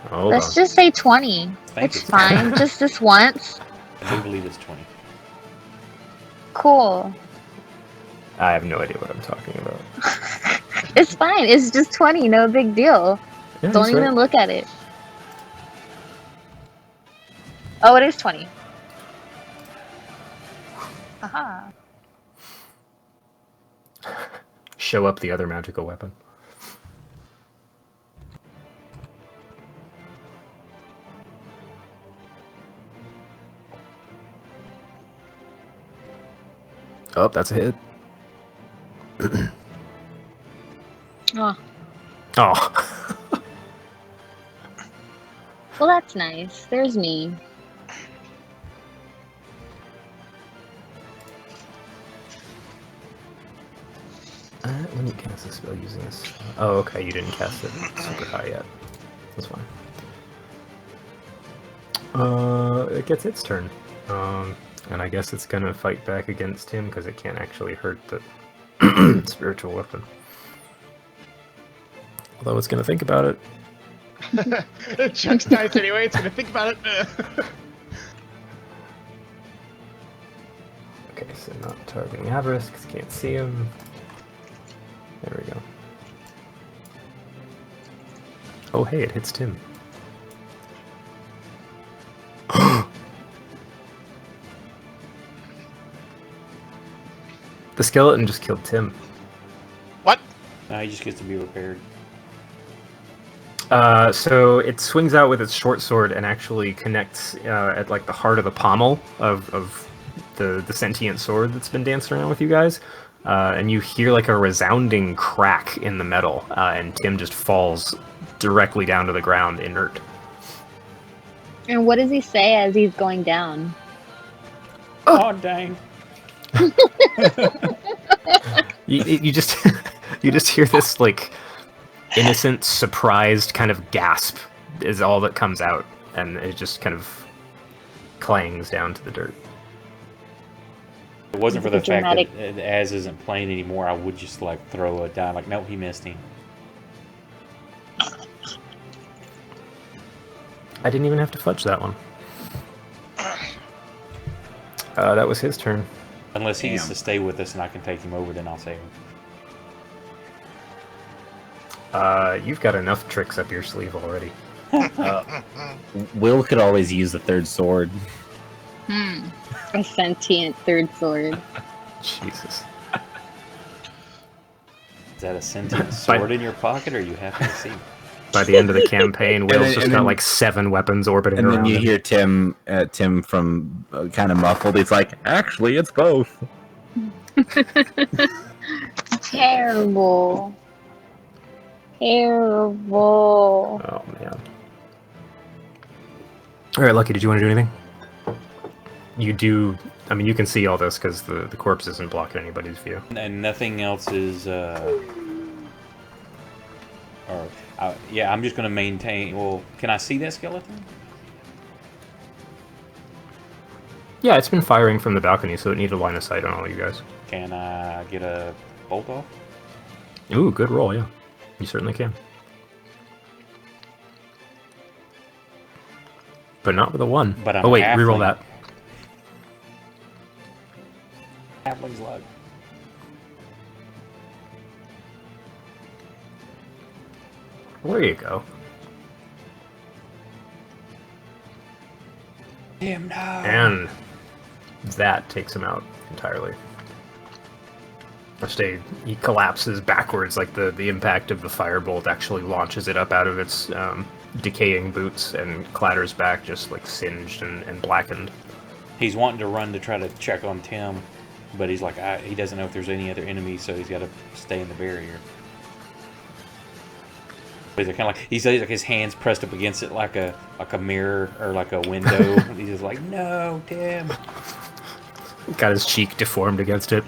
Hold let's on. just say 20. Thank It's you. fine. Just this once. I do believe it's 20. Cool. I have no idea what I'm talking about. It's fine. It's just 20. No big deal. Yeah, Don't that's even right. look at it. Oh, it is 20. Haha. Show up the other magical weapon. Oh, that's a hit. Oh, Oh. well, that's nice. There's me. When you cast a spell using this. Oh, okay, you didn't cast it super high yet. That's fine. It gets its turn. And I guess it's gonna fight back against him because it can't actually hurt the spiritual weapon. Although it's gonna think about it. Chuck's dice anyway, it's gonna think about it. Okay, so not targeting Avarice because can't see him. There we go. Oh, hey, it hits Tim. The skeleton just killed Tim. What? He just gets to be repaired. So it swings out with its short sword and actually connects at like the heart of the pommel of the sentient sword that's been dancing around with you guys. And you hear like a resounding crack in the metal, and Tim just falls directly down to the ground, inert. And what does he say as he's going down? Oh, dang. You just you just hear this like innocent, surprised kind of gasp is all that comes out, and it just kind of clangs down to the dirt. If it wasn't for the It's fact dramatic. that Az isn't playing anymore, I would just like throw it down. Like, no, he missed him. I didn't even have to fudge that one. That was his turn. Unless he gets Damn. to stay with us and I can take him over, then I'll save him. You've got enough tricks up your sleeve already. Will could always use the third sword. A sentient third sword. Jesus. Is that a sentient sword in your pocket, or are you happy to see me? By the end of the campaign, Will's then- just and got then- like 7 weapons orbiting And then around you him. hear Tim from kind of muffled. He's like, actually, it's both. Terrible. Terrible. Oh, man. Alright, Lucky, did you want to do anything? You do... I mean, you can see all this because the corpse isn't blocking anybody's view. And nothing else is, yeah, I'm just going to maintain... Well, can I see that skeleton? Yeah, it's been firing from the balcony, so it needed a line of sight on all you guys. Can I get a bolt off? Ooh, good roll, yeah. You certainly can. But not with a 1. But I'm oh wait, halfling. reroll that. Halfling's luck. There you go. Damn, no. And that takes him out entirely. He collapses backwards, like the impact of the firebolt actually launches it up out of its decaying boots and clatters back, just like singed and blackened. He's wanting to run to try to check on Tim, but he's like, he doesn't know if there's any other enemies, so he's got to stay in the barrier. But he's kind of like he's like his hands pressed up against it like a mirror or like a window. He's just like, no, Tim. Got his cheek deformed against it.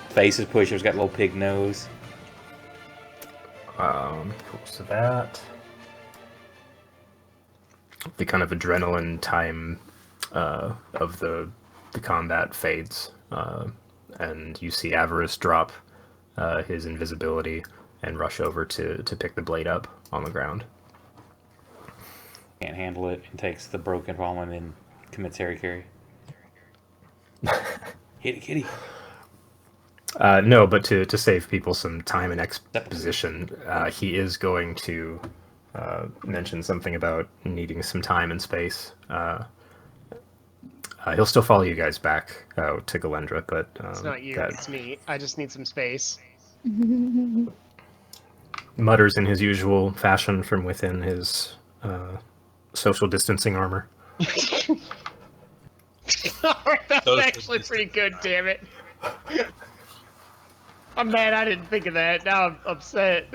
Face is pushed. He's got a little pig nose. Cool, so that the kind of adrenaline time of the combat fades, and you see Avarice drop his invisibility and rush over to pick the blade up on the ground. Can't handle it and takes the broken palm and then commits Harry Carry. Hit it, kitty. No, but to save people some time and exposition, he is going to mention something about needing some time and space. He'll still follow you guys back to Galendra, but It's not you, it's me. I just need some space. mutters in his usual fashion from within his social distancing armor. That's actually pretty good, damn it. I'm mad I didn't think of that. Now I'm upset.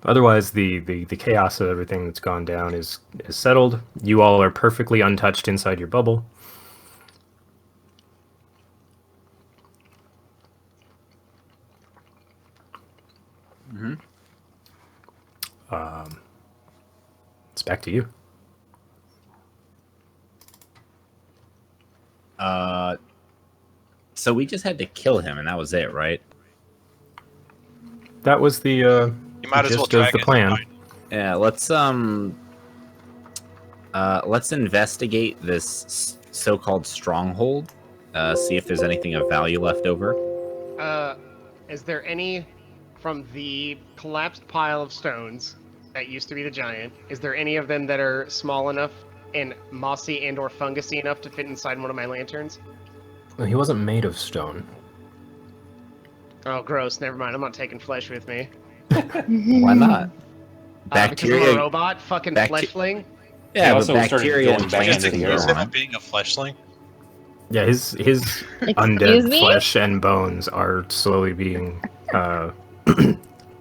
Otherwise, the chaos of everything that's gone down is settled. You all are perfectly untouched inside your bubble. Mm-hmm. It's back to you. So we just had to kill him, and that was it, right? That was the You might as well gist of drag the it plan. Yeah. Let's investigate this so-called stronghold. See if there's anything of value left over. Is there any from the collapsed pile of stones that used to be the giant? Is there any of them that are small enough and mossy and/or fungusy enough to fit inside one of my lanterns? Well, he wasn't made of stone. Oh, gross. Never mind. I'm not taking flesh with me. Why not? Because I'm a robot, fucking fleshling. Yeah, He but also started bacteria going and back plants into the can air grow on on him. it. being a fleshling. Yeah, his Excuse undead me? flesh and bones are slowly being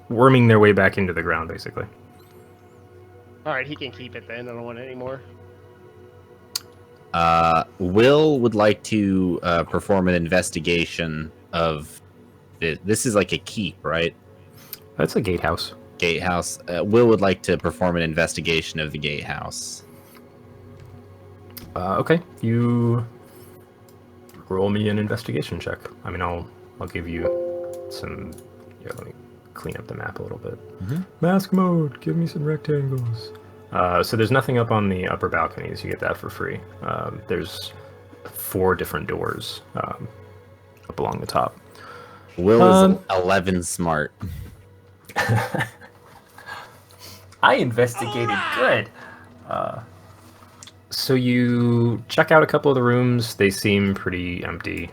worming their way back into the ground, basically. Alright, he can keep it then. I don't want it anymore. Will would like to perform an investigation of this. This is like a keep, right? That's a gatehouse. Gatehouse. Will would like to perform an investigation of the gatehouse. Okay, you roll me an investigation check. I mean, I'll give you some. Here, let me clean up the map a little bit. Mask mode. Give me some rectangles. So there's nothing up on the upper balconies. You get that for free. There's 4 different doors up along the top. Will is 11 smart. I investigated good. So you check out a couple of the rooms. They seem pretty empty.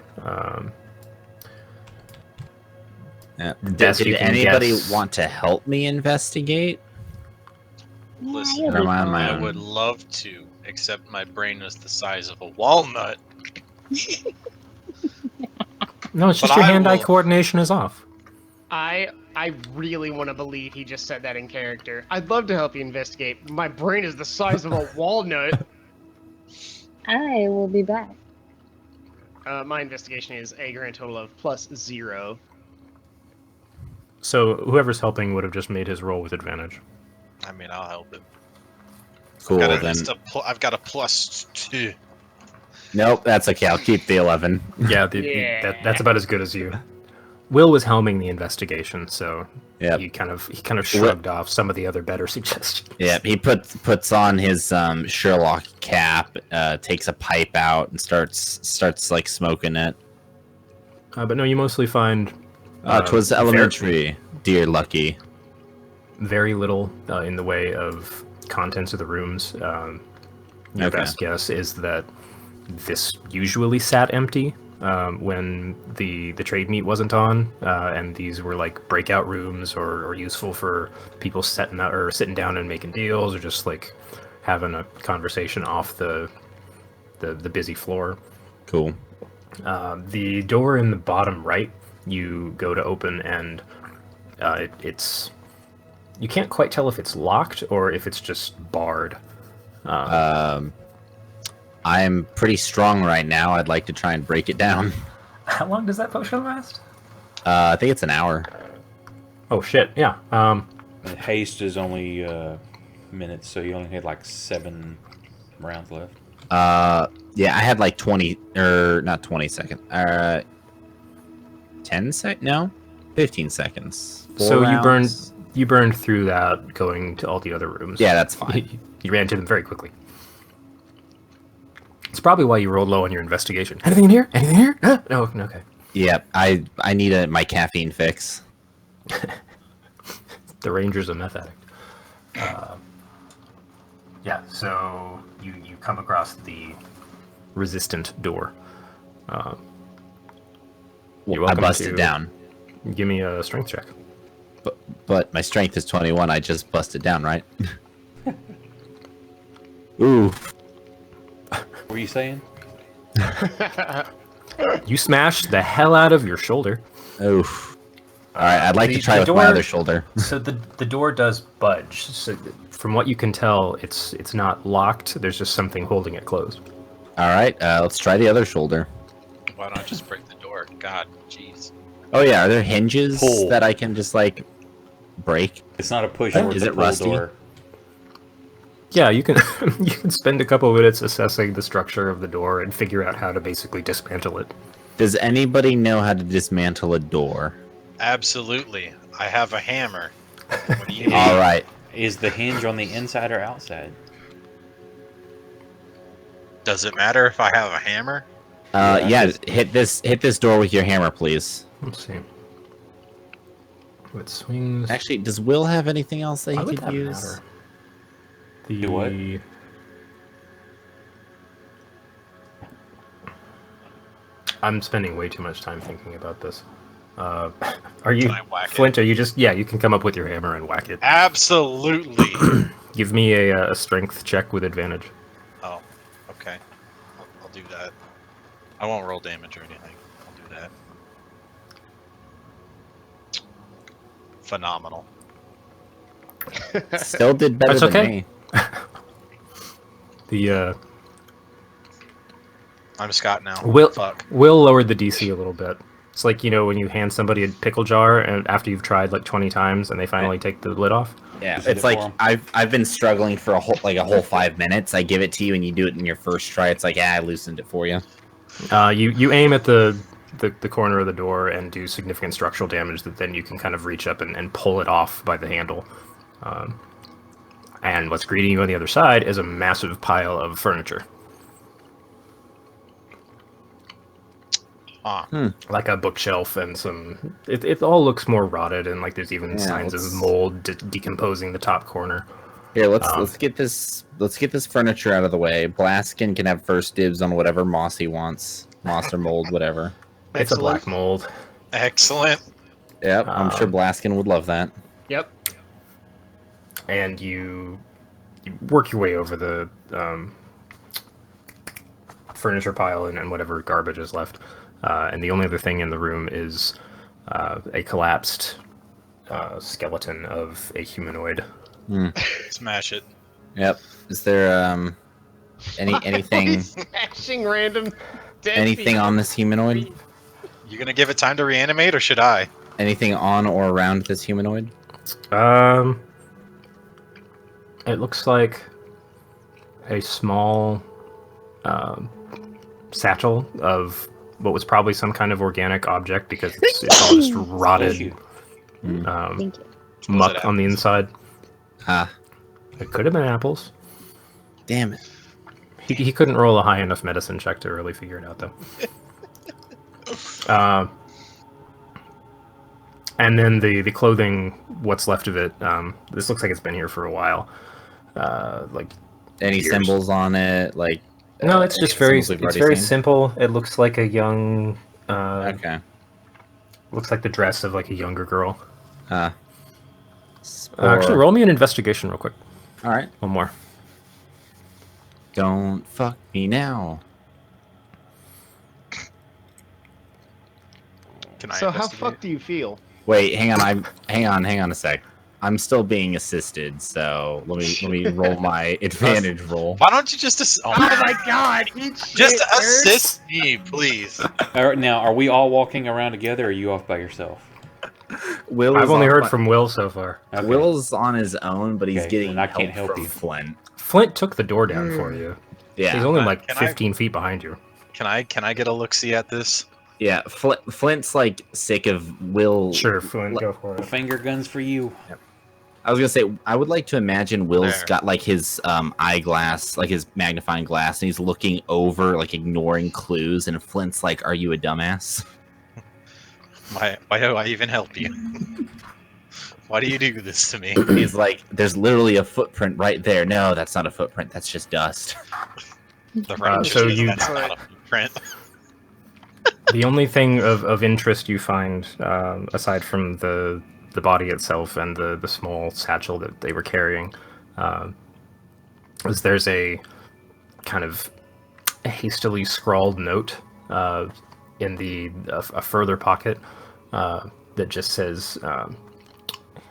Yeah. Best Did you can anybody guess. want to help me investigate? Listen, you'll Or be am I on my I own? would love to, except my brain is the size of a walnut. No, it's just But your I hand-eye will- coordination is off. I really want to believe he just said that in character. I'd love to help you investigate. But my brain is the size of a walnut. I will be back. My investigation is a grand total of +0. So whoever's helping would have just made his roll with advantage. I mean, I'll help it. Cool, I've got then. I've got a +2. Nope, that's okay. I'll keep the 11. Yeah, Yeah. that's about as good as you. Will was helming the investigation, so Yep. he kind of shrugged off some of the other better suggestions. Yeah, he puts on his Sherlock cap, takes a pipe out, and starts like smoking it. But no, you mostly find 'Twas elementary, dear Lucky. very little in the way of contents of the rooms. Your Okay. best guess is that this usually sat empty when the trade meet wasn't on, and these were like breakout rooms or useful for people sitting down and making deals, or just like having a conversation off the busy floor. Cool. The door in the bottom right, you go to open, and it's you can't quite tell if it's locked or if it's just barred. I'm pretty strong right now. I'd like to try and break it down. How long does that potion last? I think it's an hour. Oh shit! Yeah. Haste is only minutes, so you only had like 7 rounds left. Yeah, I had like 20 or not 20 seconds. 10 sec? No, 15 seconds. 4 So rounds. you burned through that going to all the other rooms. Yeah, that's fine. You ran to them very quickly. It's probably why you rolled low on your investigation. Anything in here? Anything here? Huh? No, okay. Yep, I need my caffeine fix. The Ranger's a meth addict. Yeah, so you come across the resistant door. You're I welcome busted to down, Give me a strength check. but my strength is 21. I just busted down, right? Ooh, What were you saying? You smashed the hell out of your shoulder. oof. All right, I'd like to The- try the with my door- other shoulder. So the door does budge. So from what you can tell, it's not locked. There's just something holding it closed. All right, let's try the other shoulder. Why don't I just break the door? God, jeez. Oh yeah, are there hinges Pull. that I can just like? break? It's not a push Oh, or is it's a it pull rusty? door. Yeah, you can you can spend a couple of minutes assessing the structure of the door and figure out how to basically dismantle it. Does anybody know how to dismantle a door? Absolutely. I have a hammer. What do you need? All right. Is the hinge on the inside or outside? Does it matter if I have a hammer? Yeah, just- hit this door with your hammer, please. Let's see. It swings. Actually, does Will have anything else that Why he would could that use? matter? The Do what? I'm spending way too much time thinking about this. Are you Can I whack it? Flint? Are you just you can come up with your hammer and whack it. Absolutely. Give me a strength check with advantage. Oh, okay. I'll do that. I won't roll damage or anything. I'll do that. Phenomenal. Still did better That's than okay. me. The I'm Scott now. Will Fuck. Will lowered the DC a little bit. It's like, you know, when you hand somebody a pickle jar and after you've tried like 20 times and they finally take the lid off. Yeah, Just hit it's it like for 'em. I've been struggling for a whole 5 minutes. I give it to you and you do it in your first try. It's like, I loosened it for you. You aim at the corner of the door and do significant structural damage that then you can kind of reach up and pull it off by the handle. And what's greeting you on the other side is a massive pile of furniture. Like a bookshelf and some... It all looks more rotted and like there's even Yeah, signs of let's- mold decomposing the top corner. Here, let's get this furniture out of the way. Blaskin can have first dibs on whatever moss he wants, moss or mold, whatever. It's a Excellent. black mold. Excellent. Yep, I'm sure Blaskin would love that. Yep. And you work your way over the furniture pile and whatever garbage is left. And the only other thing in the room is a collapsed skeleton of a humanoid. Smash it. Yep. Is there anything Smashing random dead anything people. on this humanoid? You gonna give it time to reanimate, or should I? Anything on or around this humanoid? It looks like a small satchel of what was probably some kind of organic object because it's all just Bless rotted you. Thank you. muck on the inside. Ah, It could have been apples. damn it. He couldn't roll a high enough medicine check to really figure it out, though. And then the clothing, what's left of it, this looks like it's been here for a while. Like Any Years. symbols on it? Like no, it's any just very symbols we've it's already very seen? simple. It looks like a young, Okay. looks like the dress of like a younger girl. Or- Actually, roll me an investigation real quick. All right. One more. Don't fuck me now. Can I So how investigate? fucked do you feel? Wait, hang on. Hang on a sec. I'm still being assisted, so let me roll my advantage roll. Why don't you just Oh my god! just assist me, please? Now, are we all walking around together, or are you off by yourself? Will I've is only on- heard from Will so far. Okay. Will's on his own, but he's Okay, getting then I can't help from you. Flint. Flint took the door down for you. Yeah, He's only Uh, like can I- 15 feet behind you. Can I get a look see at this? yeah. Flint's like sick of Will. Sure, Flint, go for it. Finger guns for you. I was gonna say I would like to imagine Will's There. got like his eyeglass, like his magnifying glass, and he's looking over, like ignoring clues. And Flint's like, "Are you a dumbass?" Why do I even help you? Why do you do this to me? He's like, "There's literally a footprint right there." No, that's not a footprint. That's just dust. The ranger so says you- that's not a footprint. The only thing of interest you find, aside from the body itself and the small satchel that they were carrying, is there's a kind of hastily scrawled note in a further pocket that just says,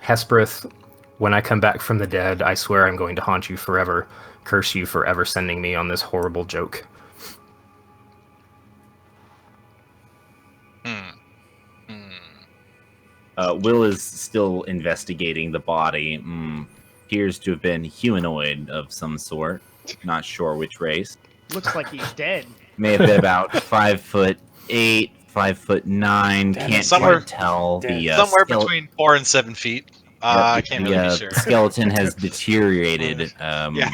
Hesperith, when I come back from the dead, I swear I'm going to haunt you forever. Curse you for ever sending me on this horrible joke. Will is still investigating the body. Appears to have been humanoid of some sort. Not sure which race. Looks like he's dead. May have been about 5'8", 5'9". Can't Somewhere- quite tell. The Somewhere between 4 and 7 feet. I can't really be sure. skeleton has deteriorated. Yeah.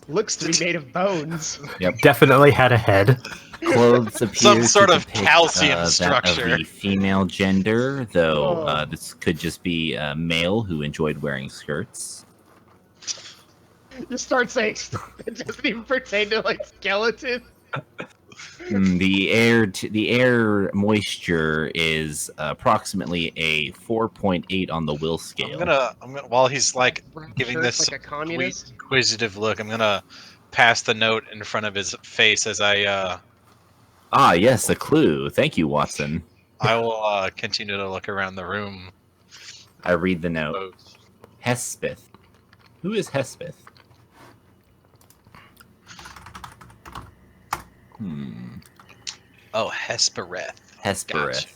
Looks to be made of bones. Definitely had a head. Clothes appear Some to sort of depict, calcium that structure. of the female gender, though Oh. this could just be a male who enjoyed wearing skirts. You start saying stuff that doesn't even pertain to like skeleton. The air moisture is approximately a 4.8 on the will scale. I'm gonna while he's like giving Shirt this like a communist. inquisitive look, I'm gonna pass the note in front of his face as I Yes, a clue. Thank you, Watson. I will continue to look around the room. I read the note. Hespeth. Who is Hespeth? Oh, Hespereth. Hespereth.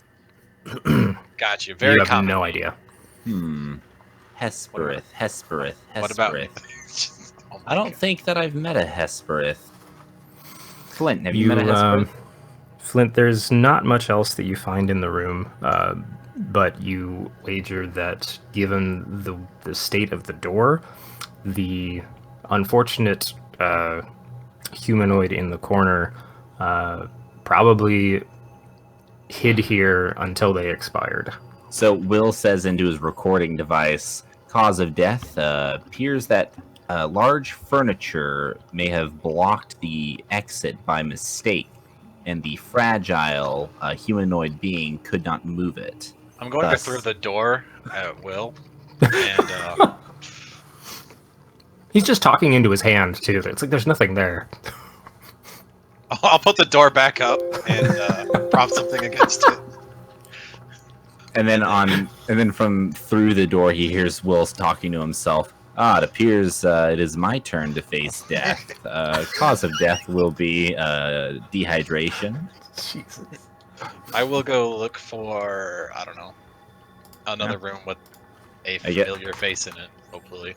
Got you. Very You have common. no idea. Hespereth. Hespereth. What about? Hespereth. Oh my I don't God. think that I've met a Hespereth. Flint, have you met a Hespereth? Flint, there's not much else that you find in the room, but you wager that given the state of the door, the unfortunate humanoid in the corner probably hid here until they expired. So Will says into his recording device, cause of death appears that large furniture may have blocked the exit by mistake, and the fragile humanoid being could not move it. I'm going Thus- to throw the door at Will, and He's just talking into his hand, too. It's like there's nothing there. I'll put the door back up and prop something against it. And then from through the door, he hears Will's talking to himself. It appears it is my turn to face death. Cause of death will be dehydration. Jesus. I will go look for, I don't know, another room with a I get- familiar face in it, hopefully.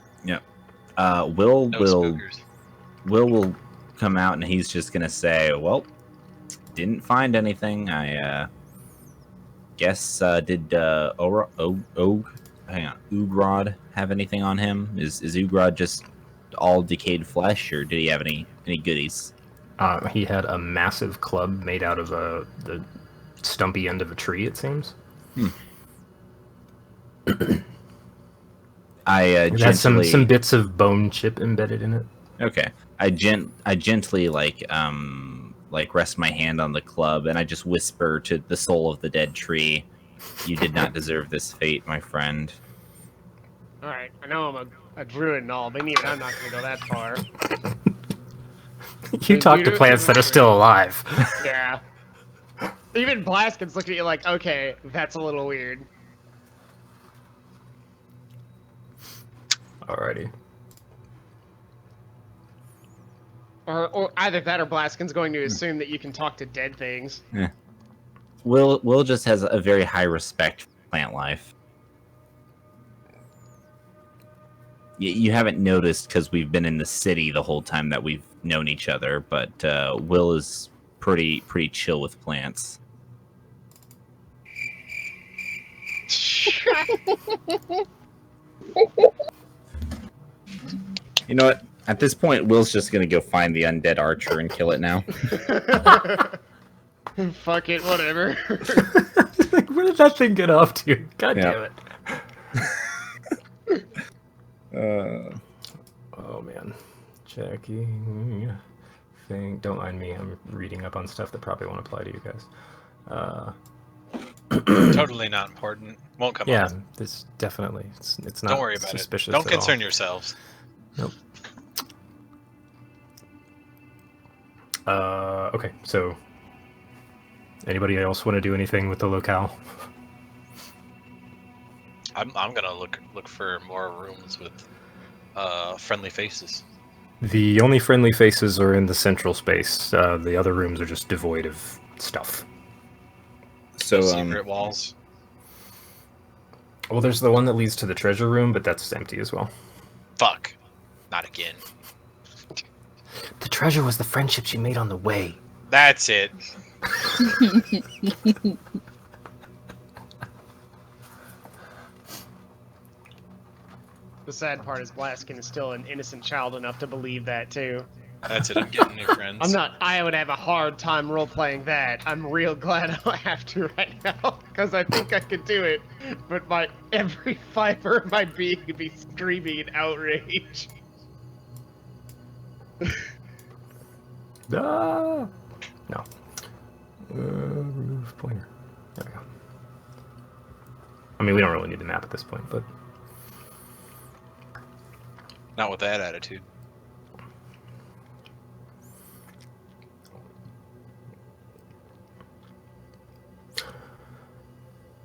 Will No will spookers. will come out and he's just gonna say, "Well, didn't find anything. I guess did Ugrod have anything on him? Is Ugrod just all decayed flesh, or did he have any goodies?" He had a massive club made out of the stumpy end of a tree, it seems. I It has gently some bits of bone chip embedded in it. okay. I gently like rest my hand on the club and I just whisper to the soul of the dead tree, "You did not deserve this fate, my friend." All right, I know I'm a druid and all, but even I'm not gonna go that far. You talk to plants that are still alive. Yeah. Even Blaskins look at you like, okay, that's a little weird. Alrighty. Or either that or Blaskin's going to assume that you can talk to dead things. Will just has a very high respect for plant life. You haven't noticed because we've been in the city the whole time that we've known each other, but Will is pretty chill with plants. You know what? At this point, Will's just gonna go find the undead archer and kill it now. Fuck it, whatever. Like, where did that thing get off to? God Yeah. damn it. Oh man. Checking. Thing. Don't mind me. I'm reading up on stuff that probably won't apply to you guys. Totally not important. Won't come Yeah, up. this definitely. It's not Don't worry about it. suspicious Don't at all. concern yourselves. Nope. Okay, so anybody else want to do anything with the locale? I'm gonna look for more rooms with friendly faces. The only friendly faces are in the central space. The other rooms are just devoid of stuff. So Secret walls. Well, there's the one that leads to the treasure room, but that's empty as well. Fuck. Not again. The treasure was the friendships you made on the way. That's it. The sad part is Blaskin is still an innocent child enough to believe that too. That's it. I'm getting new friends. I'm not. I would have a hard time role playing that. I'm real glad I don't have to right now because I think I could do it, but my every fiber of my being would be screaming in outrage. Ah! No. Remove pointer. There we go. I mean, we don't really need the map at this point, but Not with that attitude.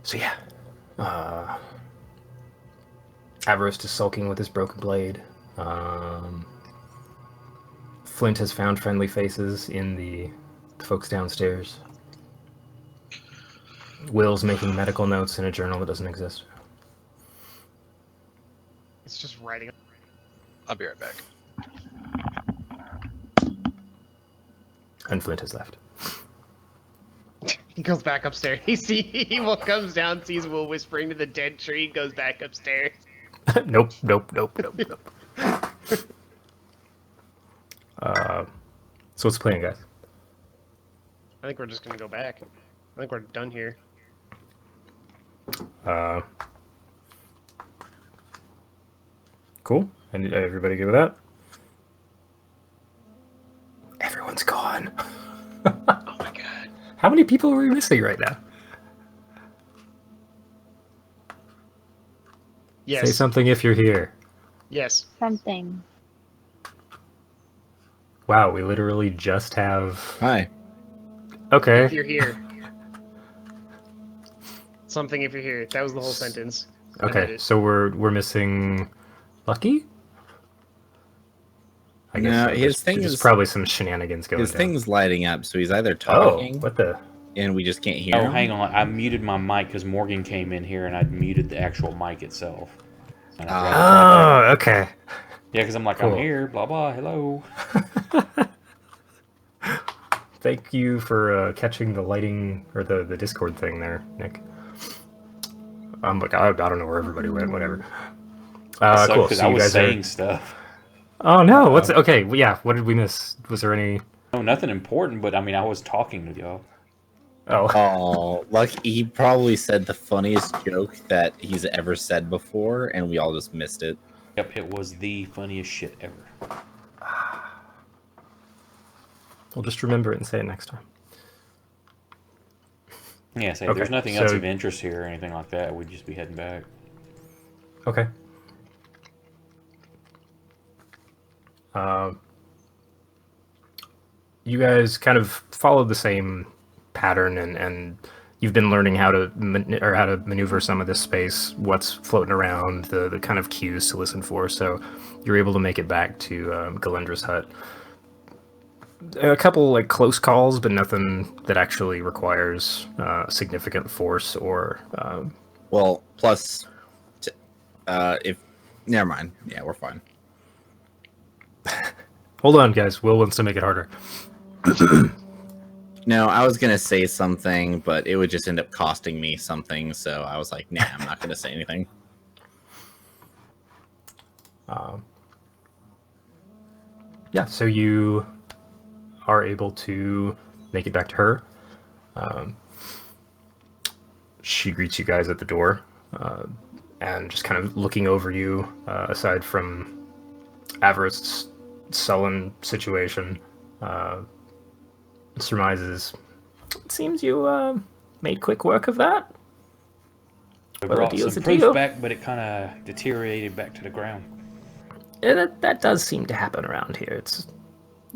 so yeah. Avarice is sulking with his broken blade. Flint has found friendly faces in the folks downstairs. Will's making medical notes in a journal that doesn't exist. It's just writing. I'll be right back. And Flint has left. He goes back upstairs. He comes down, sees Will whispering to the dead tree, goes back upstairs. Nope. So what's the plan, guys? I think we're just gonna go back. I think we're done here. Cool. And everybody good with that? Everyone's gone. Oh my god. How many people are we missing right now? Yes. Say something if you're here. Yes. Something. Wow, we literally just have... Hi. Okay. If you're here. Something if you're here. That was the whole sentence. I did Okay, it. so we're missing Lucky? I No, so. his There's- thing there's is- probably some shenanigans going His down. thing's lighting up, so he's either Oh, talking what the... and we just can't hear Oh, him. hang on. I muted my mic because Morgan came in here and I'd muted the actual mic itself. And I forgot to turn it back. Oh, okay. Yeah, because I'm like, Cool. I'm here, blah, blah, hello. Thank you for catching the lighting, or the Discord thing there, Nick. But I don't know where everybody went, whatever. I Cool, because so I you was guys saying are... stuff. Oh no, what's... Okay, yeah, what did we miss? Was there any... No, nothing important, but I mean, I was talking with y'all. Oh, Oh, Lucky, he probably said the funniest joke that he's ever said before, and we all just missed it. Yep, it was the funniest shit ever. we'll just remember it and say it next time. Yeah, say, Okay, there's nothing else so- of interest here or anything like that. We'd just be heading back. Okay. You guys kind of followed the same pattern, and you've been learning how to how to maneuver some of this space, what's floating around, the kind of cues to listen for. So you're able to make it back to Galendra's hut. A couple like close calls, but nothing that actually requires significant force or. Well, plus, if... Never mind. Yeah, we're fine. Hold on, guys. Will wants to make it harder. No, I was gonna say something, but it would just end up costing me something, so I was like, nah, I'm not gonna say anything. Yeah, so you are able to make it back to her. She greets you guys at the door, and just kind of looking over you, aside from Avarice's sullen situation, surmises, it seems you made quick work of that. We Well, the brought deal's some a proof deal. back, but it kind of deteriorated back to the ground. Yeah, that does seem to happen around here. It's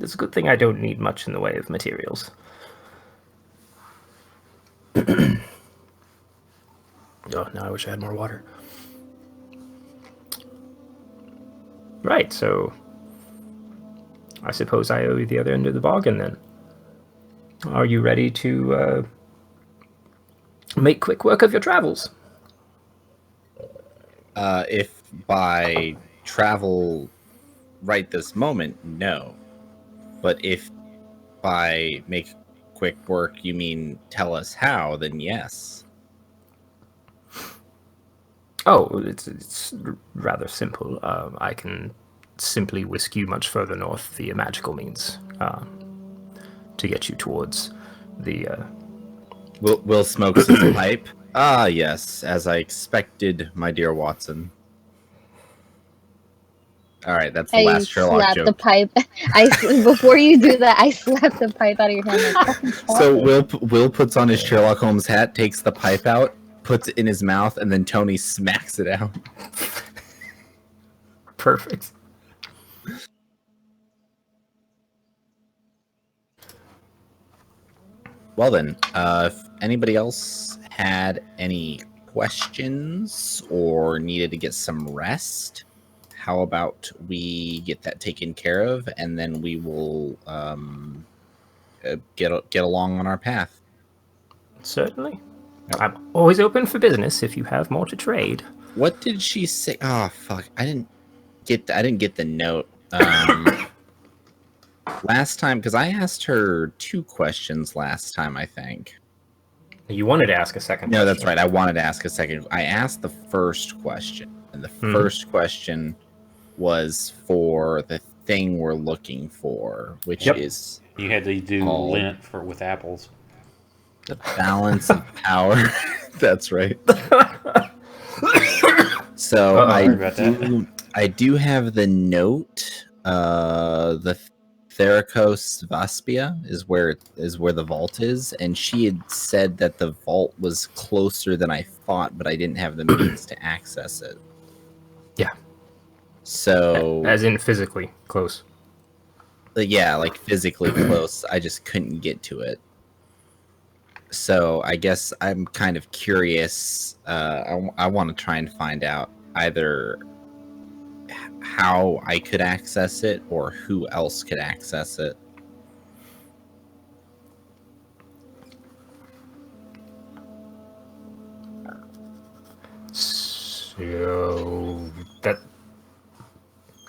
a good thing I don't need much in the way of materials. Oh, now I wish I had more water. Right, so I suppose I owe you the other end of the bargain then. Are you ready to make quick work of your travels? If by travel right this moment, no. But if by make quick work you mean tell us how, then yes. Oh, it's rather simple. I can simply whisk you much further north via magical means to get you towards the. Will smokes his pipe. Ah, yes, as I expected, my dear Watson. All right, that's the I last Sherlock slap the joke. pipe. Before you do that, I slap the pipe out of your hand. Like, fucking stop So it. Will puts on his Sherlock Holmes hat, takes the pipe out, puts it in his mouth, and then Tony smacks it out. Perfect. Well then, if anybody else had any questions or needed to get some rest, how about we get that taken care of, and then we will get along on our path. Certainly. Yep. I'm always open for business if you have more to trade. What did she say? Oh fuck! I didn't get the note. Last time, because I asked her 2 questions last time, I think. You wanted to ask a second No, question. that's right. I wanted to ask a second. I asked the first question, and the first question was for the thing we're looking for, which is You had to do called lint with apples. the balance of power. That's right. So I do have the note. The Theracos Vaspia is where the vault is, and she had said that the vault was closer than I thought, but I didn't have the means to access it. Yeah. So As in physically close. yeah, like physically close. I just couldn't get to it. So I guess I'm kind of curious. I want to try and find out either how I could access it or who else could access it. So that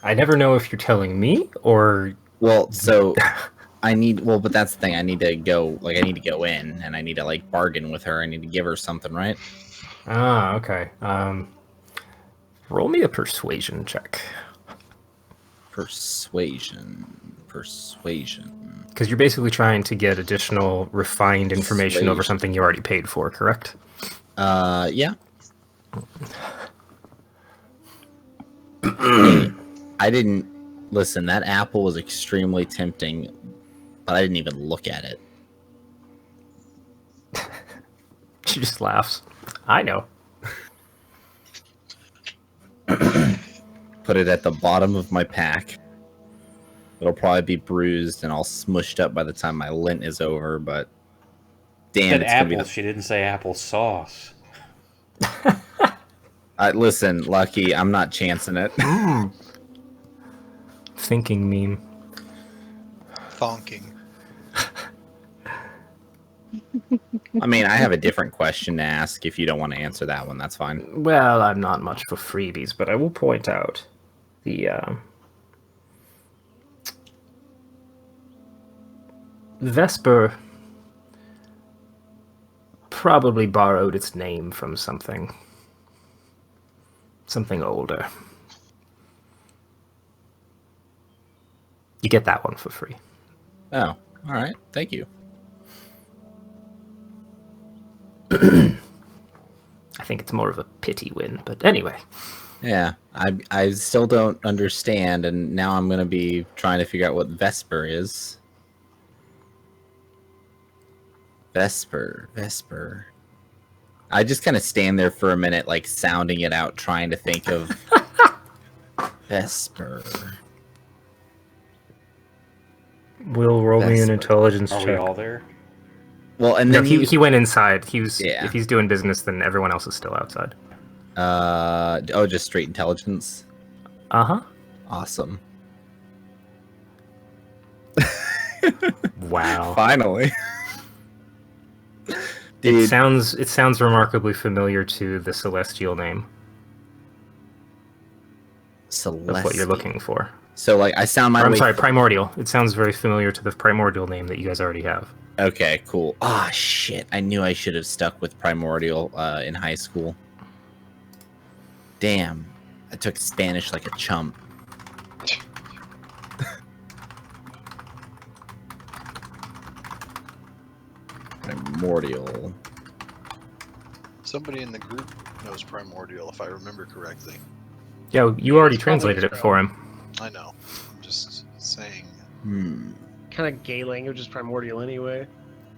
I never know if you're telling me or so but that's the thing. I need to go in and I need to like bargain with her. I need to give her something, right? okay. Roll me a persuasion check. Persuasion. Because you're basically trying to get additional refined information over something you already paid for, correct? Yeah. I didn't listen. That apple was extremely tempting, but I didn't even look at it. She just laughs. I know. Put it at the bottom of my pack. It'll probably be bruised and all smushed up by the time my lint is over, but damn, it's apples. She didn't say apple sauce. Listen, Lucky, I'm not chancing it. Thinking meme. Thonking. I mean, I have a different question to ask. If you don't want to answer that one, that's fine. Well, I'm not much for freebies, but I will point out the Vesper probably borrowed its name from something older. You get that one for free. Oh, all right. Thank you. I think it's more of a pity win, but anyway. Yeah, I still don't understand, and now I'm gonna be trying to figure out what Vesper is. Vesper. I just kind of stand there for a minute, like sounding it out, trying to think of Vesper. Will roll me an intelligence check. Are we all there? Well, and No, then he went inside. If Yeah. he's doing business, then everyone else is still outside. Just straight intelligence. Uh-huh. Awesome. Wow. Finally. It sounds remarkably familiar to the celestial name. Celestial. what you're looking for. So, like, I sound my Or, I'm way. sorry, primordial. It sounds very familiar to the primordial name that you guys already have. Okay, cool. Ah, shit. I knew I should have stuck with primordial in high school. Damn. I took Spanish like a chump. Primordial. Somebody in the group knows primordial, if I remember correctly. Yeah, you already It's probably translated it his for him. I know. I'm just saying Kind of gay language is primordial anyway.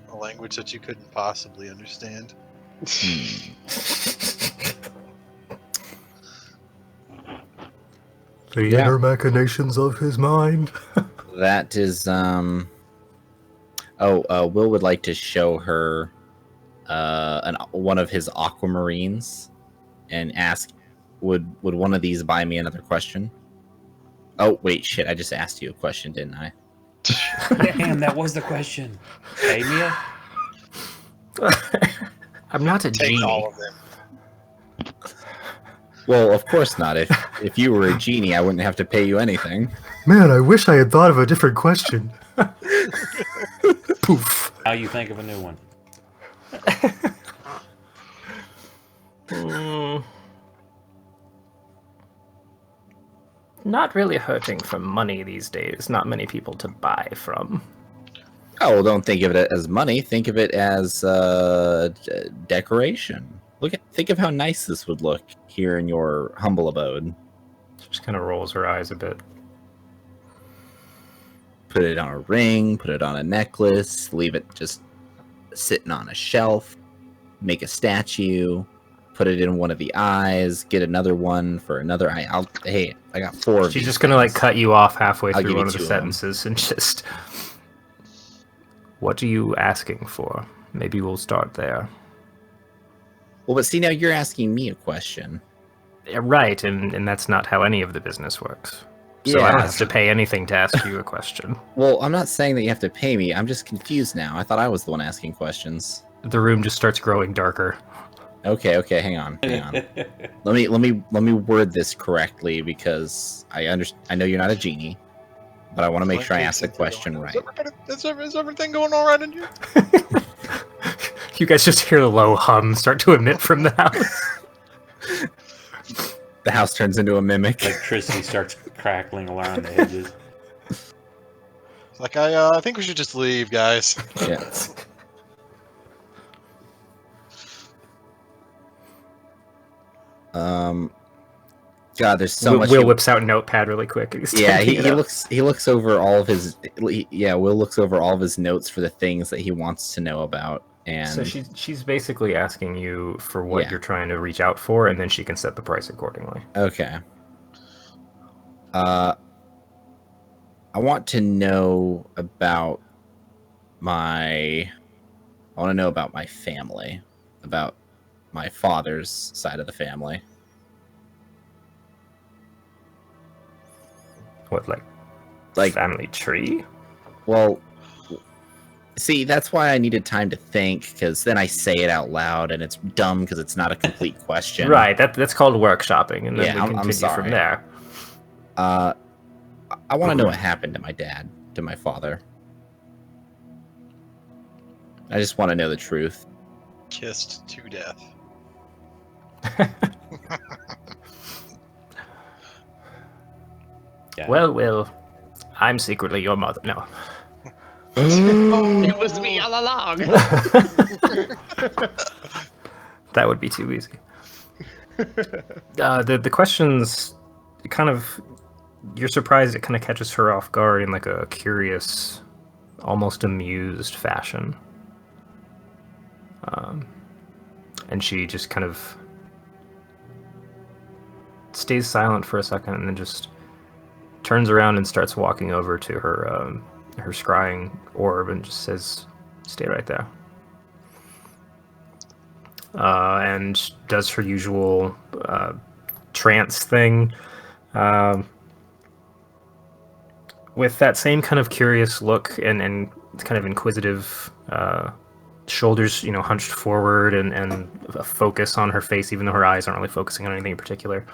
a language that you couldn't possibly understand. The Yeah. inner machinations of his mind. That is, Will would like to show her one of his aquamarines and ask, would one of these buy me another question? Oh, wait, shit, I just asked you a question, didn't I? Damn, that was the question. Hey, Mia? I'm not a Take genie. all of them. Well, of course not. If you were a genie, I wouldn't have to pay you anything. Man, I wish I had thought of a different question. Poof. Now you think of a new one. Not really hurting for money these days. Not many people to buy from. Oh, well, don't think of it as money. Think of it as decoration. Think of how nice this would look here in your humble abode. She just kind of rolls her eyes a bit. Put it on a ring, put it on a necklace, leave it just sitting on a shelf, make a statue, put it in one of the eyes, get another one for another eye. I got 4 of She's these just gonna like things. cut you off halfway I'll through give one you of the 2 of them. sentences and just. What are you asking for? Maybe we'll start there. Well, but see, now you're asking me a question. Yeah, right, and that's not how any of the business works. So I don't Yeah. have to pay anything to ask you a question. Well, I'm not saying that you have to pay me. I'm just confused now. I thought I was the one asking questions. The room just starts growing darker. Okay, hang on. Let me word this correctly because I know you're not a genie, but I want to make sure I ask the question right. Is everything going all right in here? You guys just hear the low hum start to emit from the house. The house turns into a mimic. Electricity starts crackling around the edges. It's like I think we should just leave, guys. Yeah. God, there's so much. Will whips out a notepad really quick. He's Yeah, typing he it up. looks over all of his. Yeah, Will looks over all of his notes for the things that he wants to know about, and So she's basically asking you for what Yeah. you're trying to reach out for, and then she can set the price accordingly. okay. I want to know about I want to know about my family, about my father's side of the family. What, Like, family tree? well, see, that's why I needed time to think, because then I say it out loud, and it's dumb because it's not a complete question. Right, that's called workshopping, and then Yeah, we I'm continue sorry. from there. I want to know what happened to my dad, to my father. I just want to know the truth. Kissed to death. Yeah. Well, Will, I'm secretly your mother. No. It was me all along. That would be too easy. The questions kind of, you're surprised it kind of catches her off guard in like a curious, almost amused fashion. And she just kind of stays silent for a second and then just turns around and starts walking over to her her scrying orb and just says, "Stay right there." And does her usual trance thing with that same kind of curious look and kind of inquisitive shoulders, hunched forward and a focus on her face, even though her eyes aren't really focusing on anything in particular.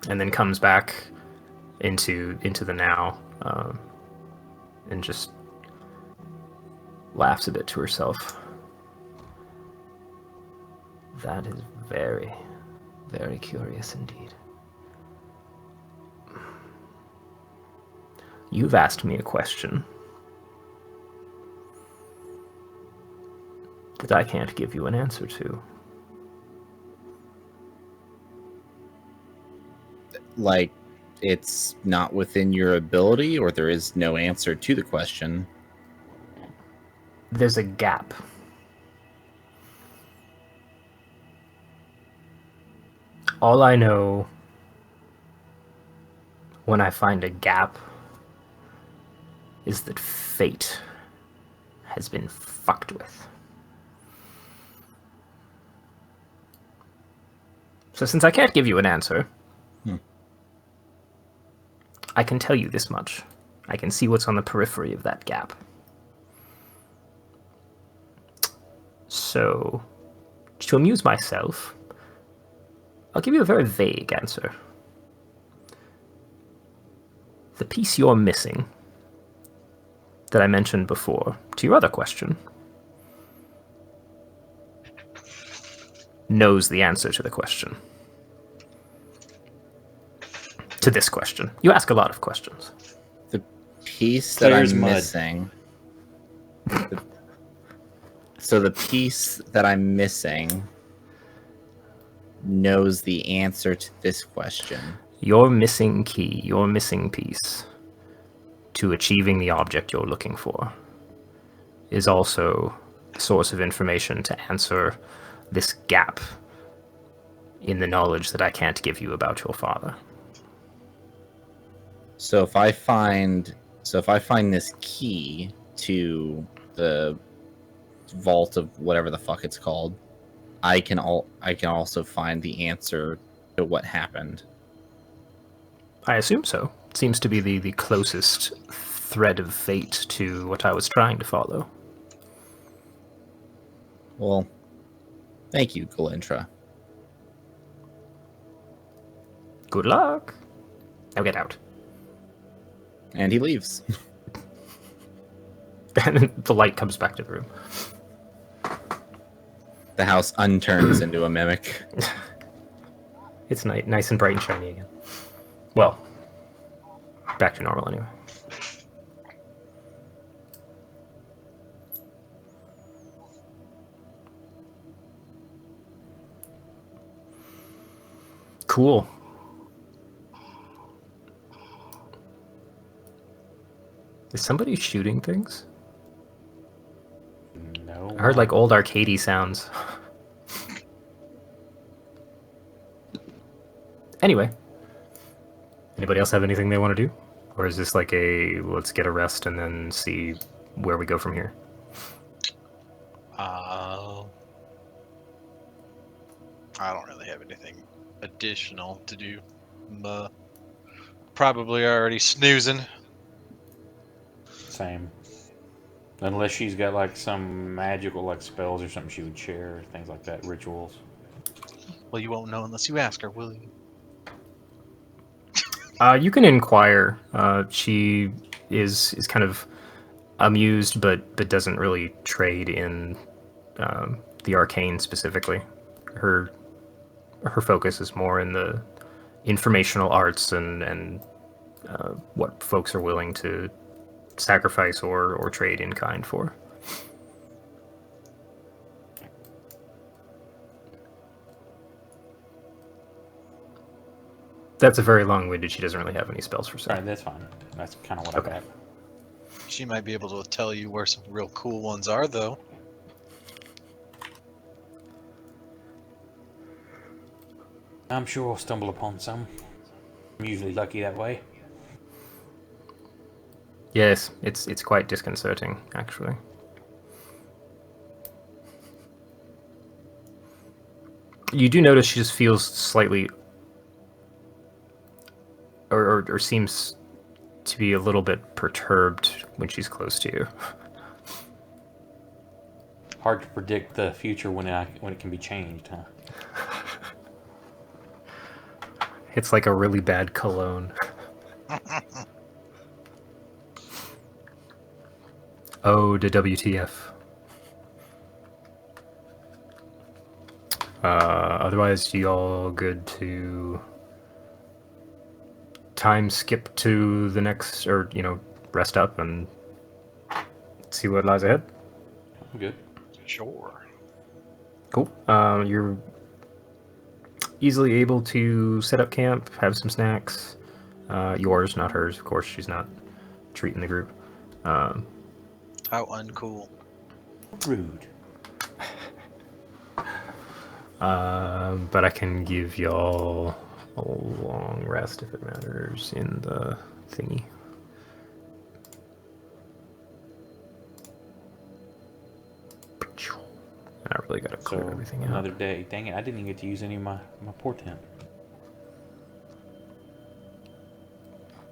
and then comes back into the now, and just laughs a bit to herself. That is very, very curious indeed. You've asked me a question that I can't give you an answer to. Like, it's not within your ability, or there is no answer to the question. There's a gap. All I know when I find a gap is that fate has been fucked with. So since I can't give you an answer, I can tell you this much. I can see what's on the periphery of that gap. So, to amuse myself, I'll give you a very vague answer. The piece you're missing, that I mentioned before, to your other question, knows the answer to the question. To this question. You ask a lot of questions. The piece Clear that as I'm mud. missing. So the piece that I'm missing knows the answer to this question. Your missing key, your missing piece to achieving the object you're looking for is also a source of information to answer this gap in the knowledge that I can't give you about your father. So if I find this key to the vault of whatever the fuck it's called, I can also find the answer to what happened. I assume so. It seems to be the closest thread of fate to what I was trying to follow. Well, thank you, Galindra. Good luck. Now get out. And he leaves. And the light comes back to the room. The house unturns into a mimic. It's nice and bright and shiny again. Well, back to normal anyway. Cool. Is somebody shooting things? No. I heard like old arcadey sounds. Anyway. Anybody else have anything they want to do? Or is this like a let's get a rest and then see where we go from here? I don't really have anything additional to do. I'm probably already snoozing. Same. Unless she's got like some magical like spells or something she would share, things like that, rituals. Well, you won't know unless you ask her, will you? You can inquire. She is kind of amused, but doesn't really trade in the arcane specifically. Her focus is more in the informational arts and what folks are willing to sacrifice or trade in kind for. That's a very long-winded. She doesn't really have any spells for Sorry, sale. that's fine. That's kind of what Okay. I got. She might be able to tell you where some real cool ones are, though. I'm sure I'll stumble upon some. I'm usually lucky that way. Yes, it's quite disconcerting, actually. You do notice she just feels slightly, or seems to be a little bit perturbed when she's close to you. Hard to predict the future when it can be changed, huh? It's like a really bad cologne. Oh, the WTF. Otherwise, you all good to time skip to the next, or, rest up and see what lies ahead? I'm good. Sure. Cool. You're easily able to set up camp, have some snacks. Yours, not hers, of course. She's not treating the group. How uncool. Rude. But I can give y'all a long rest if it matters in the thingy. I really gotta clear everything out. Another day. Dang it, I didn't even get to use any of my portent.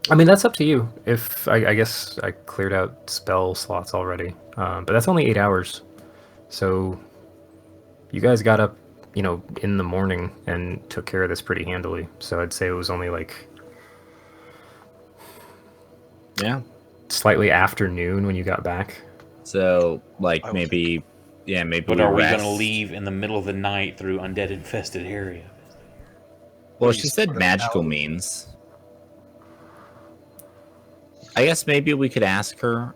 I mean, that's up to you. If I guess I cleared out spell slots already, but that's only 8 hours. So you guys got up, in the morning and took care of this pretty handily. So I'd say it was only Yeah. slightly afternoon when you got back. So maybe But are we rest. going to leave in the middle of the night through undead infested area? Well, she said magical means. I guess maybe we could ask her,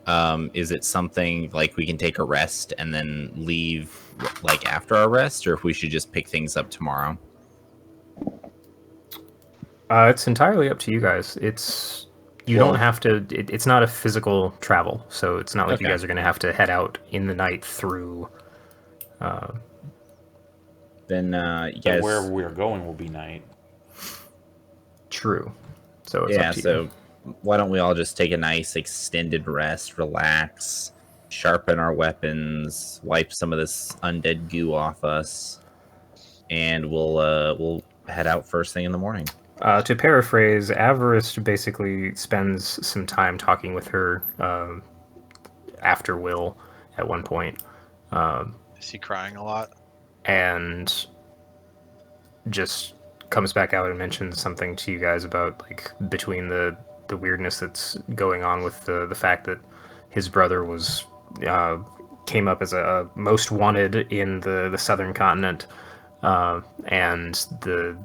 is it something like we can take a rest and then leave after our rest, or if we should just pick things up tomorrow? It's entirely up to you guys. You don't have to. It's not a physical travel, so it's not like you guys are going to have to head out in the night through. Then you So guys. wherever we're going will be night. True. So it's up to you. Why don't we all just take a nice extended rest, relax, sharpen our weapons, wipe some of this undead goo off us, and we'll head out first thing in the morning. To paraphrase, Avarice basically spends some time talking with her after Will at one point. Is he crying a lot? And just comes back out and mentions something to you guys about between the weirdness that's going on with the fact that his brother was came up as a most wanted in the southern continent, and the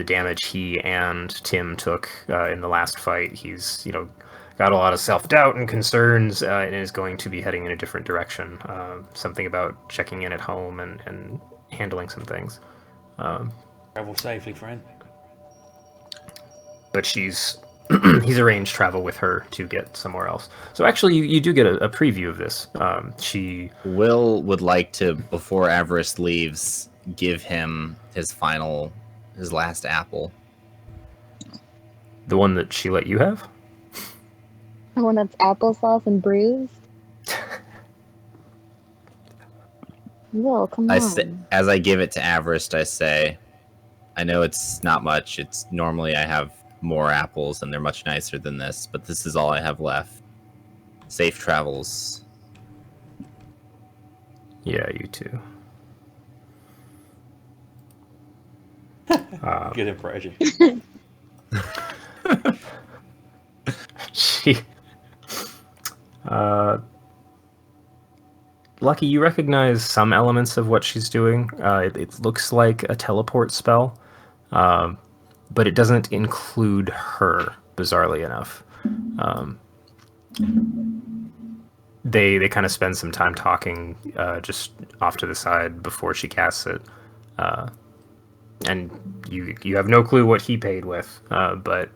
damage he and Tim took in the last fight. He's got a lot of self-doubt and concerns, and is going to be heading in a different direction. Something about checking in at home and handling some things. Travel safely, friend. But he's arranged travel with her to get somewhere else. So actually, you do get a preview of this. Will would like to, before Avarice leaves, give him his last apple. The one that she let you have? The one that's applesauce and bruised? Will, come on. As I give it to Avarice, I say, I know it's not much. It's normally I have more apples and they're much nicer than this, but this is all I have left. Safe travels. Yeah, you too. Good impression. She, Lucky, you recognize some elements of what she's doing. It looks like a teleport spell, but it doesn't include her, bizarrely enough. They kind of spend some time talking just off to the side before she casts it. And you have no clue what he paid with, but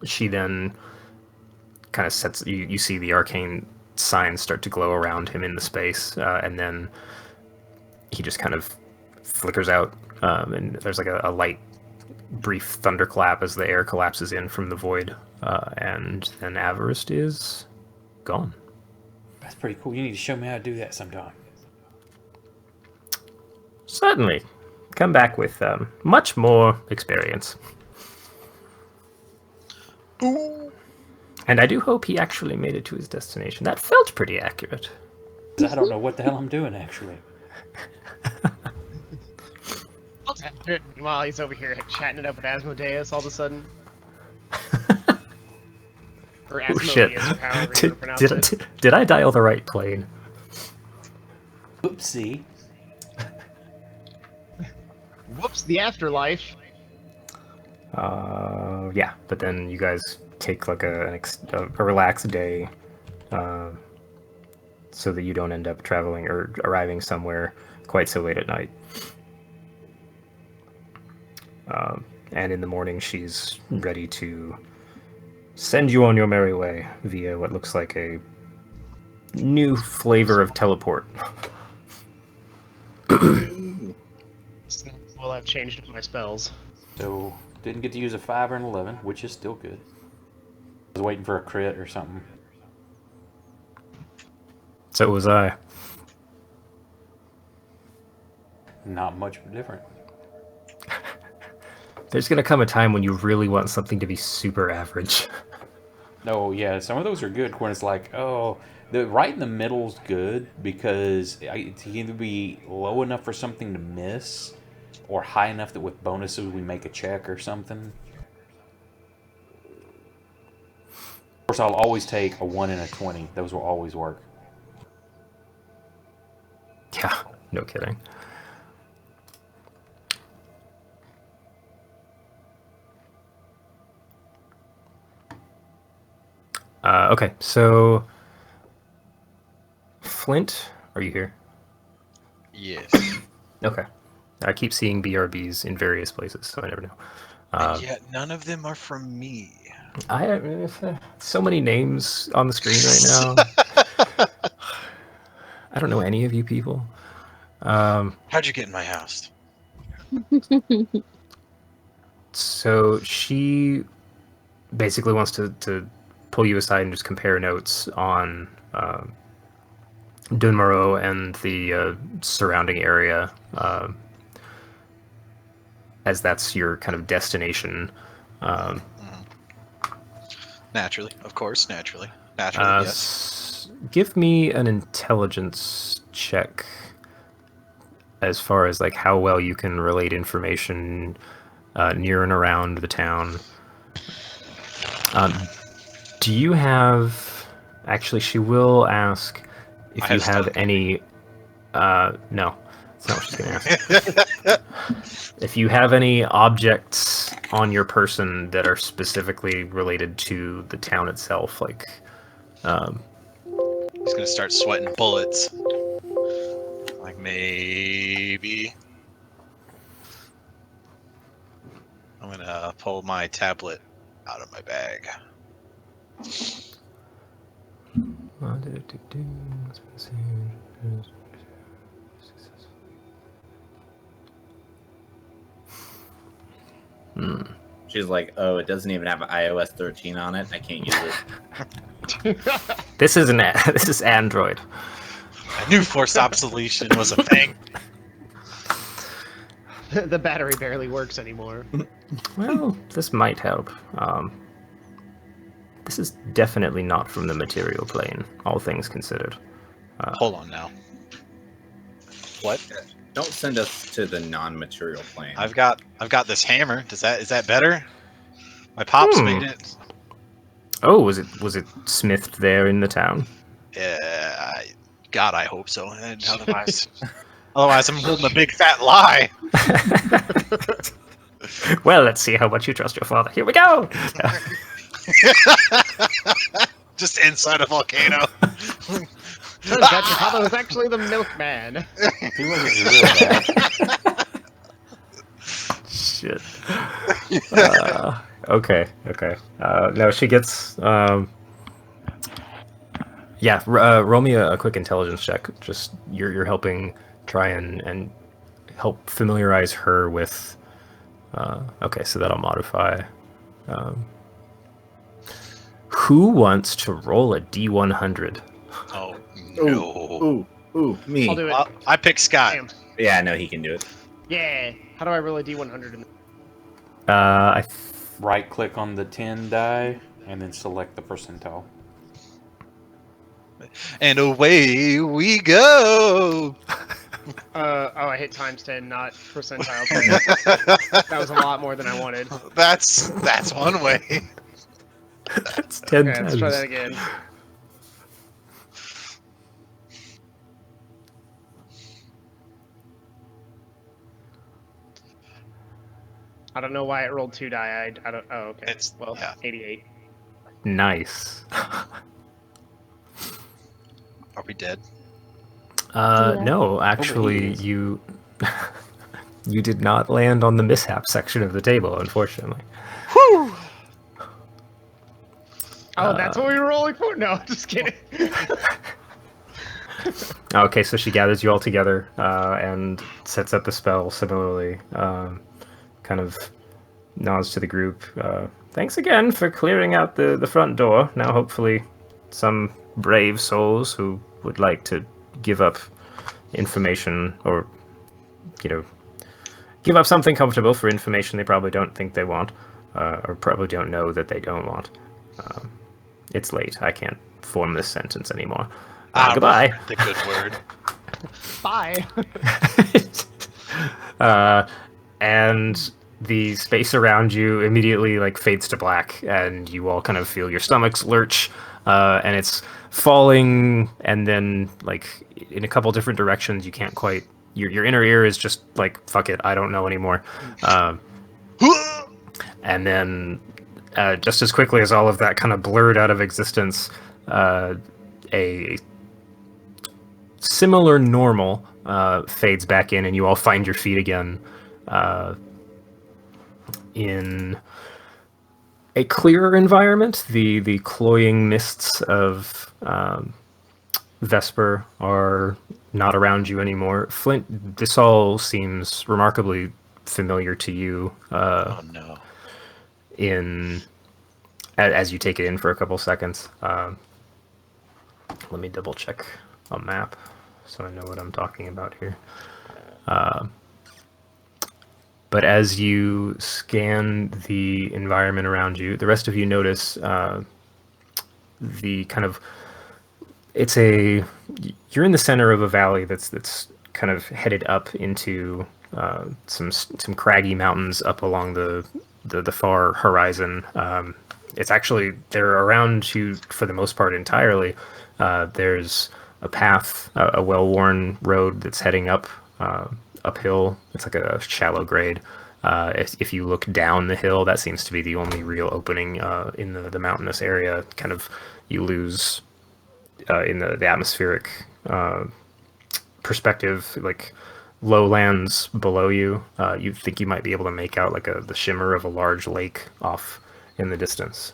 she then kind of sets... You see the arcane signs start to glow around him in the space, and then he just kind of flickers out, and there's a light, brief thunderclap as the air collapses in from the void, and then Avarice is gone. That's pretty cool. You need to show me how to do that sometime. Certainly. Come back with much more experience. And I do hope he actually made it to his destination. That felt pretty accurate. I don't know what the hell I'm doing, actually. While he's over here chatting it up with Asmodeus all of a sudden. Or Oh shit! Asmodeus, or however you pronounce it. Did I dial the right plane? Oopsie. Whoops, the afterlife. Yeah, but then you guys take like a relaxed day, so that you don't end up traveling or arriving somewhere quite so late at night. And in the morning, she's ready to send you on your merry way via what looks like a new flavor of teleport. Well, I've changed my spells. So, didn't get to use a 5 or an 11, which is still good. I was waiting for a crit or something. So was I. Not much different. There's gonna come a time when you really want something to be super average. No, yeah, some of those are good when it's like, oh, the right in the middle's good because it can either be low enough for something to miss or high enough that with bonuses we make a check or something. Of course, I'll always take a 1 and a 20. Those will always work. Yeah, no kidding. Okay, so Flint, are you here? Yes. Okay. I keep seeing BRBs in various places, so I never know. And yet none of them are from me. I have so many names on the screen right now. I don't know any of you people. How'd you get in my house? So she basically wants to pull you aside and just compare notes on Dunmaro and the surrounding area, as that's your kind of destination. Naturally, of course, naturally. Naturally, yes. Give me an intelligence check as far as like how well you can relate information near and around the town. Do you have... Actually, she will ask if you have any... No, that's not what she's going to ask. If you have any objects on your person that are specifically related to the town itself, like... He's gonna start sweating bullets. Like, maybe... I'm gonna pull my tablet out of my bag. She's like, oh, it doesn't even have iOS 13 on it. I can't use it. This is Android. I knew forced obsolescence was a thing. The battery barely works anymore. Well, this might help. This is definitely not from the material plane, all things considered. Hold on now. What? Don't send us to the non-material plane. I've got this hammer. Is that better? My pops made it. Oh, was it smithed there in the town? God, I hope so. And otherwise, I'm holding a big fat lie. Well, let's see how much you trust your father. Here we go. Just inside a volcano. Turns out your father was actually the milkman. He wasn't real bad. Shit. Okay. No, she gets. Yeah, roll me a quick intelligence check. Just you're helping try and help familiarize her with. Okay, so that'll modify. Who wants to roll a D100? Oh no! Ooh, me. I'll do it. I pick Scott. Damn. Yeah, no, he can do it. Yeah. How do I roll a D100? Right click on the 10 die and then select the percentile. And away we go. Oh, I hit times 10, not percentile 10. That was a lot more than I wanted. That's one way. It's 10 Okay, let's try that tens. again. I don't know why it rolled 2 die. I don't. Oh, okay. It's Well, yeah. 88. Nice. Are we dead? Yeah. No, actually, is. you you did not land on the mishap section of the table, unfortunately. Whew. Oh, that's what we were rolling for? No, just kidding. Okay, so she gathers you all together and sets up the spell similarly. Kind of nods to the group. Thanks again for clearing out the front door. Now, hopefully, some brave souls who would like to give up information or, give up something comfortable for information they probably don't think they want or probably don't know that they don't want. It's late. I can't form this sentence anymore. Goodbye. The good word. Bye. And the space around you immediately fades to black, and you all kind of feel your stomachs lurch, and it's falling, and then in a couple different directions. You can't quite. Your inner ear is just fuck it, I don't know anymore. And then, just as quickly as all of that kind of blurred out of existence, a similar normal fades back in, and you all find your feet again in a clearer environment. The cloying mists of Vesper are not around you anymore. Flint, this all seems remarkably familiar to you. Oh no. As you take it in for a couple seconds. Let me double check a map so I know what I'm talking about here. But as you scan the environment around you, the rest of you notice the kind of you're in the center of a valley that's kind of headed up into some craggy mountains up along the far horizon. It's actually, they're around you for the most part entirely. There's a path, a well-worn road that's heading uphill. It's like a shallow grade. If you look down the hill, that seems to be the only real opening in the mountainous area. Kind of, you lose in the atmospheric perspective, lowlands below you. You think you might be able to make out the shimmer of a large lake off in the distance.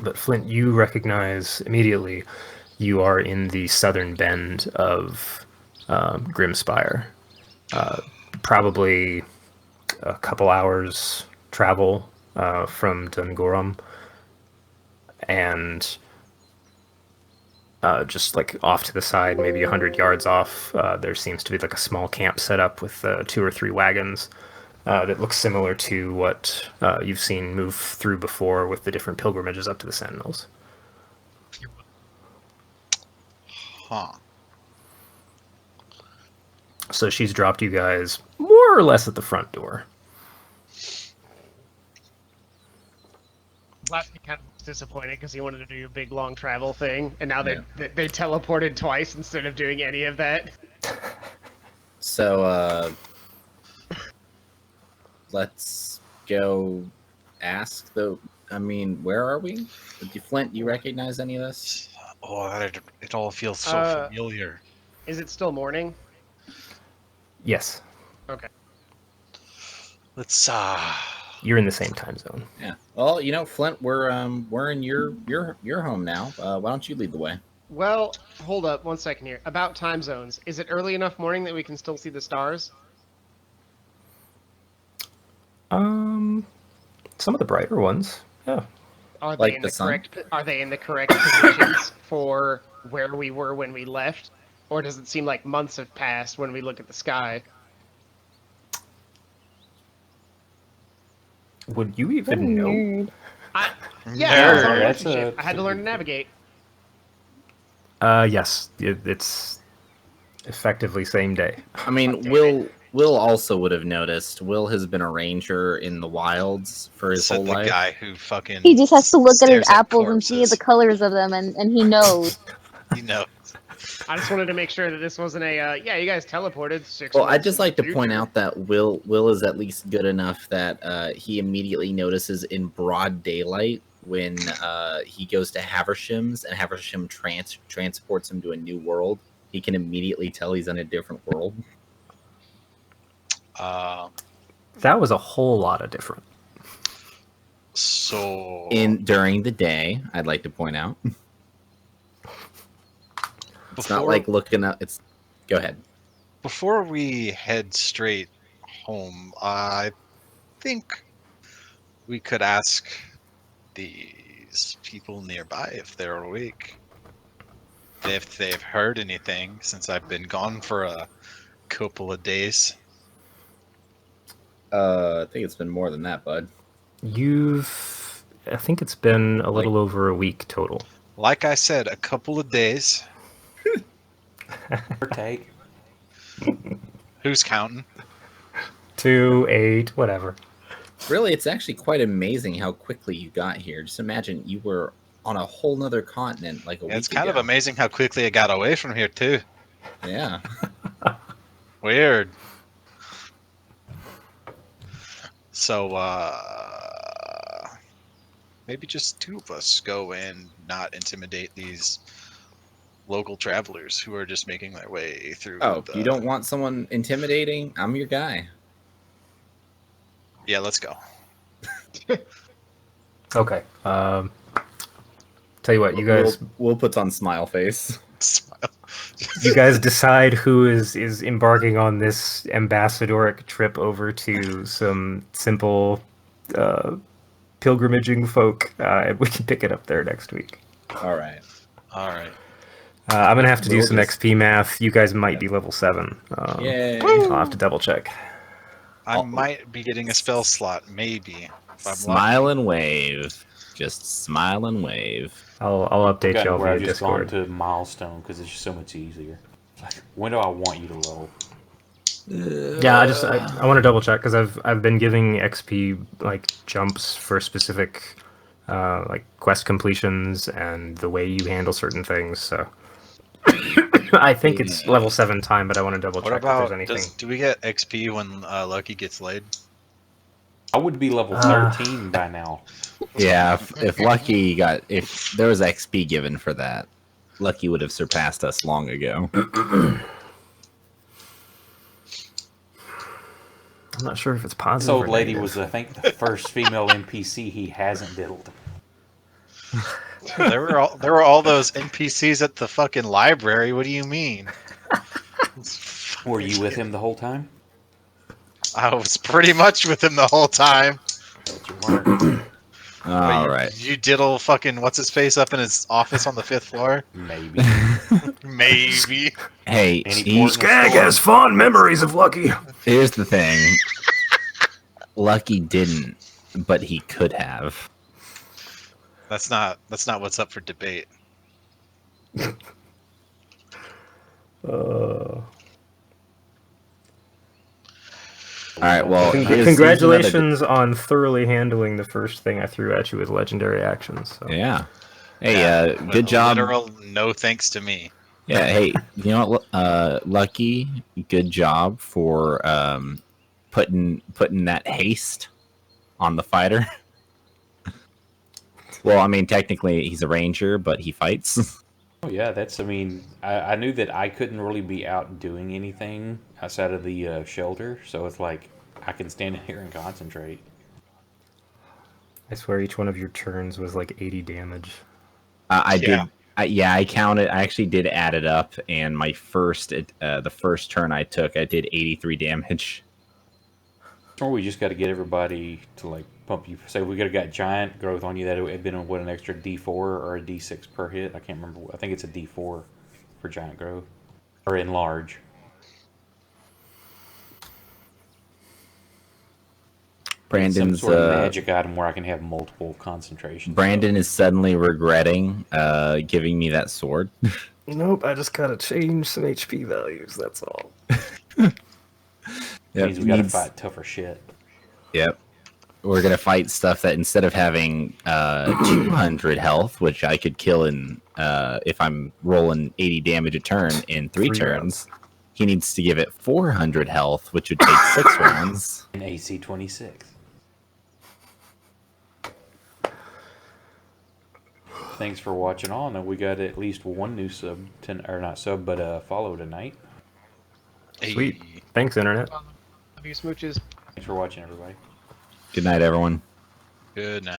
But Flint, you recognize immediately you are in the southern bend of Grimspire. Probably a couple hours travel from Dungorum, and just off to the side, maybe 100 yards off, there seems to be a small camp set up with 2 or 3 wagons that looks similar to what you've seen move through before with the different pilgrimages up to the Sentinels. Huh. So she's dropped you guys more or less at the front door. Last he kind of was disappointed because he wanted to do a big long travel thing, and now they teleported twice instead of doing any of that. So, let's go ask where are we? Flint, do you recognize any of this? Oh, it all feels so familiar. Is it still morning? Yes, Okay. Let's you're in the same time zone. Yeah. Well, Flint, we're in your home now. Why don't you lead the way? Well, hold up 1 second here. About time zones. Is it early enough morning that we can still see the stars? Some of the brighter ones, yeah. Are they Like in the the sun? correct? Are they in the correct positions for where we were when we left, or does it seem like months have passed when we look at the sky? Would you even know? Nerd. Yeah, Nerd. that's That's I had to learn to navigate. Yes, it's effectively same day. I mean, Will also would have noticed. Will has been a ranger in the wilds for his Said whole the life. guy who fucking He just has to look at his stares apples and see the corpses. colors of them, and he knows. You know, I just wanted to make sure that this wasn't a yeah, you guys teleported 6 Well, months I'd just into like to the point future. out that Will is at least good enough that he immediately notices in broad daylight when he goes to Havershim's and Havershim transports him to a new world. He can immediately tell he's in a different world. That was a whole lot of different. so During the day, I'd like to point out. It's not before like looking up. It's go ahead. before we head straight home, I think we could ask these people nearby if they're awake. If they've heard anything since I've been gone for a couple of days. I think it's been more than that, bud. I think it's been a little over a week total. Like I said, a couple of days. Or take. Who's counting? 2, 8, whatever. Really, it's actually quite amazing how quickly you got here. Just imagine you were on a whole nother continent like a week It's kind of ago. amazing how quickly I got away from here too. Yeah. Weird. So, maybe just two of us go and not intimidate these local travelers who are just making their way through. Oh, you don't want someone intimidating? I'm your guy. Yeah, let's go. Okay. Tell you what, you guys, Will puts on smile face. you guys decide who is embarking on this ambassadoric trip over to some simple pilgrimaging folk. We can pick it up there next week. All right. All right. I'm gonna have to do We'll some just- XP math. You guys might be level 7. Yay. I'll have to double check. I might be getting a spell slot, maybe. If I'm Smile lucky. and wave. Just smile and wave. I'll update Gotten y'all where via I've just gone Discord. to milestone because it's just so much easier. Like, when do I want you to level? Yeah, I want to double check because I've been giving XP like jumps for specific like quest completions and the way you handle certain things. So I think it's level 7 time, but I want to double What check if about there's anything. do we get XP when Lucky gets laid? I would be level 13 by now. Yeah, if Lucky if there was XP given for that, Lucky would have surpassed us long ago. I'm not sure if it's This positive. old or lady negative. was, I think, the first female NPC he hasn't diddled. There were all those NPCs at the fucking library. What do you mean? Were you with him the whole time? I was pretty much with him the whole time. But you weren't. All you, right. You diddle fucking what's his face up in his office on the 5th floor? Maybe. Maybe. Hey, Any he- port in the storm. fond memories of Lucky. here's the thing. Lucky didn't, but he could have. That's not what's up for debate. All right, well, here's Congratulations on thoroughly handling the first thing I threw at you with legendary actions. So. Yeah. Hey, good job. Literal no thanks to me. Yeah, hey, you know what, Lucky, good job for putting that haste on the fighter. Well, I mean, technically he's a ranger, but he fights. Oh yeah, I mean, I knew that I couldn't really be out doing anything outside of the shelter, so it's like I can stand in here and concentrate. I swear each one of your turns was like 80 damage. I counted. I actually did add it up, and my the first turn I took, I did 83 damage. Or we just got to get everybody to like pump you. Say we got giant growth on you, that would have been an extra D4 or a D6 per hit. I can't remember. I think it's a D4 for giant growth or enlarge. Brandon's some sort of magic item where I can have multiple concentrations. Brandon is suddenly regretting giving me that sword. Nope, I just gotta change some HP values, that's all. Yep, Means we got to needs- fight tougher shit. Yep. We're gonna fight stuff that instead of having 200 health, which I could kill in if I'm rolling 80 damage a turn in 3 3 turns, he needs to give it 400 health, which would take 6 rounds. In AC 26. Thanks for watching on. And we got at least one new sub, or not sub, but follow tonight. Sweet. Hey. Thanks, Internet. Love you, smooches. Thanks for watching, everybody. Good night, everyone. Good night.